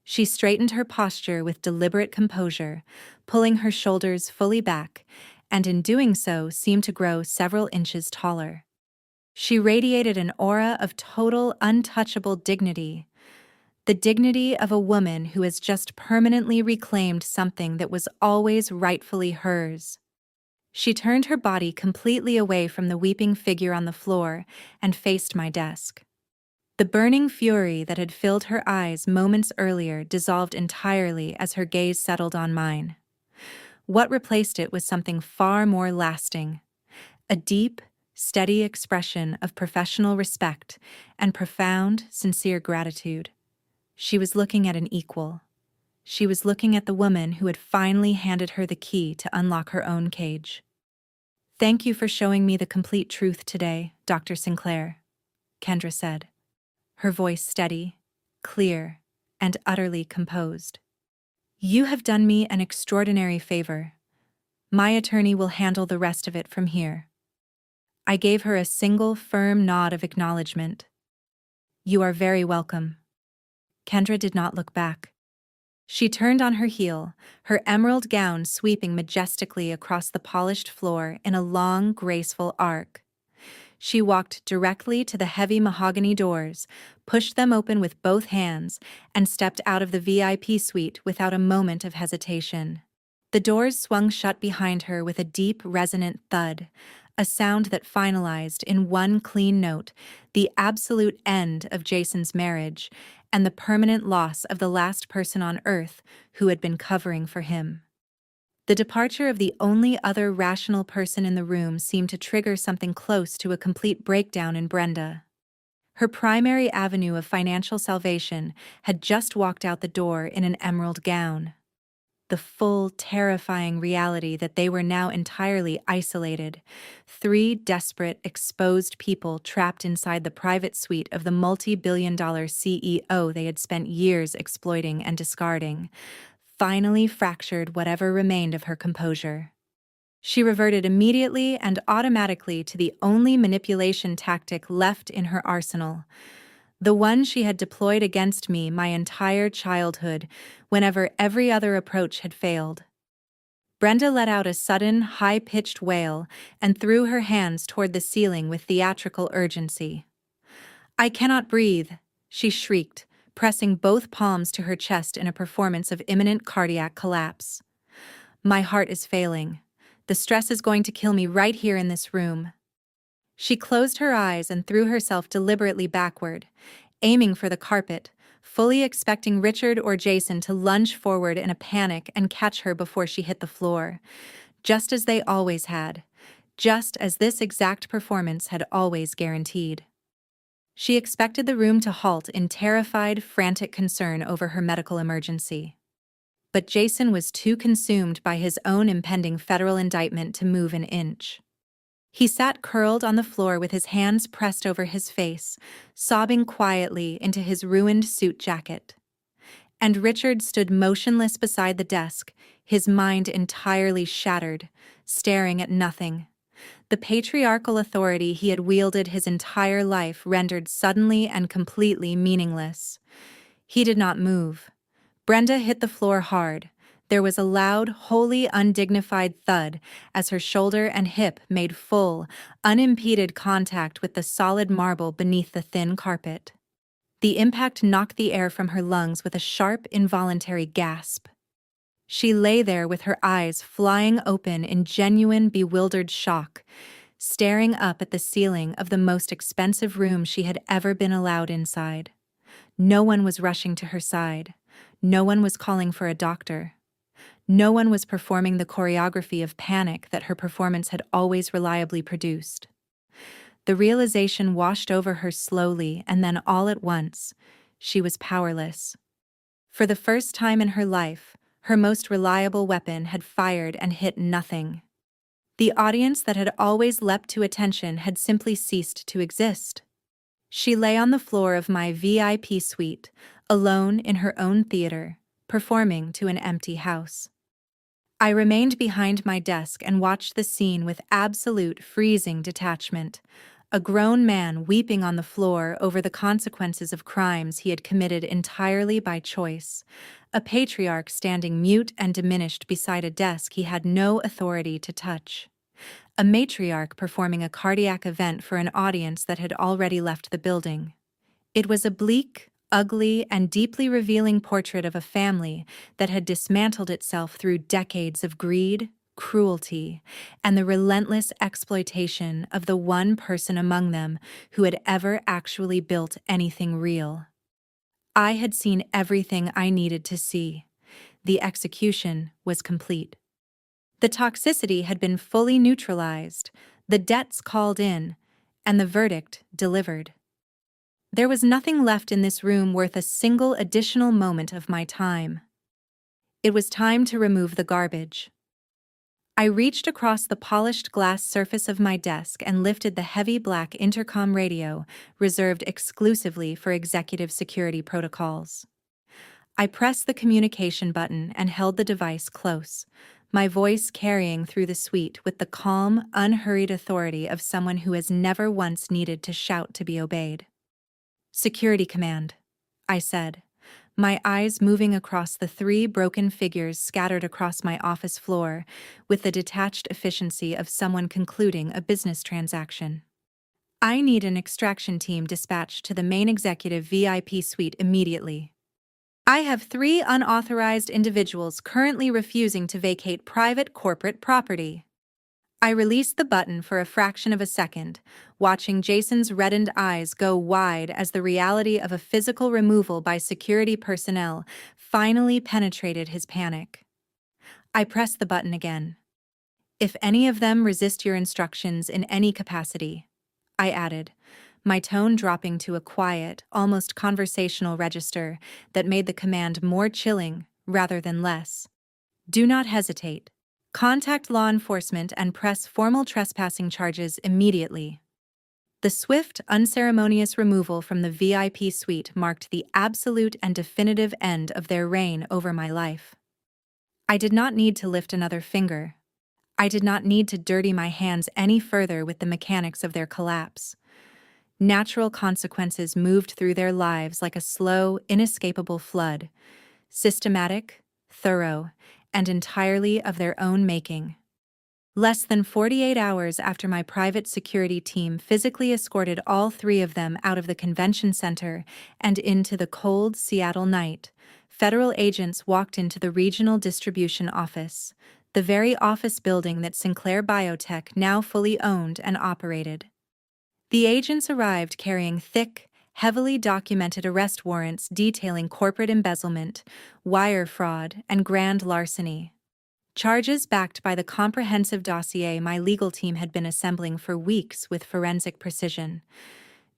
Speaker 1: She straightened her posture with deliberate composure, pulling her shoulders fully back, and in doing so seemed to grow several inches taller. She radiated an aura of total, untouchable dignity, the dignity of a woman who has just permanently reclaimed something that was always rightfully hers. She turned her body completely away from the weeping figure on the floor and faced my desk. The burning fury that had filled her eyes moments earlier dissolved entirely as her gaze settled on mine. What replaced it was something far more lasting, a deep, steady expression of professional respect and profound, sincere gratitude. She was looking at an equal. She was looking at the woman who had finally handed her the key to unlock her own cage. "Thank you for showing me the complete truth today, Dr. Sinclair," Kendra said, her voice steady, clear, and utterly composed. "You have done me an extraordinary favor. My attorney will handle the rest of it from here." I gave her a single firm nod of acknowledgement. "You are very welcome." Kendra did not look back. She turned on her heel, her emerald gown sweeping majestically across the polished floor in a long, graceful arc. She walked directly to the heavy mahogany doors, pushed them open with both hands, and stepped out of the VIP suite without a moment of hesitation. The doors swung shut behind her with a deep, resonant thud, a sound that finalized in one clean note the absolute end of Jason's marriage and the permanent loss of the last person on Earth who had been covering for him. The departure of the only other rational person in the room seemed to trigger something close to a complete breakdown in Brenda. Her primary avenue of financial salvation had just walked out the door in an emerald gown. The full, terrifying reality that they were now entirely isolated, three desperate, exposed people trapped inside the private suite of the multi-billion-dollar CEO they had spent years exploiting and discarding, finally fractured whatever remained of her composure. She reverted immediately and automatically to the only manipulation tactic left in her arsenal, the one she had deployed against me my entire childhood, whenever every other approach had failed. Brenda let out a sudden, high-pitched wail and threw her hands toward the ceiling with theatrical urgency. "I cannot breathe," she shrieked, pressing both palms to her chest in a performance of imminent cardiac collapse. "My heart is failing. The stress is going to kill me right here in this room." She closed her eyes and threw herself deliberately backward, aiming for the carpet, fully expecting Richard or Jason to lunge forward in a panic and catch her before she hit the floor, just as they always had, just as this exact performance had always guaranteed. She expected the room to halt in terrified, frantic concern over her medical emergency. But Jason was too consumed by his own impending federal indictment to move an inch. He sat curled on the floor with his hands pressed over his face, sobbing quietly into his ruined suit jacket. And Richard stood motionless beside the desk, his mind entirely shattered, staring at nothing. The patriarchal authority he had wielded his entire life rendered suddenly and completely meaningless. He did not move. Brenda hit the floor hard. There was a loud, wholly undignified thud as her shoulder and hip made full, unimpeded contact with the solid marble beneath the thin carpet. The impact knocked the air from her lungs with a sharp, involuntary gasp. She lay there with her eyes flying open in genuine, bewildered shock, staring up at the ceiling of the most expensive room she had ever been allowed inside. No one was rushing to her side. No one was calling for a doctor. No one was performing the choreography of panic that her performance had always reliably produced. The realization washed over her slowly, and then all at once, she was powerless. For the first time in her life, Her most reliable weapon had fired and hit nothing. The audience that had always leapt to attention had simply ceased to exist. She lay on the floor of my VIP suite, alone in her own theater, performing to an empty house. I remained behind my desk and watched the scene with absolute freezing detachment. A grown man weeping on the floor over the consequences of crimes he had committed entirely by choice. A patriarch standing mute and diminished beside a desk he had no authority to touch. A matriarch performing a cardiac event for an audience that had already left the building. It was a bleak, ugly, and deeply revealing portrait of a family that had dismantled itself through decades of greed, cruelty, and the relentless exploitation of the one person among them who had ever actually built anything real. I had seen everything I needed to see. The execution was complete. The toxicity had been fully neutralized, the debts called in, and the verdict delivered. There was nothing left in this room worth a single additional moment of my time. It was time to remove the garbage. I reached across the polished glass surface of my desk and lifted the heavy black intercom radio reserved exclusively for executive security protocols. I pressed the communication button and held the device close, my voice carrying through the suite with the calm, unhurried authority of someone who has never once needed to shout to be obeyed. "Security Command," I said, my eyes moving across the 3 broken figures scattered across my office floor with the detached efficiency of someone concluding a business transaction. "I need an extraction team dispatched to the main executive VIP suite immediately. I have 3 unauthorized individuals currently refusing to vacate private corporate property." I released the button for a fraction of a second, watching Jason's reddened eyes go wide as the reality of a physical removal by security personnel finally penetrated his panic. I pressed the button again. "If any of them resist your instructions in any capacity," I added, my tone dropping to a quiet, almost conversational register that made the command more chilling rather than less. "Do not hesitate. Contact law enforcement and press formal trespassing charges immediately." The swift, unceremonious removal from the VIP suite marked the absolute and definitive end of their reign over my life. I did not need to lift another finger. I did not need to dirty my hands any further with the mechanics of their collapse. Natural consequences moved through their lives like a slow, inescapable flood, systematic, thorough, and entirely of their own making. Less than 48 hours after my private security team physically escorted all 3 of them out of the convention center and into the cold Seattle night, federal agents walked into the regional distribution office, the very office building that Sinclair Biotech now fully owned and operated. The agents arrived carrying thick, heavily documented arrest warrants detailing corporate embezzlement, wire fraud, and grand larceny. Charges backed by the comprehensive dossier my legal team had been assembling for weeks with forensic precision.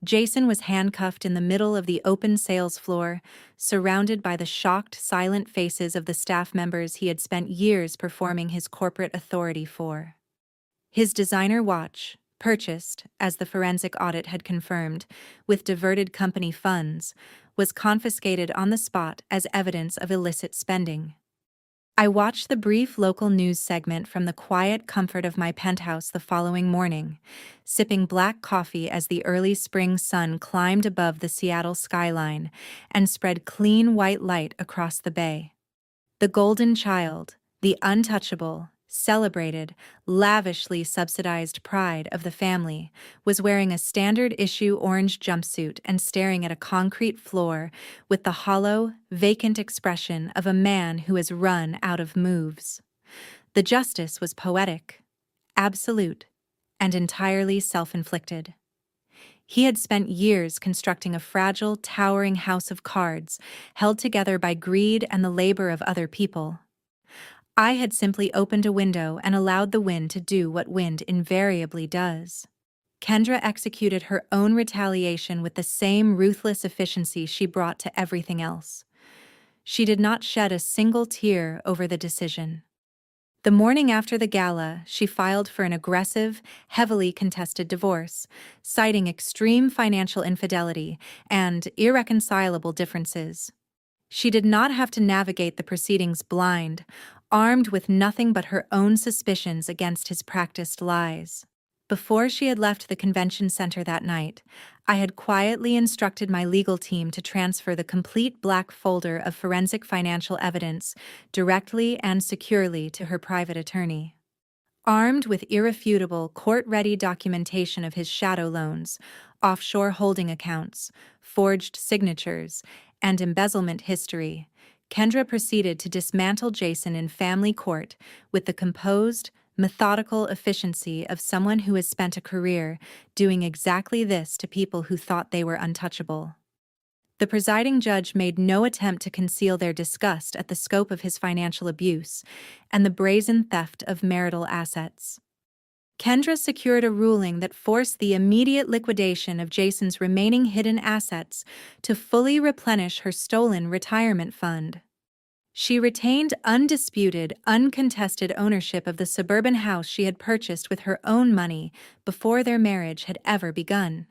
Speaker 1: Jason was handcuffed in the middle of the open sales floor, surrounded by the shocked, silent faces of the staff members he had spent years performing his corporate authority for. His designer watch, purchased, as the forensic audit had confirmed, with diverted company funds, was confiscated on the spot as evidence of illicit spending. I watched the brief local news segment from the quiet comfort of my penthouse the following morning, sipping black coffee as the early spring sun climbed above the Seattle skyline and spread clean white light across the bay. The golden child, the untouchable, celebrated, lavishly subsidized pride of the family, was wearing a standard-issue orange jumpsuit and staring at a concrete floor with the hollow, vacant expression of a man who has run out of moves. The justice was poetic, absolute, and entirely self-inflicted. He had spent years constructing a fragile, towering house of cards, held together by greed and the labor of other people. I had simply opened a window and allowed the wind to do what wind invariably does. Kendra executed her own retaliation with the same ruthless efficiency she brought to everything else. She did not shed a single tear over the decision. The morning after the gala, she filed for an aggressive, heavily contested divorce, citing extreme financial infidelity and irreconcilable differences. She did not have to navigate the proceedings blind, armed with nothing but her own suspicions against his practiced lies. Before she had left the convention center that night, I had quietly instructed my legal team to transfer the complete black folder of forensic financial evidence directly and securely to her private attorney. Armed with irrefutable, court-ready documentation of his shadow loans, offshore holding accounts, forged signatures, and embezzlement history, Kendra proceeded to dismantle Jason in family court with the composed, methodical efficiency of someone who has spent a career doing exactly this to people who thought they were untouchable. The presiding judge made no attempt to conceal their disgust at the scope of his financial abuse and the brazen theft of marital assets. Kendra secured a ruling that forced the immediate liquidation of Jason's remaining hidden assets to fully replenish her stolen retirement fund. She retained undisputed, uncontested ownership of the suburban house she had purchased with her own money before their marriage had ever begun.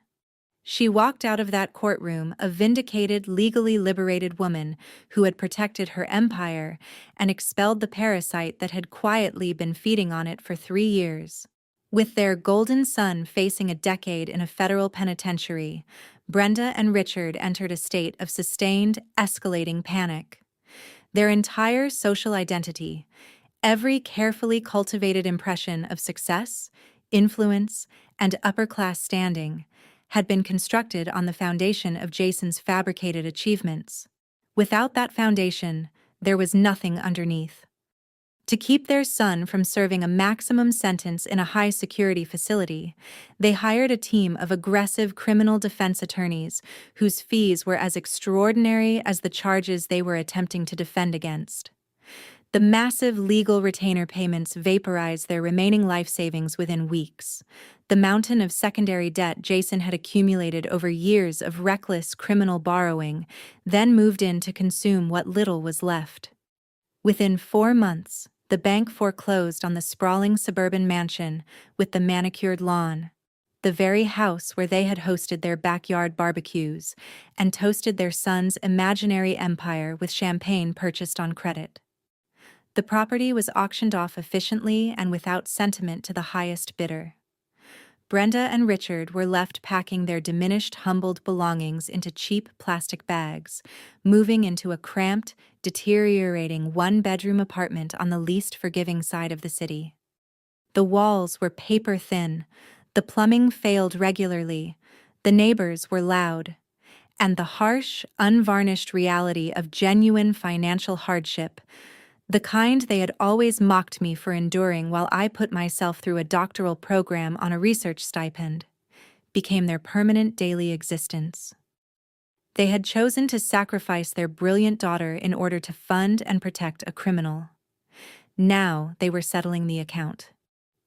Speaker 1: She walked out of that courtroom a vindicated, legally liberated woman who had protected her empire and expelled the parasite that had quietly been feeding on it for 3 years. With their golden son facing a decade in a federal penitentiary, Brenda and Richard entered a state of sustained, escalating panic. Their entire social identity, every carefully cultivated impression of success, influence, and upper-class standing, had been constructed on the foundation of Jason's fabricated achievements. Without that foundation, there was nothing underneath. To keep their son from serving a maximum sentence in a high-security facility, they hired a team of aggressive criminal defense attorneys whose fees were as extraordinary as the charges they were attempting to defend against. The massive legal retainer payments vaporized their remaining life savings within weeks. The mountain of secondary debt Jason had accumulated over years of reckless criminal borrowing then moved in to consume what little was left. Within 4 months, the bank foreclosed on the sprawling suburban mansion with the manicured lawn, the very house where they had hosted their backyard barbecues and toasted their son's imaginary empire with champagne purchased on credit. The property was auctioned off efficiently and without sentiment to the highest bidder. Brenda and Richard were left packing their diminished, humbled belongings into cheap plastic bags, moving into a cramped, deteriorating one-bedroom apartment on the least forgiving side of the city. The walls were paper-thin, the plumbing failed regularly, the neighbors were loud, and the harsh, unvarnished reality of genuine financial hardship, the kind they had always mocked me for enduring while I put myself through a doctoral program on a research stipend, became their permanent daily existence. They had chosen to sacrifice their brilliant daughter in order to fund and protect a criminal. Now they were settling the account.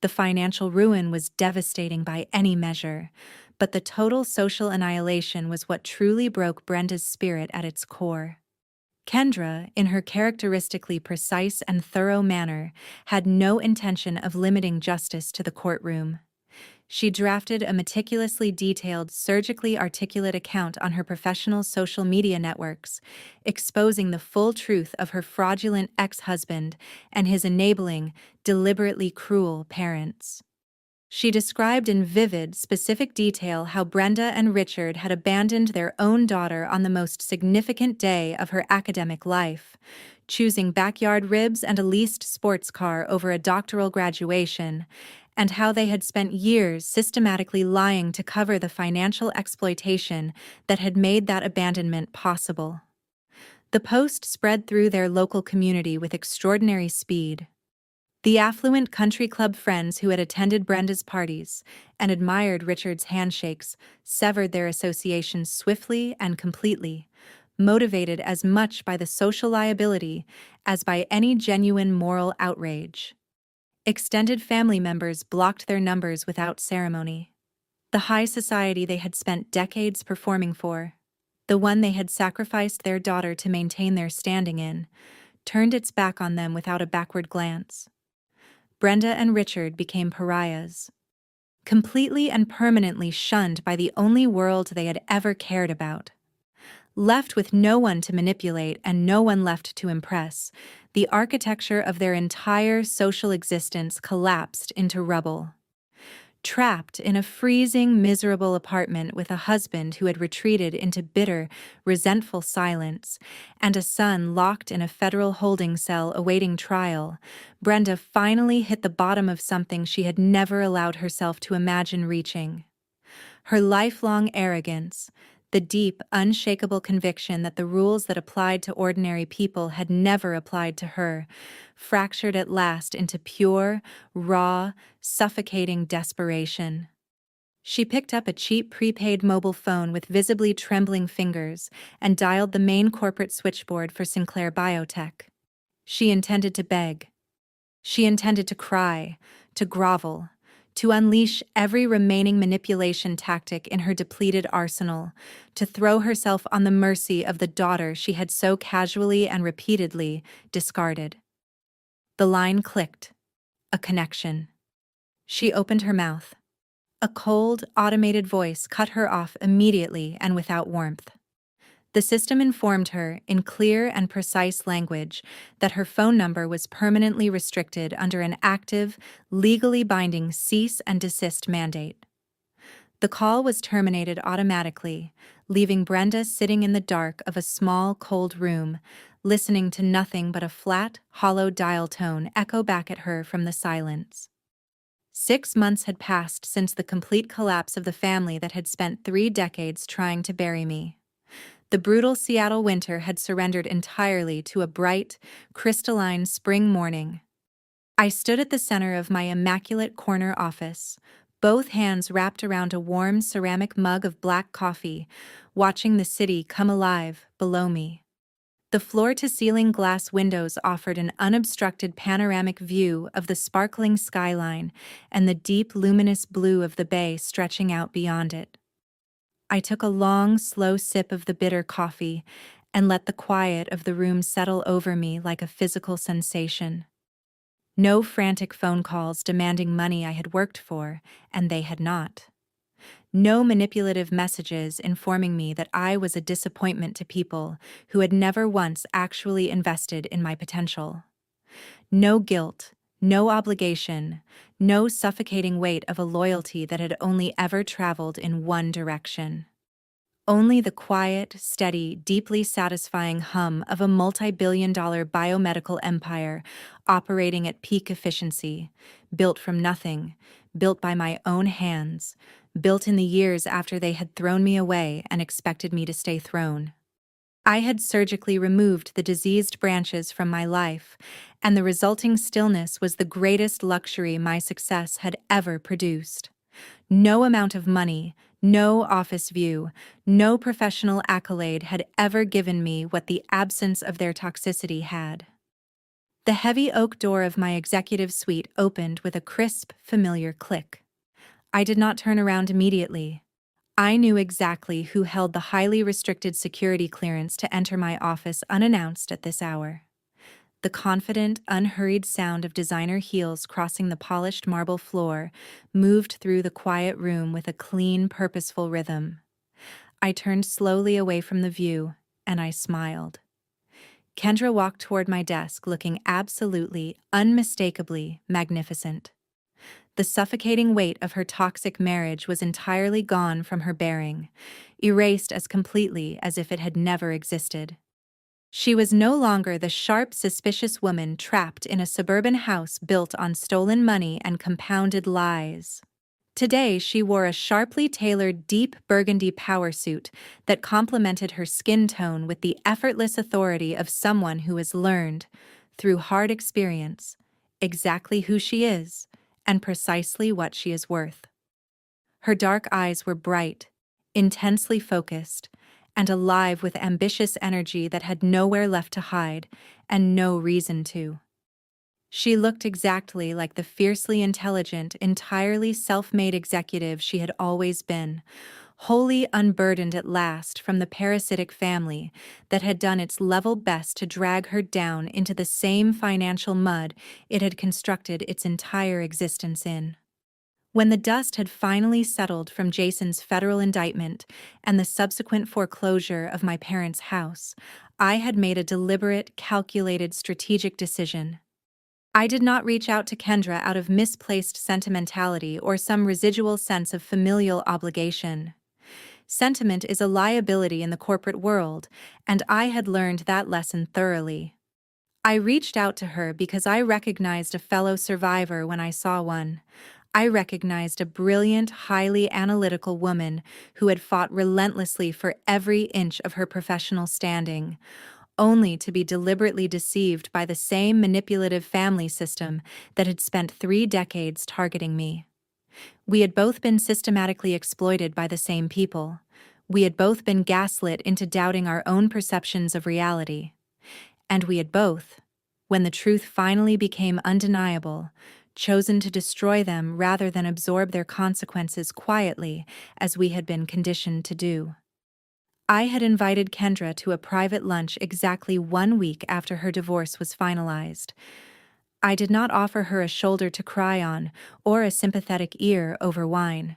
Speaker 1: The financial ruin was devastating by any measure, but the total social annihilation was what truly broke Brenda's spirit at its core. Kendra, in her characteristically precise and thorough manner, had no intention of limiting justice to the courtroom. She drafted a meticulously detailed, surgically articulate account on her professional social media networks, exposing the full truth of her fraudulent ex-husband and his enabling, deliberately cruel parents. She described in vivid, specific detail how Brenda and Richard had abandoned their own daughter on the most significant day of her academic life, choosing backyard ribs and a leased sports car over a doctoral graduation, and how they had spent years systematically lying to cover the financial exploitation that had made that abandonment possible. The post spread through their local community with extraordinary speed. The affluent country club friends who had attended Brenda's parties and admired Richard's handshakes severed their associations swiftly and completely, motivated as much by the social liability as by any genuine moral outrage. Extended family members blocked their numbers without ceremony. The high society they had spent decades performing for, the one they had sacrificed their daughter to maintain their standing in, turned its back on them without a backward glance. Brenda and Richard became pariahs, completely and permanently shunned by the only world they had ever cared about. Left with no one to manipulate and no one left to impress, the architecture of their entire social existence collapsed into rubble. Trapped in a freezing, miserable apartment with a husband who had retreated into bitter, resentful silence, and a son locked in a federal holding cell awaiting trial, Brenda finally hit the bottom of something she had never allowed herself to imagine reaching. Her lifelong arrogance, the deep, unshakable conviction that the rules that applied to ordinary people had never applied to her, fractured at last into pure, raw, suffocating desperation. She picked up a cheap prepaid mobile phone with visibly trembling fingers and dialed the main corporate switchboard for Sinclair Biotech. She intended to beg. She intended to cry, to grovel, to unleash every remaining manipulation tactic in her depleted arsenal, to throw herself on the mercy of the daughter she had so casually and repeatedly discarded. The line clicked. A connection. She opened her mouth. A cold, automated voice cut her off immediately and without warmth. The system informed her, in clear and precise language, that her phone number was permanently restricted under an active, legally binding cease and desist mandate. The call was terminated automatically, leaving Brenda sitting in the dark of a small, cold room, listening to nothing but a flat, hollow dial tone echo back at her from the silence. 6 months had passed since the complete collapse of the family that had spent 3 decades trying to bury me. The brutal Seattle winter had surrendered entirely to a bright, crystalline spring morning. I stood at the center of my immaculate corner office, both hands wrapped around a warm ceramic mug of black coffee, watching the city come alive below me. The floor-to-ceiling glass windows offered an unobstructed panoramic view of the sparkling skyline and the deep, luminous blue of the bay stretching out beyond it. I took a long, slow sip of the bitter coffee and let the quiet of the room settle over me like a physical sensation. No frantic phone calls demanding money I had worked for, and they had not. No manipulative messages informing me that I was a disappointment to people who had never once actually invested in my potential. No guilt, no obligation, no suffocating weight of a loyalty that had only ever traveled in one direction. Only the quiet, steady, deeply satisfying hum of a multi-billion-dollar biomedical empire operating at peak efficiency, built from nothing, built by my own hands, built in the years after they had thrown me away and expected me to stay thrown. I had surgically removed the diseased branches from my life, and the resulting stillness was the greatest luxury my success had ever produced. No amount of money, no office view, no professional accolade had ever given me what the absence of their toxicity had. The heavy oak door of my executive suite opened with a crisp, familiar click. I did not turn around immediately. I knew exactly who held the highly restricted security clearance to enter my office unannounced at this hour. The confident, unhurried sound of designer heels crossing the polished marble floor moved through the quiet room with a clean, purposeful rhythm. I turned slowly away from the view, and I smiled. Kendra walked toward my desk looking absolutely, unmistakably magnificent. The suffocating weight of her toxic marriage was entirely gone from her bearing, erased as completely as if it had never existed. She was no longer the sharp, suspicious woman trapped in a suburban house built on stolen money and compounded lies. Today, she wore a sharply tailored deep burgundy power suit that complemented her skin tone with the effortless authority of someone who has learned, through hard experience, exactly who she is and precisely what she is worth. Her dark eyes were bright, intensely focused, and alive with ambitious energy that had nowhere left to hide and no reason to. She looked exactly like the fiercely intelligent, entirely self-made executive she had always been, wholly unburdened at last from the parasitic family that had done its level best to drag her down into the same financial mud it had constructed its entire existence in. When the dust had finally settled from Jason's federal indictment and the subsequent foreclosure of my parents' house, I had made a deliberate, calculated, strategic decision. I did not reach out to Kendra out of misplaced sentimentality or some residual sense of familial obligation. Sentiment is a liability in the corporate world, and I had learned that lesson thoroughly. I reached out to her because I recognized a fellow survivor when I saw one. I recognized a brilliant, highly analytical woman who had fought relentlessly for every inch of her professional standing, only to be deliberately deceived by the same manipulative family system that had spent 3 decades targeting me. We had both been systematically exploited by the same people. We had both been gaslit into doubting our own perceptions of reality. And we had both, when the truth finally became undeniable, chosen to destroy them rather than absorb their consequences quietly, as we had been conditioned to do. I had invited Kendra to a private lunch exactly 1 week after her divorce was finalized. I did not offer her a shoulder to cry on or a sympathetic ear over wine.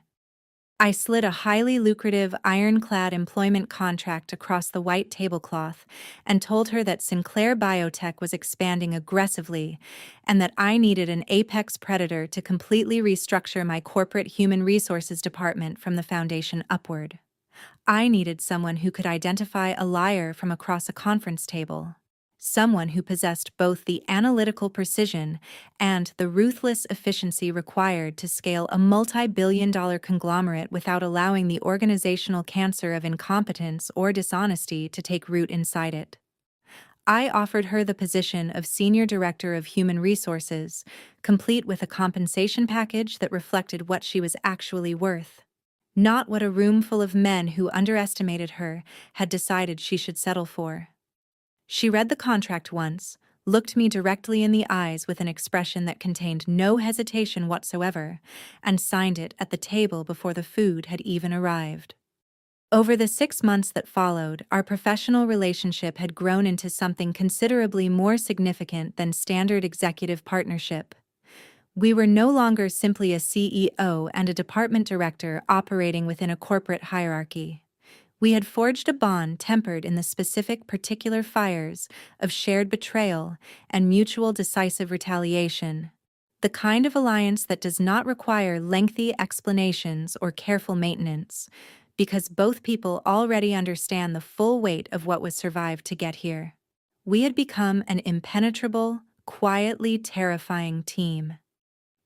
Speaker 1: I slid a highly lucrative ironclad employment contract across the white tablecloth and told her that Sinclair Biotech was expanding aggressively and that I needed an apex predator to completely restructure my corporate human resources department from the foundation upward. I needed someone who could identify a liar from across a conference table. Someone who possessed both the analytical precision and the ruthless efficiency required to scale a multi-billion-dollar conglomerate without allowing the organizational cancer of incompetence or dishonesty to take root inside it. I offered her the position of Senior Director of Human Resources, complete with a compensation package that reflected what she was actually worth, not what a room full of men who underestimated her had decided she should settle for. She read the contract once, looked me directly in the eyes with an expression that contained no hesitation whatsoever, and signed it at the table before the food had even arrived. Over the 6 months that followed, our professional relationship had grown into something considerably more significant than standard executive partnership. We were no longer simply a CEO and a department director operating within a corporate hierarchy. We had forged a bond tempered in the specific particular fires of shared betrayal and mutual decisive retaliation, the kind of alliance that does not require lengthy explanations or careful maintenance, because both people already understand the full weight of what was survived to get here. We had become an impenetrable, quietly terrifying team.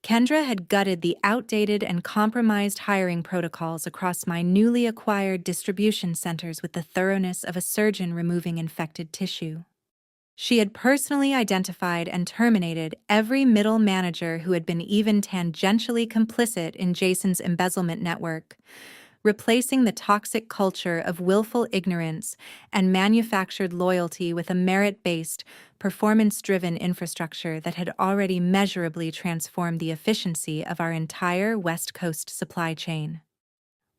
Speaker 1: Kendra had gutted the outdated and compromised hiring protocols across my newly acquired distribution centers with the thoroughness of a surgeon removing infected tissue. She had personally identified and terminated every middle manager who had been even tangentially complicit in Jason's embezzlement network, replacing the toxic culture of willful ignorance and manufactured loyalty with a merit-based, performance-driven infrastructure that had already measurably transformed the efficiency of our entire West Coast supply chain.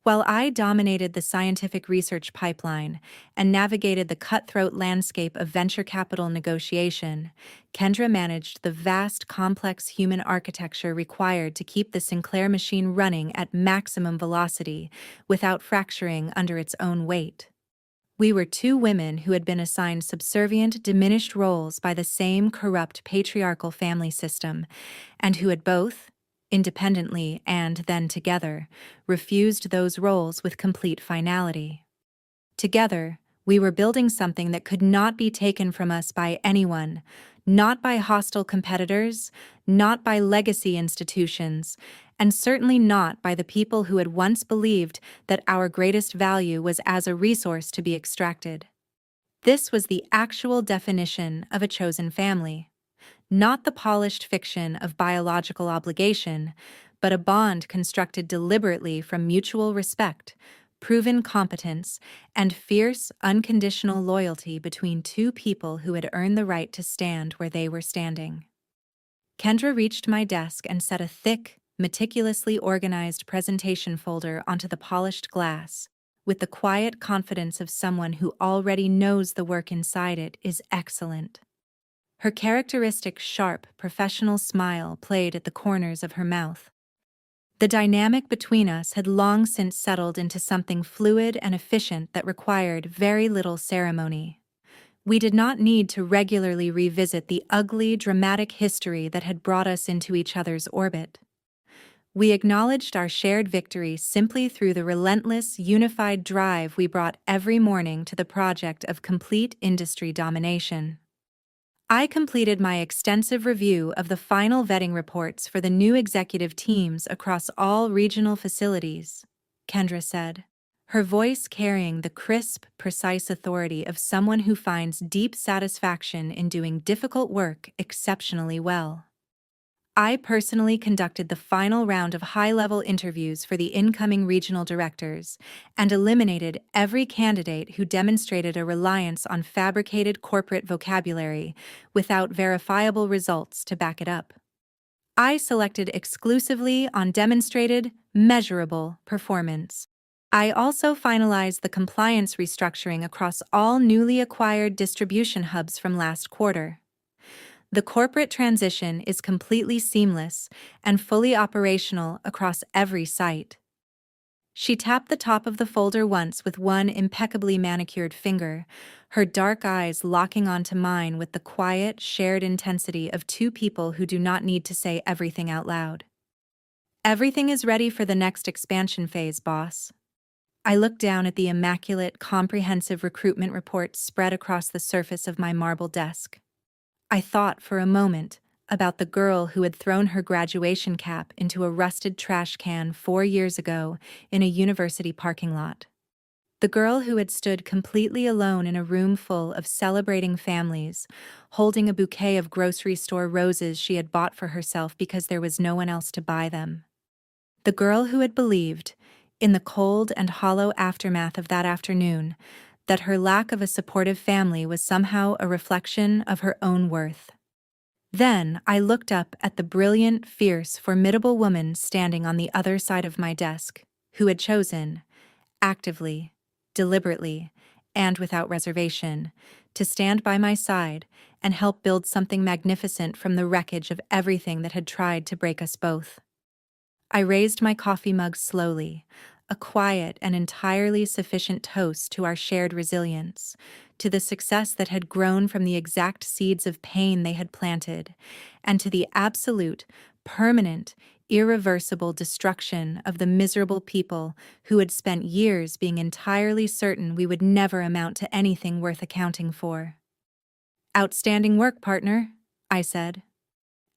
Speaker 1: While I dominated the scientific research pipeline and navigated the cutthroat landscape of venture capital negotiation, Kendra managed the vast, complex human architecture required to keep the Sinclair machine running at maximum velocity without fracturing under its own weight. We were 2 women who had been assigned subservient, diminished roles by the same corrupt patriarchal family system, and who had both, independently and then together, refused those roles with complete finality. Together, we were building something that could not be taken from us by anyone, not by hostile competitors, not by legacy institutions, and certainly not by the people who had once believed that our greatest value was as a resource to be extracted. This was the actual definition of a chosen family. Not the polished fiction of biological obligation, but a bond constructed deliberately from mutual respect, proven competence, and fierce, unconditional loyalty between 2 people who had earned the right to stand where they were standing. Kendra reached my desk and set a thick, meticulously organized presentation folder onto the polished glass, with the quiet confidence of someone who already knows the work inside it is excellent. Her characteristic sharp, professional smile played at the corners of her mouth. The dynamic between us had long since settled into something fluid and efficient that required very little ceremony. We did not need to regularly revisit the ugly, dramatic history that had brought us into each other's orbit. We acknowledged our shared victory simply through the relentless, unified drive we brought every morning to the project of complete industry domination. I completed my extensive review of the final vetting reports for the new executive teams across all regional facilities, Kendra said, her voice carrying the crisp, precise authority of someone who finds deep satisfaction in doing difficult work exceptionally well. I personally conducted the final round of high-level interviews for the incoming regional directors and eliminated every candidate who demonstrated a reliance on fabricated corporate vocabulary without verifiable results to back it up. I selected exclusively on demonstrated, measurable performance. I also finalized the compliance restructuring across all newly acquired distribution hubs from last quarter. The corporate transition is completely seamless and fully operational across every site. She tapped the top of the folder once with one impeccably manicured finger, her dark eyes locking onto mine with the quiet, shared intensity of two people who do not need to say everything out loud. Everything is ready for the next expansion phase, boss. I looked down at the immaculate, comprehensive recruitment report spread across the surface of my marble desk. I thought for a moment about the girl who had thrown her graduation cap into a rusted trash can 4 years ago in a university parking lot. The girl who had stood completely alone in a room full of celebrating families, holding a bouquet of grocery store roses she had bought for herself because there was no one else to buy them. The girl who had believed, in the cold and hollow aftermath of that afternoon, that her lack of a supportive family was somehow a reflection of her own worth. Then I looked up at the brilliant, fierce, formidable woman standing on the other side of my desk, who had chosen, actively, deliberately, and without reservation, to stand by my side and help build something magnificent from the wreckage of everything that had tried to break us both. I raised my coffee mug slowly, a quiet and entirely sufficient toast to our shared resilience, to the success that had grown from the exact seeds of pain they had planted, and to the absolute, permanent, irreversible destruction of the miserable people who had spent years being entirely certain we would never amount to anything worth accounting for. "Outstanding work, partner," I said.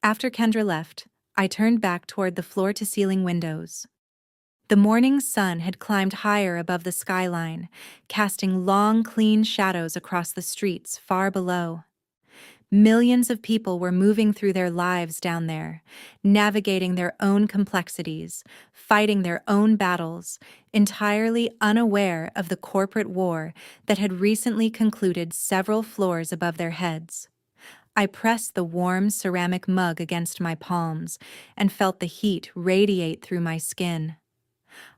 Speaker 1: After Kendra left, I turned back toward the floor-to-ceiling windows. The morning sun had climbed higher above the skyline, casting long, clean shadows across the streets far below. Millions of people were moving through their lives down there, navigating their own complexities, fighting their own battles, entirely unaware of the corporate war that had recently concluded several floors above their heads. I pressed the warm ceramic mug against my palms and felt the heat radiate through my skin.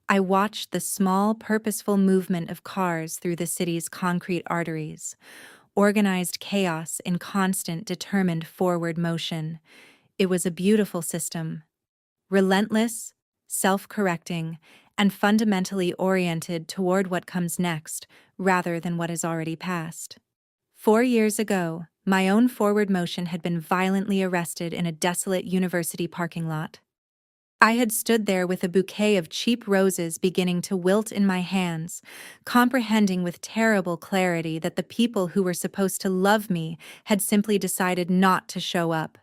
Speaker 1: I watched the small, purposeful movement of cars through the city's concrete arteries, organized chaos in constant, determined forward motion. It was a beautiful system, relentless, self-correcting, and fundamentally oriented toward what comes next rather than what has already passed. 4 years ago, my own forward motion had been violently arrested in a desolate university parking lot. I had stood there with a bouquet of cheap roses beginning to wilt in my hands, comprehending with terrible clarity that the people who were supposed to love me had simply decided not to show up.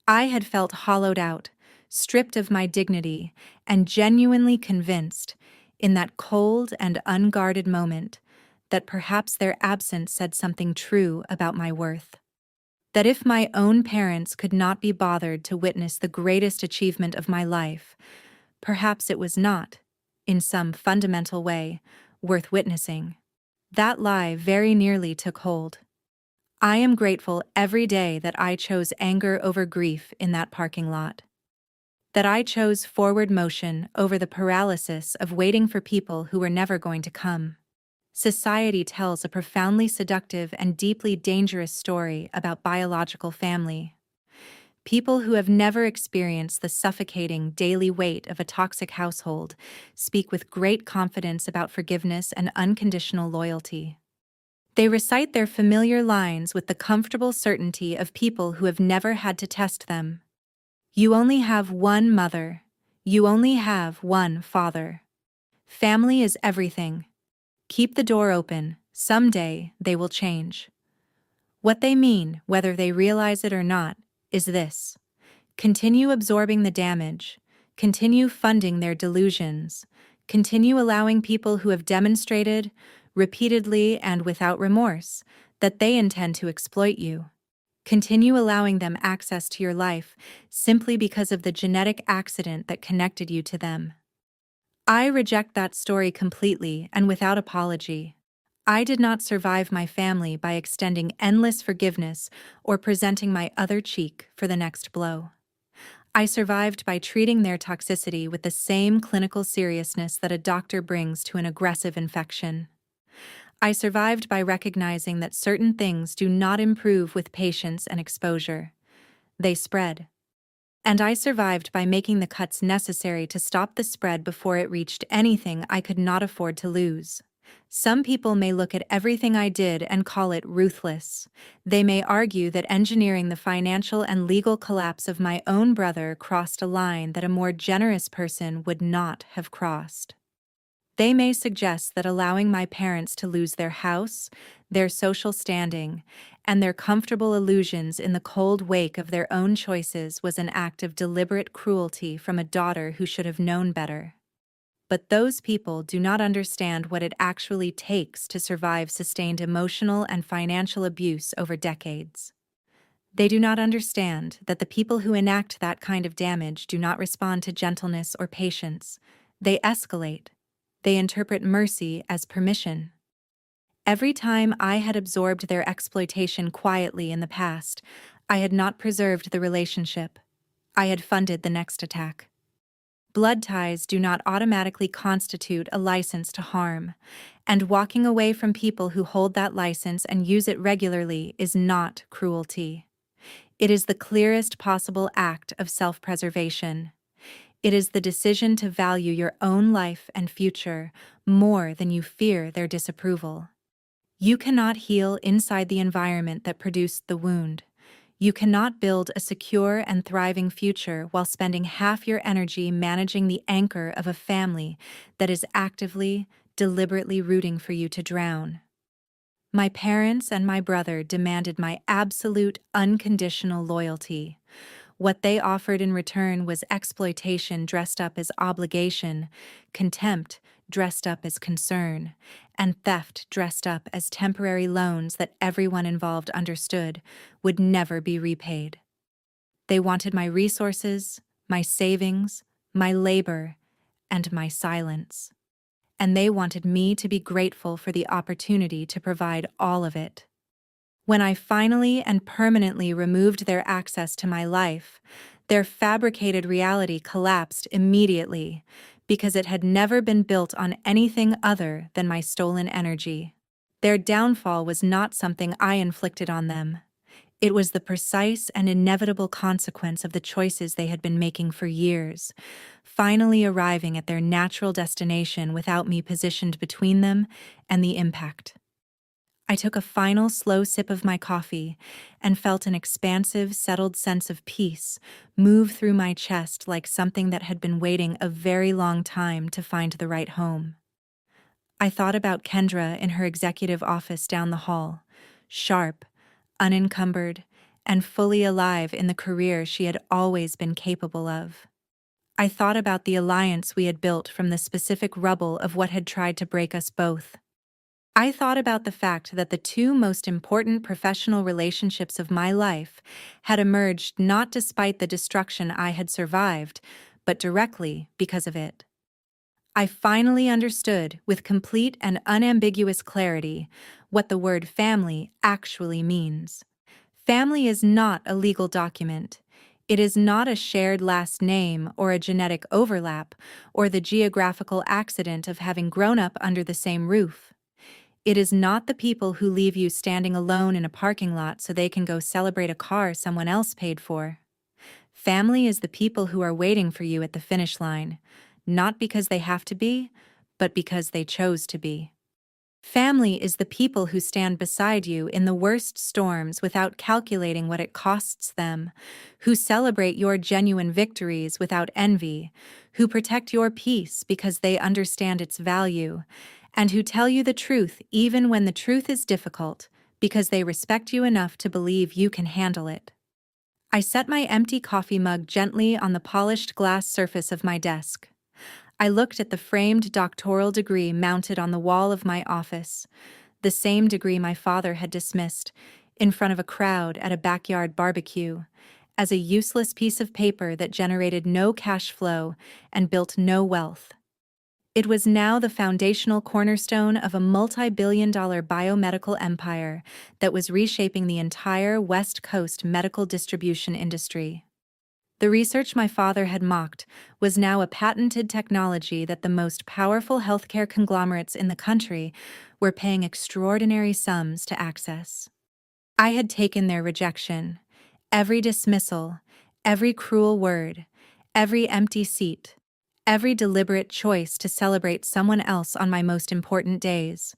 Speaker 1: I had felt hollowed out, stripped of my dignity, and genuinely convinced, in that cold and unguarded moment, that perhaps their absence said something true about my worth. That if my own parents could not be bothered to witness the greatest achievement of my life, perhaps it was not, in some fundamental way, worth witnessing. That lie very nearly took hold. I am grateful every day that I chose anger over grief in that parking lot. That I chose forward motion over the paralysis of waiting for people who were never going to come. Society tells a profoundly seductive and deeply dangerous story about biological family. People who have never experienced the suffocating daily weight of a toxic household speak with great confidence about forgiveness and unconditional loyalty. They recite their familiar lines with the comfortable certainty of people who have never had to test them. You only have one mother. You only have one father. Family is everything. Keep the door open. Someday they will change. What they mean, whether they realize it or not, is this. Continue absorbing the damage. Continue funding their delusions. Continue allowing people who have demonstrated, repeatedly and without remorse, that they intend to exploit you. Continue allowing them access to your life simply because of the genetic accident that connected you to them. I reject that story completely and without apology. I did not survive my family by extending endless forgiveness or presenting my other cheek for the next blow. I survived by treating their toxicity with the same clinical seriousness that a doctor brings to an aggressive infection. I survived by recognizing that certain things do not improve with patience and exposure. They spread. And I survived by making the cuts necessary to stop the spread before it reached anything I could not afford to lose. Some people may look at everything I did and call it ruthless. They may argue that engineering the financial and legal collapse of my own brother crossed a line that a more generous person would not have crossed. They may suggest that allowing my parents to lose their house, their social standing, and their comfortable illusions in the cold wake of their own choices was an act of deliberate cruelty from a daughter who should have known better. But those people do not understand what it actually takes to survive sustained emotional and financial abuse over decades. They do not understand that the people who enact that kind of damage do not respond to gentleness or patience. They escalate. They interpret mercy as permission. Every time I had absorbed their exploitation quietly in the past, I had not preserved the relationship. I had funded the next attack. Blood ties do not automatically constitute a license to harm, and walking away from people who hold that license and use it regularly is not cruelty. It is the clearest possible act of self-preservation. It is the decision to value your own life and future more than you fear their disapproval. You cannot heal inside the environment that produced the wound. You cannot build a secure and thriving future while spending half your energy managing the anchor of a family that is actively, deliberately rooting for you to drown. My parents and my brother demanded my absolute, unconditional loyalty. What they offered in return was exploitation dressed up as obligation, contempt dressed up as concern, and theft dressed up as temporary loans that everyone involved understood would never be repaid. They wanted my resources, my savings, my labor, and my silence. And they wanted me to be grateful for the opportunity to provide all of it. When I finally and permanently removed their access to my life, their fabricated reality collapsed immediately because it had never been built on anything other than my stolen energy. Their downfall was not something I inflicted on them. It was the precise and inevitable consequence of the choices they had been making for years, finally arriving at their natural destination without me positioned between them and the impact. I took a final slow sip of my coffee and felt an expansive, settled sense of peace move through my chest like something that had been waiting a very long time to find the right home. I thought about Kendra in her executive office down the hall, sharp, unencumbered, and fully alive in the career she had always been capable of. I thought about the alliance we had built from the specific rubble of what had tried to break us both. I thought about the fact that the two most important professional relationships of my life had emerged not despite the destruction I had survived, but directly because of it. I finally understood, with complete and unambiguous clarity, what the word family actually means. Family is not a legal document. It is not a shared last name or a genetic overlap or the geographical accident of having grown up under the same roof. It is not the people who leave you standing alone in a parking lot so they can go celebrate a car someone else paid for. Family is the people who are waiting for you at the finish line, not because they have to be, but because they chose to be. Family is the people who stand beside you in the worst storms without calculating what it costs them, who celebrate your genuine victories without envy, who protect your peace because they understand its value, and who tell you the truth even when the truth is difficult because they respect you enough to believe you can handle it. I set my empty coffee mug gently on the polished glass surface of my desk. I looked at the framed doctoral degree mounted on the wall of my office, the same degree my father had dismissed, in front of a crowd at a backyard barbecue, as a useless piece of paper that generated no cash flow and built no wealth. It was now the foundational cornerstone of a multi-billion-dollar biomedical empire that was reshaping the entire West Coast medical distribution industry. The research my father had mocked was now a patented technology that the most powerful healthcare conglomerates in the country were paying extraordinary sums to access. I had taken their rejection, every dismissal, every cruel word, every empty seat, every deliberate choice to celebrate someone else on my most important days,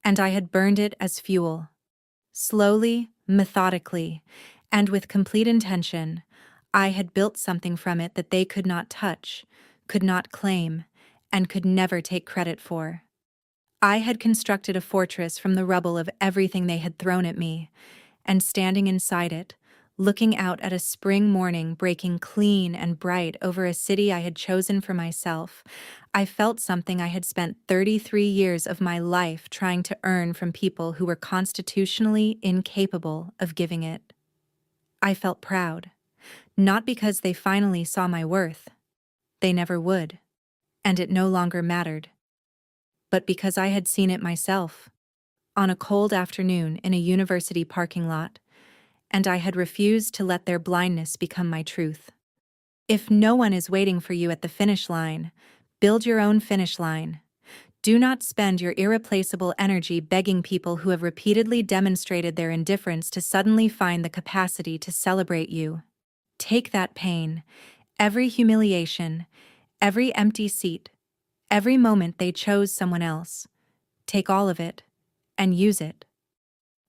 Speaker 1: and I had burned it as fuel. Slowly, methodically, and with complete intention, I had built something from it that they could not touch, could not claim, and could never take credit for. I had constructed a fortress from the rubble of everything they had thrown at me, and standing inside it, looking out at a spring morning breaking clean and bright over a city I had chosen for myself, I felt something I had spent 33 years of my life trying to earn from people who were constitutionally incapable of giving it. I felt proud. Not because they finally saw my worth. They never would. And it no longer mattered. But because I had seen it myself, on a cold afternoon in a university parking lot, and I had refused to let their blindness become my truth. If no one is waiting for you at the finish line, build your own finish line. Do not spend your irreplaceable energy begging people who have repeatedly demonstrated their indifference to suddenly find the capacity to celebrate you. Take that pain, every humiliation, every empty seat, every moment they chose someone else. Take all of it and use it.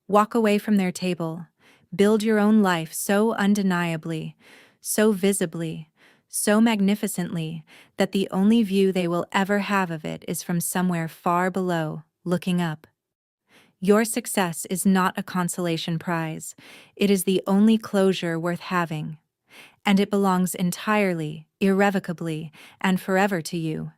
Speaker 1: Walk away from their table. Build your own life so undeniably, so visibly, so magnificently that the only view they will ever have of it is from somewhere far below, looking up. Your success is not a consolation prize. It is the only closure worth having. And it belongs entirely, irrevocably, and forever to you.